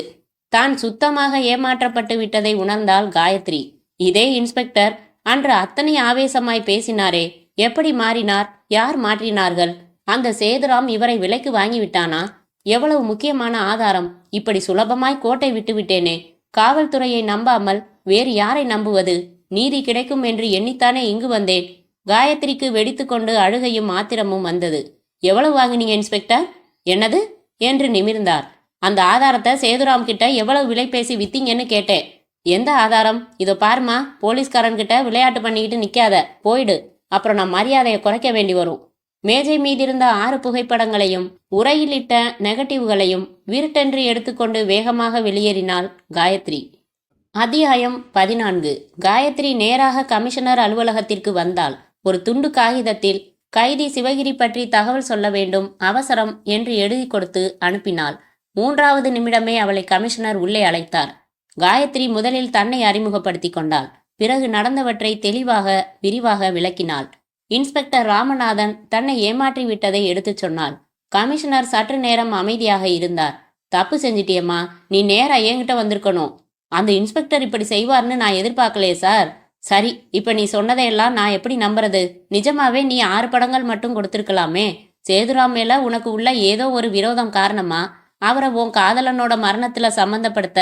[SPEAKER 1] தான் சுத்தமாக ஏமாற்றப்பட்டு விட்டதை உணர்ந்தாள் காயத்ரி. இதே இன்ஸ்பெக்டர் அன்று அத்தனை ஆவேசமாய் பேசினாரே, எப்படி மாறினார்? யார் மாற்றினார்கள்? அந்த சேதுராம் இவரை விலைக்கு வாங்கி விட்டானா? எவ்வளவு முக்கியமான ஆதாரம். இப்படி சுலபமாய் கோட்டை விட்டு விட்டேனே. காவல்துறையை நம்பாமல் வேறு யாரை நம்புவது? நீதி கிடைக்கும் என்று எண்ணித்தானே இங்கு வந்தேன். காயத்ரிக்கு வெடித்து கொண்டு அழுகையும் ஆத்திரமும் வந்தது. எவ்வளவு வாங்கினீங்க இன்ஸ்பெக்டர்? என்னது என்று நிமிர்ந்தார். அந்த ஆதாரத்தை சேதுராம் கிட்ட எவ்வளவு விலை பேசி வித்தீங்கன்னு கேட்டேன். எந்த ஆதாரம்? இதோ பாருமா, போலீஸ்காரன் கிட்ட விளையாட்டு பண்ணிக்கிட்டு நிக்காத, போயிடு. அப்புறம் நான் மரியாதையை குறைக்க வேண்டி வரும். மேஜை மீதிருந்த 6 புகைப்படங்களையும் உரையிலிட்ட நெகட்டிவ்களையும் விருட்டென்று எடுத்துக்கொண்டு வேகமாக வெளியேறினாள் காயத்ரி. அத்தியாயம் 14. காயத்ரி நேராக கமிஷனர் அலுவலகத்திற்கு வந்தாள். ஒரு துண்டு காகிதத்தில் கைதி சிவகிரி பற்றி தகவல் சொல்ல வேண்டும், அவசரம் என்று எழுதி கொடுத்து அனுப்பினாள். 3வது நிமிடமே அவளை கமிஷனர் உள்ளே அழைத்தார். காயத்ரி முதலில் தன்னை அறிமுகப்படுத்தி கொண்டாள். பிறகு நடந்தவற்றை தெளிவாக விரிவாக விளக்கினாள். இன்ஸ்பெக்டர் ராமநாதன் தன்னை ஏமாற்றி விட்டதை எடுத்துச் சொன்னாள். கமிஷனர் சற்று நேரம் அமைதியாக இருந்தார். தப்பு செஞ்சிட்டியம்மா, நீ நேரா என்கிட்ட வந்திருக்கணும். அந்த இன்ஸ்பெக்டர் இப்படி செய்வார்னு நான் எதிர்பார்க்கலையே சார். சரி, இப்ப நீ சொன்னதையெல்லாம் நான் எப்படி நம்புறது? நிஜமாவே நீ 6 படங்கள் மட்டும் கொடுத்திருக்கலாமே. சேதுராம் மேல உனக்கு உள்ள ஏதோ ஒரு விரோதம் காரணமா அவரை உன் காதலனோட மரணத்துல சம்பந்தப்படுத்த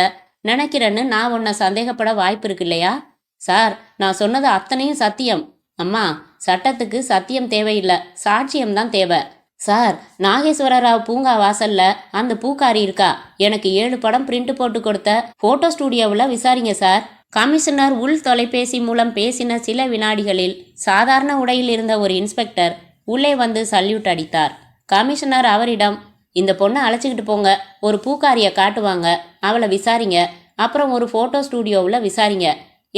[SPEAKER 1] நினைக்கிறேன்னு நான் உன்னை சந்தேகப்பட வாய்ப்பு இருக்கு இல்லையா? சார், நான் சொன்னது அத்தனையும் சத்தியம். அம்மா, சட்டத்துக்கு சத்தியம் தேவையில்லை, சாட்சியம்தான் தேவை. சார், நாகேஸ்வர ராவ் பூங்கா வாசல்ல அந்த பூக்காரி இருக்கா. எனக்கு 7 படம் பிரிண்ட் போட்டு கொடுத்த போட்டோ ஸ்டூடியோவில் விசாரிங்க சார். கமிஷனர் உள் தொலைபேசி மூலம் பேசின சில வினாடிகளில் சாதாரண உடையில் இருந்த ஒரு இன்ஸ்பெக்டர் உள்ளே வந்து சல்யூட் அடித்தார். கமிஷனர் அவரிடம், இந்த பொண்ணை அழைச்சிக்கிட்டு போங்க, ஒரு பூக்காரியை காட்டுவாங்க, அவளை விசாரிங்க, அப்புறம் ஒரு போட்டோ ஸ்டூடியோவில் விசாரிங்க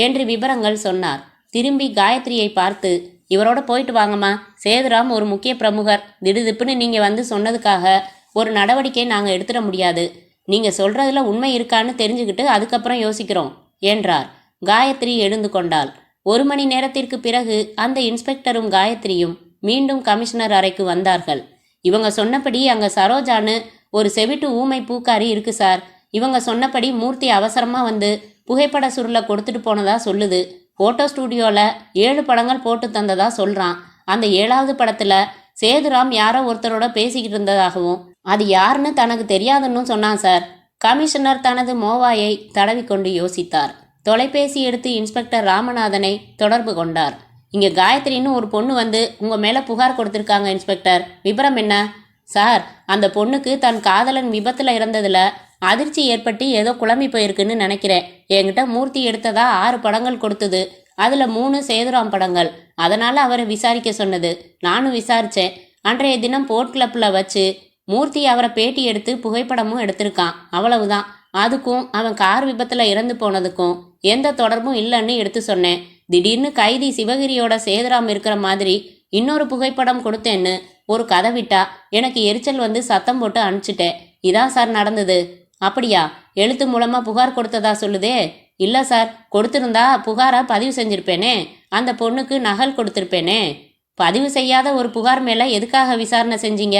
[SPEAKER 1] என்று விவரங்கள் சொன்னார். திரும்பி காயத்ரியை பார்த்து, இவரோட போயிட்டு வாங்கம்மா, சேதுராம் ஒரு முக்கிய பிரமுகர், திடுதிப்புன்னு நீங்கள் வந்து சொன்னதுக்காக ஒரு நடவடிக்கை நாங்கள் எடுத்துட முடியாது. நீங்கள் சொல்கிறதுல உண்மை இருக்கான்னு தெரிஞ்சுக்கிட்டு அதுக்கப்புறம் யோசிக்கிறோம் என்றார். காயத்ரி எழுந்து கொண்டாள். 1 மணி நேரத்திற்கு பிறகு அந்த இன்ஸ்பெக்டரும் காயத்ரியும் மீண்டும் கமிஷனர் அறைக்கு வந்தார்கள். இவங்க சொன்னபடி அங்கே சரோஜான்னு ஒரு செவிட்டு ஊமை பூக்காரி இருக்கு சார். இவங்க சொன்னபடி மூர்த்தி அவசரமாக வந்து புகைப்பட சுருளை கொடுத்துட்டு போனதா சொல்லுது. போட்டோ ஸ்டூடியோவில் 7 படங்கள் போட்டு தந்ததா சொல்கிறான். அந்த 7வது படத்தில் சேதுராம் யாரோ ஒருத்தரோட பேசிக்கிட்டு இருந்ததாகவும் அது யாருன்னு தனக்கு தெரியாதுன்னு சொன்னான் சார். கமிஷனர் தனது மோவாயை தடவிக்கொண்டு யோசித்தார். தொலைபேசி எடுத்து இன்ஸ்பெக்டர் ராமநாதனை தொடர்பு கொண்டார். இங்கே காயத்ரின்னு ஒரு பொண்ணு வந்து உங்கள் மேலே புகார் கொடுத்துருக்காங்க இன்ஸ்பெக்டர், விபரம் என்ன? சார், அந்த பொண்ணுக்கு தன் காதலன் விபத்தில் இறந்ததில் அதிர்ச்சி ஏற்பட்டு ஏதோ குழம்பி போயிருக்குன்னு நினைக்கிறேன். என்கிட்ட மூர்த்தி எடுத்ததா 6 படங்கள் கொடுத்தது. அதில் 3 சேதுராம் படங்கள். அதனால் அவரை விசாரிக்க சொன்னது. நானும் விசாரித்தேன். அன்றைய தினம் போர்ட் கிளப்பில் வச்சு மூர்த்தி அவரை பேட்டி எடுத்து புகைப்படமும் எடுத்திருக்கான். அவ்வளவுதான். அதுக்கும் அவன் கார் விபத்தில் இறந்து போனதுக்கும் எந்த தொடர்பும் இல்லைன்னு எடுத்து சொன்னேன். திடீர்னு கைதி சிவகிரியோட சேதுராம் இருக்கிற மாதிரி இன்னொரு புகைப்படம் கொடுத்தேன்னு ஒரு கதை விட்டா எனக்கு எரிச்சல் வந்து சத்தம் போட்டு அனுப்பிச்சிட்டேன். இதான் சார் நடந்தது. அப்படியா? எழுத்து மூலமாக புகார் கொடுத்ததா சொல்லுதே? இல்லை சார், கொடுத்துருந்தா புகாரை பதிவு செஞ்சிருப்பேனே, அந்த பொண்ணுக்கு நகல் கொடுத்துருப்பேனே. பதிவு செய்யாத ஒரு புகார் மேலே எதுக்காக விசாரணை செஞ்சீங்க?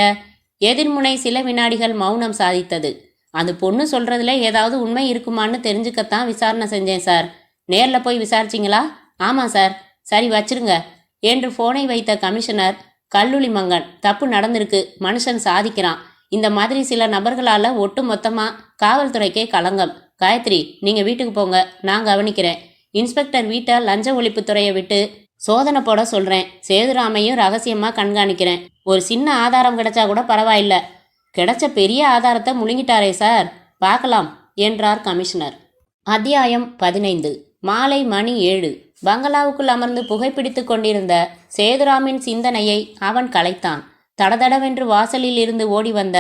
[SPEAKER 1] எதிர்முனை சில வினாடிகள் மௌனம் சாதித்தது. அந்த பொண்ணு சொல்கிறதுல ஏதாவது உண்மை இருக்குமான்னு தெரிஞ்சுக்கத்தான் விசாரணை செஞ்சேன் சார். நேரில் போய் விசாரிச்சிங்களா? ஆமாம் சார். சரி, வச்சிருங்க என்று ஃபோனை வைத்த கமிஷனர், கல்லூலி மங்கன், தப்பு நடந்திருக்கு, மனுஷன் சாதிக்கிறான். இந்த மாதிரி சில நபர்களால் ஒட்டு மொத்தமாக காவல்துறைக்கே களங்கம். காயத்ரி, நீங்கள் வீட்டுக்கு போங்க, நான் கவனிக்கிறேன். இன்ஸ்பெக்டர் வீட்டை லஞ்ச ஒழிப்புத்துறையை விட்டு சோதனை போட சொல்கிறேன். சேதுராமையும் ரகசியமாக கண்காணிக்கிறேன். ஒரு சின்ன ஆதாரம் கிடைச்சா கூட பரவாயில்ல. கிடைச்ச பெரிய ஆதாரத்தை முழுங்கிட்டாரே சார், பார்க்கலாம் என்றார் கமிஷனர். அத்தியாயம் 15. மாலை மணி 7. பங்களாவுக்குள் அமர்ந்து புகைப்பிடித்து கொண்டிருந்த சேதுராமின் சிந்தனையை அவன் கலைத்தான். தடதடவென்று வாசலில் இருந்து ஓடி வந்த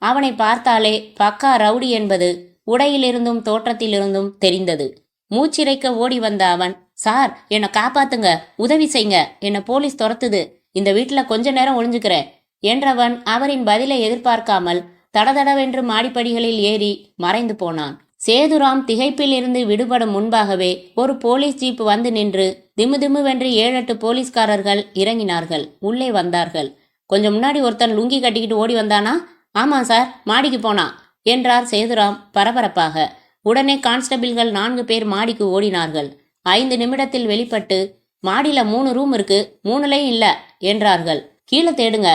[SPEAKER 1] அவனை பார்த்தாலே பக்கா ரவுடி என்பது உடையிலிருந்தும் தோற்றத்திலிருந்தும் தெரிந்தது. மூச்சிறைக்க ஓடி வந்த அவன், சார், என்னை காப்பாத்துங்க, உதவி செய்யுங்க, என்னை போலீஸ் துரத்துது, இந்த வீட்டில் கொஞ்ச நேரம் ஒளிஞ்சுக்கிறேன் என்றவன் அவரின் பதிலை எதிர்பார்க்காமல் தடதடவென்று மாடிப்படிகளில் ஏறி மறைந்து போனான். சேதுராம் திகைப்பில் இருந்து விடுபடும் முன்பாகவே ஒரு போலீஸ் ஜீப் வந்து நின்று திமுதிமுவென்று 7-8 போலீஸ்காரர்கள் இறங்கினார்கள். உள்ளே வந்தார்கள். கொஞ்சம் முன்னாடி ஒருத்தன் லுங்கி கட்டிக்கிட்டு ஓடி வந்தானா? ஆமாம் சார், மாடிக்கு போனான் என்றார் சேதுராம் பரபரப்பாக. உடனே கான்ஸ்டபிள்கள் 4 பேர் மாடிக்கு ஓடினார்கள். 5 நிமிடத்தில் வெளிப்பட்டு, மாடியில் 3 ரூம் இருக்கு, 3லையும் இல்லை என்றார்கள். கீழே தேடுங்க.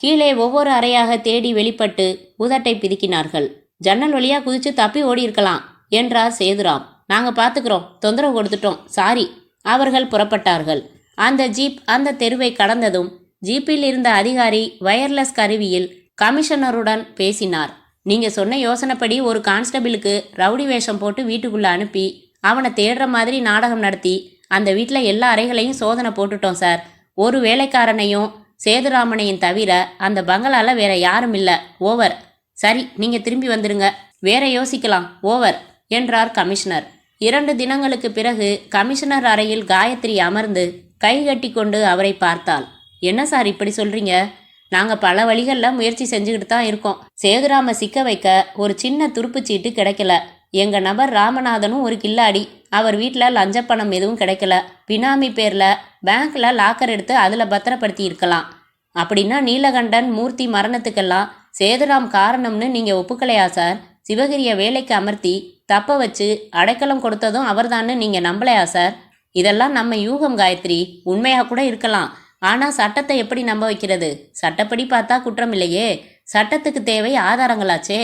[SPEAKER 1] கீழே ஒவ்வொரு அறையாக தேடி வெளிப்பட்டு உதட்டை பிதுக்கினார்கள். ஜன்னல் வழியா குதிச்சு தப்பி ஓடி இருக்கலாம் என்றார் சேதுராம். நாங்கள் பார்த்துக்கிறோம், தொந்தரவு கொடுத்துட்டோம், சாரி. அவர்கள் புறப்பட்டார்கள். அந்த ஜீப் அந்த தெருவை கடந்ததும் ஜீப்பில் இருந்த அதிகாரி வயர்லெஸ் கருவியில் கமிஷனருடன் பேசினார். நீங்க சொன்ன யோசனைப்படி ஒரு கான்ஸ்டபிளுக்கு ரவுடி வேஷம் போட்டு வீட்டுக்குள்ள அனுப்பி அவனை தேடுற மாதிரி நாடகம் நடத்தி அந்த வீட்டில் எல்லா அறைகளையும் சோதனை போட்டுட்டோம் சார். ஒரு வேலைக்காரனையும் சேதுராமனையும் தவிர அந்த பங்களால வேற யாரும் இல்லை. ஓவர். சரி, நீங்க திரும்பி வந்துருங்க, வேற யோசிக்கலாம். ஓவர் என்றார் கமிஷனர். 2 தினங்களுக்கு பிறகு கமிஷனர் அறையில் காயத்ரி அமர்ந்து கை கட்டி கொண்டு அவரை பார்த்தாள். என்ன சார் இப்படி சொல்றீங்க? நாங்கள் பல வழிகளில் முயற்சி செஞ்சுக்கிட்டு தான் இருக்கோம். சேதுராம சிக்க வைக்க ஒரு சின்ன துருப்புச்சீட்டு கிடைக்கல. எங்கள் நபர் ராமநாதனும் ஒரு கில்லாடி. அவர் வீட்டில் லஞ்சப்பணம் எதுவும் கிடைக்கல. பினாமி பேரில் பேங்க்கில் லாக்கர் எடுத்து அதில் பத்திரப்படுத்தி இருக்கலாம். அப்படின்னா நீலகண்டன் மூர்த்தி மரணத்துக்கெல்லாம் சேதுராம் காரணம்னு நீங்கள் ஒப்புக்கலையா சார்? சிவகிரியை வேலைக்கு அமர்த்தி தப்ப வச்சு அடைக்கலம் கொடுத்ததும் அவர்தான்னு நீங்கள் நம்பலையா சார்? இதெல்லாம் நம்ம யூகம் காயத்ரி. உண்மையாக கூட இருக்கலாம். ஆனால் சட்டத்தை எப்படி நம்ப வைக்கிறது? சட்டப்படி பார்த்தா குற்றம் இல்லையே. சட்டத்துக்கு தேவை ஆதாரங்களாச்சே.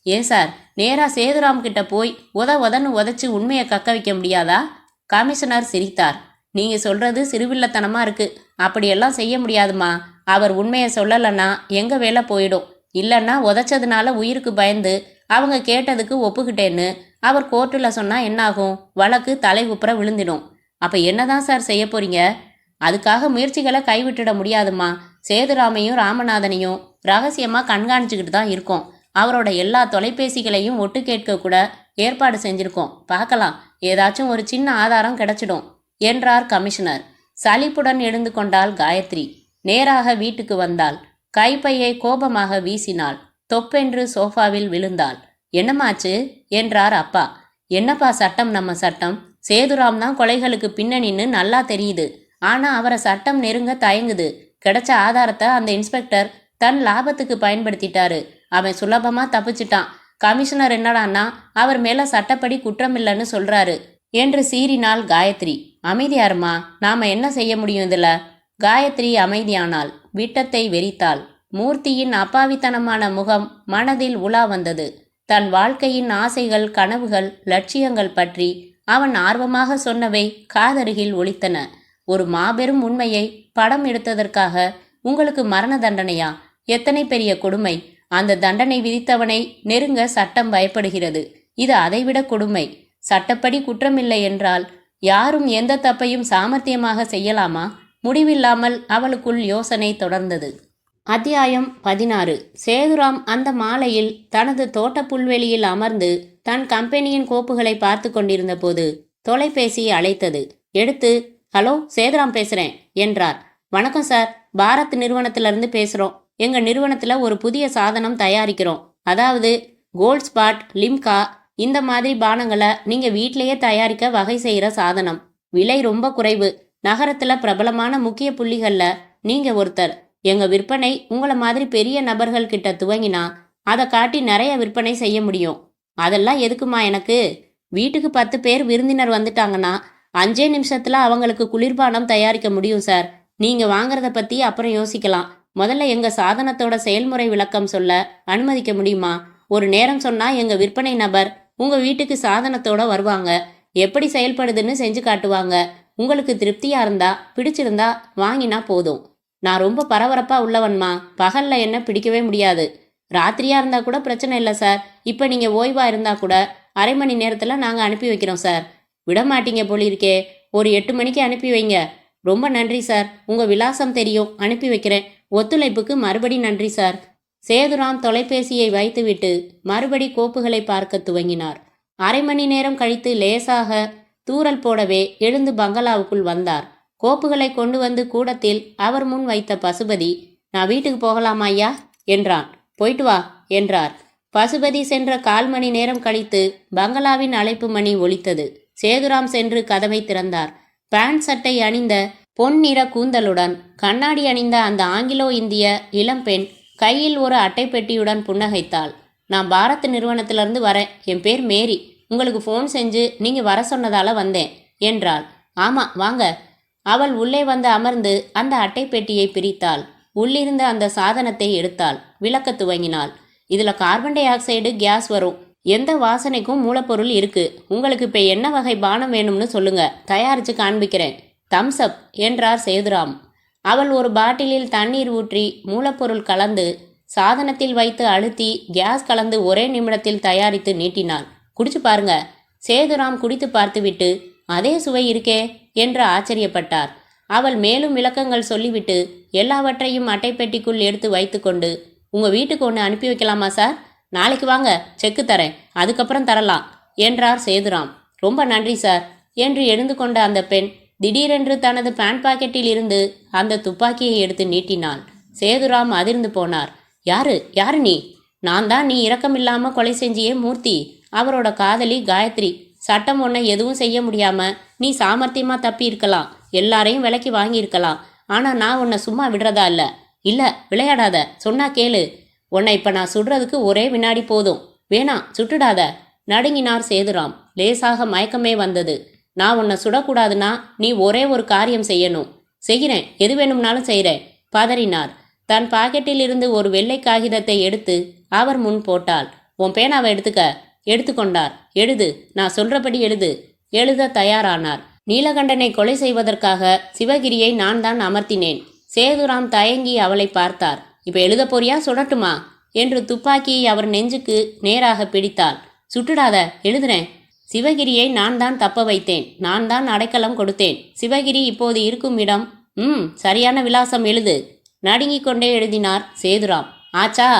[SPEAKER 1] ஏன் சார், நேராக சேதுராம் கிட்ட போய் உதன்னு உதச்சி உண்மையை கக்க வைக்க முடியாதா? கமிஷனர் சிரித்தார். நீங்க சொல்றது சிறுவில்லத்தனமா இருக்கு. அப்படியெல்லாம் செய்ய முடியாதுமா. அவர் உண்மையை சொல்லலைன்னா எங்க வேலை போயிடும். இல்லைன்னா உதைச்சதுனால உயிருக்கு பயந்து அவங்க கேட்டதுக்கு ஒப்புக்கிட்டேன்னு அவர் கோர்ட்டில் சொன்னா என்னாகும்? வழக்கு தலை உப்புற விழுந்திடும். அப்ப என்னதான் சார் செய்ய போறீங்க? அதுக்காக முயற்சிகளை கைவிட்டுட முடியாதுமா. சேதுராமையும் ராமநாதனையும் ரகசியமா கண்காணிச்சுக்கிட்டு தான் இருக்கோம். அவரோட எல்லா தொலைபேசிகளையும் ஒட்டு கேட்க கூட ஏற்பாடு செஞ்சிருக்கோம். பார்க்கலாம், ஏதாச்சும் ஒரு சின்ன ஆதாரம் கிடைச்சிடும் என்றார் கமிஷனர். சலிப்புடன் எழுந்து கொண்டாள் காயத்ரி. நேராக வீட்டுக்கு வந்தாள். கைப்பையை கோபமாக வீசினாள். தொப்பென்று சோஃபாவில் விழுந்தாள். என்னமாச்சு என்றார் அப்பா. என்னப்பா சட்டம் நம்ம சட்டம். சேதுராம் தான் கொலைகளுக்கு பின்னணின்னு நல்லா தெரியுது. ஆனா அவரை சட்டம் நெருங்க தயங்குது. கிடைச்ச ஆதாரத்தை அந்த இன்ஸ்பெக்டர் தன் லாபத்துக்கு பயன்படுத்திட்டாரு. அவன் சுலபமா தப்பிச்சிட்டான். கமிஷனர் என்னடான்னா அவர் மேல சட்டப்படி குற்றமில்லைன்னு சொல்றாரு என்று சீறினாள் காயத்ரி. அமைதியாருமா, நாம என்ன செய்ய முடியும் இதுல? காயத்ரி அமைதியானாள். விட்டத்தை வெறித்தாள். மூர்த்தியின் அப்பாவித்தனமான முகம் மனதில் உலா வந்தது. தன் வாழ்க்கையின் ஆசைகள், கனவுகள், லட்சியங்கள் பற்றி அவன் ஆர்வமாக சொன்னவை காதருகில் ஒலித்தன. ஒரு மாபெரும் உண்மையை படம் எடுத்ததற்காக உங்களுக்கு மரண தண்டனையா? எத்தனை பெரிய கொடுமை! அந்த தண்டனை விதித்தவனை நெருங்க சட்டம் பயப்படுகிறது. இது அதைவிட கொடுமை. சட்டப்படி குற்றமில்லை என்றால் யாரும் எந்த தப்பையும் சாமர்த்தியமாக செய்யலாமா? முடிவில்லாமல் அவளுக்குள் யோசனை தொடர்ந்தது. அத்தியாயம் 16. சேதுராம் அந்த மாலையில் தனது தோட்ட புல்வெளியில் அமர்ந்து தன் கம்பெனியின் கோப்புகளை பார்த்து கொண்டிருந்த போது தொலைபேசி அழைத்தது. எடுத்து, ஹலோ, சேதுராம் பேசுறேன் என்றார். வணக்கம் சார், பாரத் நிறுவனத்திலிருந்து பேசுறோம். எங்க நிறுவனத்துல ஒரு புதிய சாதனம் தயாரிக்கிறோம். அதாவது கோல்ட் ஸ்பாட், லிம்கா இந்த மாதிரி பானங்களை நீங்க வீட்டிலேயே தயாரிக்க வகை செய்யற சாதனம். விலை ரொம்ப குறைவு. நகரத்துல பிரபலமான முக்கிய புள்ளிகள்ல நீங்க ஒருத்தர். எங்க விற்பனை உங்களை மாதிரி பெரிய நபர்கள் கிட்ட துவங்கினா அதை காட்டி நிறைய விற்பனை செய்ய முடியும். அதெல்லாம் எதுக்குமா எனக்கு? வீட்டுக்கு 10 பேர் விருந்தினர் வந்துட்டாங்கன்னா 5 நிமிஷத்துல அவங்களுக்கு குளிர்பானம் தயாரிக்க முடியும் சார். நீங்க வாங்குறத பத்தி அப்புறம் யோசிக்கலாம். முதல்ல எங்க சாதனத்தோட செயல்முறை விளக்கம் சொல்ல அனுமதிக்க முடியுமா? ஒரு நேரம் சொன்னா எங்க விற்பனை நபர் உங்க வீட்டுக்கு சாதனத்தோட வருவாங்க. எப்படி செயல்படுதுன்னு செஞ்சு காட்டுவாங்க. உங்களுக்கு திருப்தியா இருந்தா, பிடிச்சிருந்தா வாங்கினா போதும். நான் ரொம்ப பரபரப்பா உள்ளவன்மா. பகல்ல என்ன பிடிக்கவே முடியாது. ராத்திரியா இருந்தா கூட பிரச்சனை இல்லை சார். இப்ப நீங்க ஓய்வா இருந்தா கூட அரை மணி நேரத்துல நாங்க அனுப்பி வைக்கிறோம் சார். விடமாட்டீங்க போலிருக்கே. ஒரு 8 மணிக்கு அனுப்பி வைங்க. ரொம்ப நன்றி சார். உங்க விலாசம் தெரியும், அனுப்பி வைக்கிறேன். ஒத்துழைப்புக்கு மறுபடி நன்றி சார். சேதுராம் தொலைபேசியை வைத்துவிட்டு மறுபடி கோப்புகளை பார்க்க துவங்கினார். அரை மணி நேரம் கழித்து லேசாக தூறல் போடவே எழுந்து பங்களாவுக்குள் வந்தார். கோப்புகளை கொண்டு வந்து கூடத்தில் அவர் முன் வைத்த பசுபதி, நான் வீட்டுக்கு போகலாமா ஐயா என்றான். போயிட்டு வா என்றார். பசுபதி சென்ற 1/4 மணி நேரம் கழித்து பங்களாவின் அழைப்பு மணி ஒலித்தது. சேதுராம் சென்று கதவை திறந்தார். பேண்ட் சட்டை அணிந்த பொன்னிற கூந்தலுடன் கண்ணாடி அணிந்த அந்த ஆங்கிலோ இந்திய இளம்பெண் கையில் ஒரு அட்டை பெட்டியுடன் புன்னகைத்தாள். நான் பாரத் நிறுவனத்திலிருந்து வரேன். என் பேர் மேரி. உங்களுக்கு ஃபோன் செஞ்சு நீங்கள் வர சொன்னதால வந்தேன் என்றாள். ஆமாம், வாங்க. அவள் உள்ளே வந்து அமர்ந்து அந்த அட்டை பெட்டியை பிரித்தாள். உள்ளிருந்த அந்த சாதனத்தை எடுத்தாள். விளக்க துவங்கினாள். இதில் கார்பன் டை ஆக்சைடு கேஸ் வரும். எந்த வாசனைக்கும் மூலப்பொருள் இருக்கு. உங்களுக்கு இப்போ என்ன வகை பானம் வேணும்னு சொல்லுங்க, தயாரித்து காண்பிக்கிறேன். தம்ஸ் அப் என்றார் சேதுராம். அவள் ஒரு பாட்டிலில் தண்ணீர் ஊற்றி மூலப்பொருள் கலந்து சாதனத்தில் வைத்து அழுத்தி கேஸ் கலந்து ஒரே நிமிடத்தில் தயாரித்து நீட்டினாள். குடிச்சு பாருங்க. சேதுராம் குடித்து பார்த்துவிட்டு அதே சுவை இருக்கே என்று ஆச்சரியப்பட்டார். அவள் மேலும் விளக்கங்கள் சொல்லிவிட்டு எல்லாவற்றையும் அட்டைப்பெட்டிக்குள் எடுத்து வைத்துக்கொண்டு, உங்க வீட்டுக்கு ஒன்று அனுப்பி வைக்கலாமா சார்? நாளைக்கு வாங்க, செக்கு தரேன், அதுக்கப்புறம் தரலாம் என்றார் சேதுராம். ரொம்ப நன்றி சார் என்று எழுந்து கொண்ட அந்த பெண் திடீரென்று தனது பேண்ட் பாக்கெட்டில் இருந்து அந்த துப்பாக்கியை எடுத்து நீட்டினாள். சேதுராம் அதிர்ந்து போனார். யாரு நீ? நான் தான் நீ இரக்கமில்லாம கொலை செஞ்சியே மூர்த்தி, அவரோட காதலி காயத்ரி. சட்டம் ஒன்றை எதுவும் செய்ய முடியாம நீ சாமர்த்தியமா தப்பி இருக்கலாம், எல்லாரையும் விலைக்கு வாங்கியிருக்கலாம். ஆனா நான் உன்னை சும்மா விடுறதா இல்ல விளையாடாத, சொன்னா கேளு. உன்னை இப்ப நான் சுடுறதுக்கு ஒரே வினாடி போதும். வேணாம், சுட்டுடாத. நடுங்கினார் சேதுராம். லேசாக மயக்கமே வந்தது. நான் உன்னை சுடக்கூடாதுன்னா நீ ஒரே ஒரு காரியம் செய்யணும். செய்கிறேன், எது வேணும்னாலும் செய்கிறேன் பதறினார். தன் பாக்கெட்டில் இருந்து ஒரு வெள்ளை காகிதத்தை எடுத்து அவர் முன் போட்டாள். உன் பேனாவை எடுத்துக்க. எடுத்துக்கொண்டார். எழுது, நான் சொல்றபடி எழுது. எழுத தயாரானார். நீலகண்டனை கொலை செய்வதற்காக சிவகிரியை நான் தான் அமர்த்தினேன். சேதுராம் தயங்கி அவளை பார்த்தார். இப்ப எழுத போறியா, சுடட்டுமா என்று துப்பாக்கியை அவர் நெஞ்சுக்கு நேராக பிடித்தாள். சுட்டுடாத, எழுதுறேன். சிவகிரியை நான் தான் தப்ப வைத்தேன். நான் தான் அடைக்கலம் கொடுத்தேன். சிவகிரி இப்போது இருக்கும் இடம் சரியான விலாசம் எழுது. நடுங்கிக் கொண்டே எழுதினார் சேதுராம். ஆச்சா,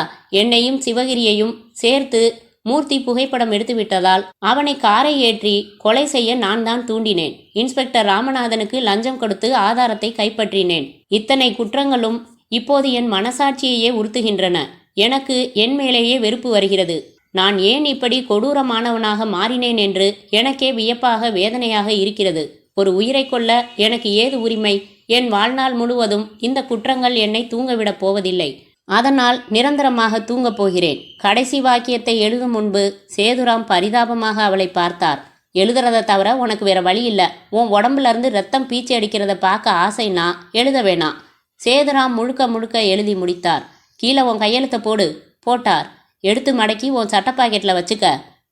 [SPEAKER 1] என்னையும் சிவகிரியையும் சேர்த்து மூர்த்தி புகைப்படம் எடுத்துவிட்டதால் அவனை காரை ஏற்றி கொலை செய்ய நான் தான் தூண்டினேன். இன்ஸ்பெக்டர் ராமநாதனுக்கு லஞ்சம் கொடுத்து ஆதாரத்தை கைப்பற்றினேன். இத்தனை குற்றங்களும் இப்போது என் மனசாட்சியையே உறுத்துகின்றன. எனக்கு என் மேலேயே வெறுப்பு வருகிறது. நான் ஏன் இப்படி கொடூரமானவனாக மாறினேன் என்று எனக்கே வியப்பாக வேதனையாக இருக்கிறது. ஒரு உயிரை கொல்ல எனக்கு ஏது உரிமை? என் வாழ்நாள் முழுவதும் இந்த குற்றங்கள் என்னை தூங்கவிடப் போவதில்லை. அதனால் நிரந்தரமாக தூங்கப் போகிறேன். கடைசி வாக்கியத்தை எழுதும் முன்பு சேதுராம் பரிதாபமாக அவளை பார்த்தார். எழுதுறத தவிர உனக்கு வேற வழி இல்லை. உன் உடம்புல இருந்து ரத்தம் பீச்சி அடிக்கிறத பார்க்க ஆசைனா எழுத வேணாம். சேதுராம் முழுக்க முழுக்க எழுதி முடித்தார். கீழே உன் கையெழுத்த போடு. போட்டார். எடுத்து மடக்கி உன் சட்ட பாக்கெட்டில் வச்சுக்க.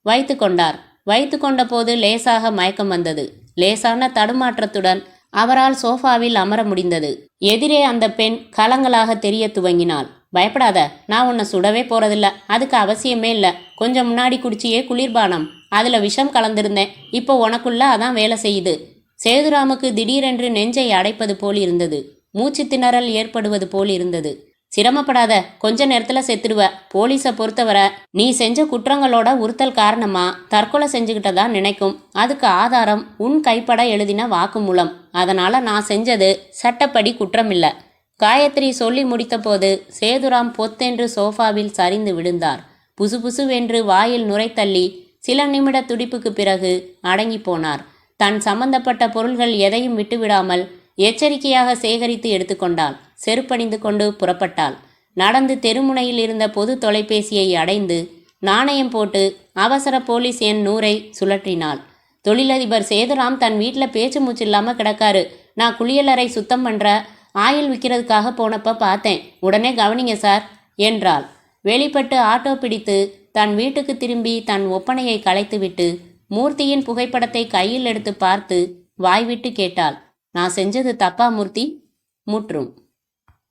[SPEAKER 1] வைத்து கொண்டார். வைத்து கொண்ட போது லேசாக மயக்கம் வந்தது. லேசான தடுமாற்றத்துடன் அவரால் சோஃபாவில் அமர முடிந்தது. எதிரே அந்த பெண் கலங்களாக தெரிய துவங்கினாள். பயப்படாத, நான் உன்னை சுடவே போறதில்ல. அதுக்கு அவசியமே இல்லை. கொஞ்சம் முன்னாடி குடிச்சியே குளிர்பானம், அதுல விஷம் கலந்திருந்தேன். இப்போ உனக்குள்ள அதான் வேலை செய்யுது. சேதுராமுக்கு திடீரென்று நெஞ்சை அடைப்பது போல் இருந்தது. மூச்சு திணறல் ஏற்படுவது போல் இருந்தது. சிரமப்படாத, கொஞ்ச நேரத்துல செத்துடுவ. போலீஸை பொறுத்தவரை நீ செஞ்ச குற்றங்களோட உறுத்தல் காரணமா தற்கொலை செஞ்சுக்கிட்டதா நினைக்கும். அதுக்கு ஆதாரம் உன் கைப்பட எழுதின வாக்குமூலம். அதனால நான் செஞ்சது சட்டப்படி குற்றம் இல்லை. காயத்ரி சொல்லி முடித்த போது சேதுராம் பொத்தென்று சோஃபாவில் சரிந்து விழுந்தார். புசுபுசுவென்று வாயில் நுரை தள்ளி சில நிமிட துடிப்புக்கு பிறகு அடங்கி போனார். தன் சம்பந்தப்பட்ட பொருள்கள் எதையும் விட்டுவிடாமல் எச்சரிக்கையாக சேகரித்து எடுத்துக்கொண்டாள். செருப்பணிந்து கொண்டு புறப்பட்டாள். நடந்து தெருமுனையில் இருந்த பொது தொலைபேசியை அடைந்து நாணயம் போட்டு அவசர போலீஸ் எண் 100ஐ சுழற்றினாள். தொழிலதிபர் சேதுராம் தன் வீட்டில் பேச்சு மூச்சு இல்லாமல் கிடக்காரு. நான் குளியலறை சுத்தம் பண்ணுற ஆயில் விற்கிறதுக்காக போனப்ப பார்த்தேன். உடனே கவனிங்க சார் என்றாள். வெளிப்பட்டு ஆட்டோ பிடித்து தன் வீட்டுக்கு திரும்பி தன் ஒப்பனையை கலைத்துவிட்டு மூர்த்தியின் புகைப்படத்தை கையில் எடுத்து பார்த்து வாய்விட்டு கேட்டாள். நான் செஞ்சது தப்பா மூர்த்தி? முற்றும்.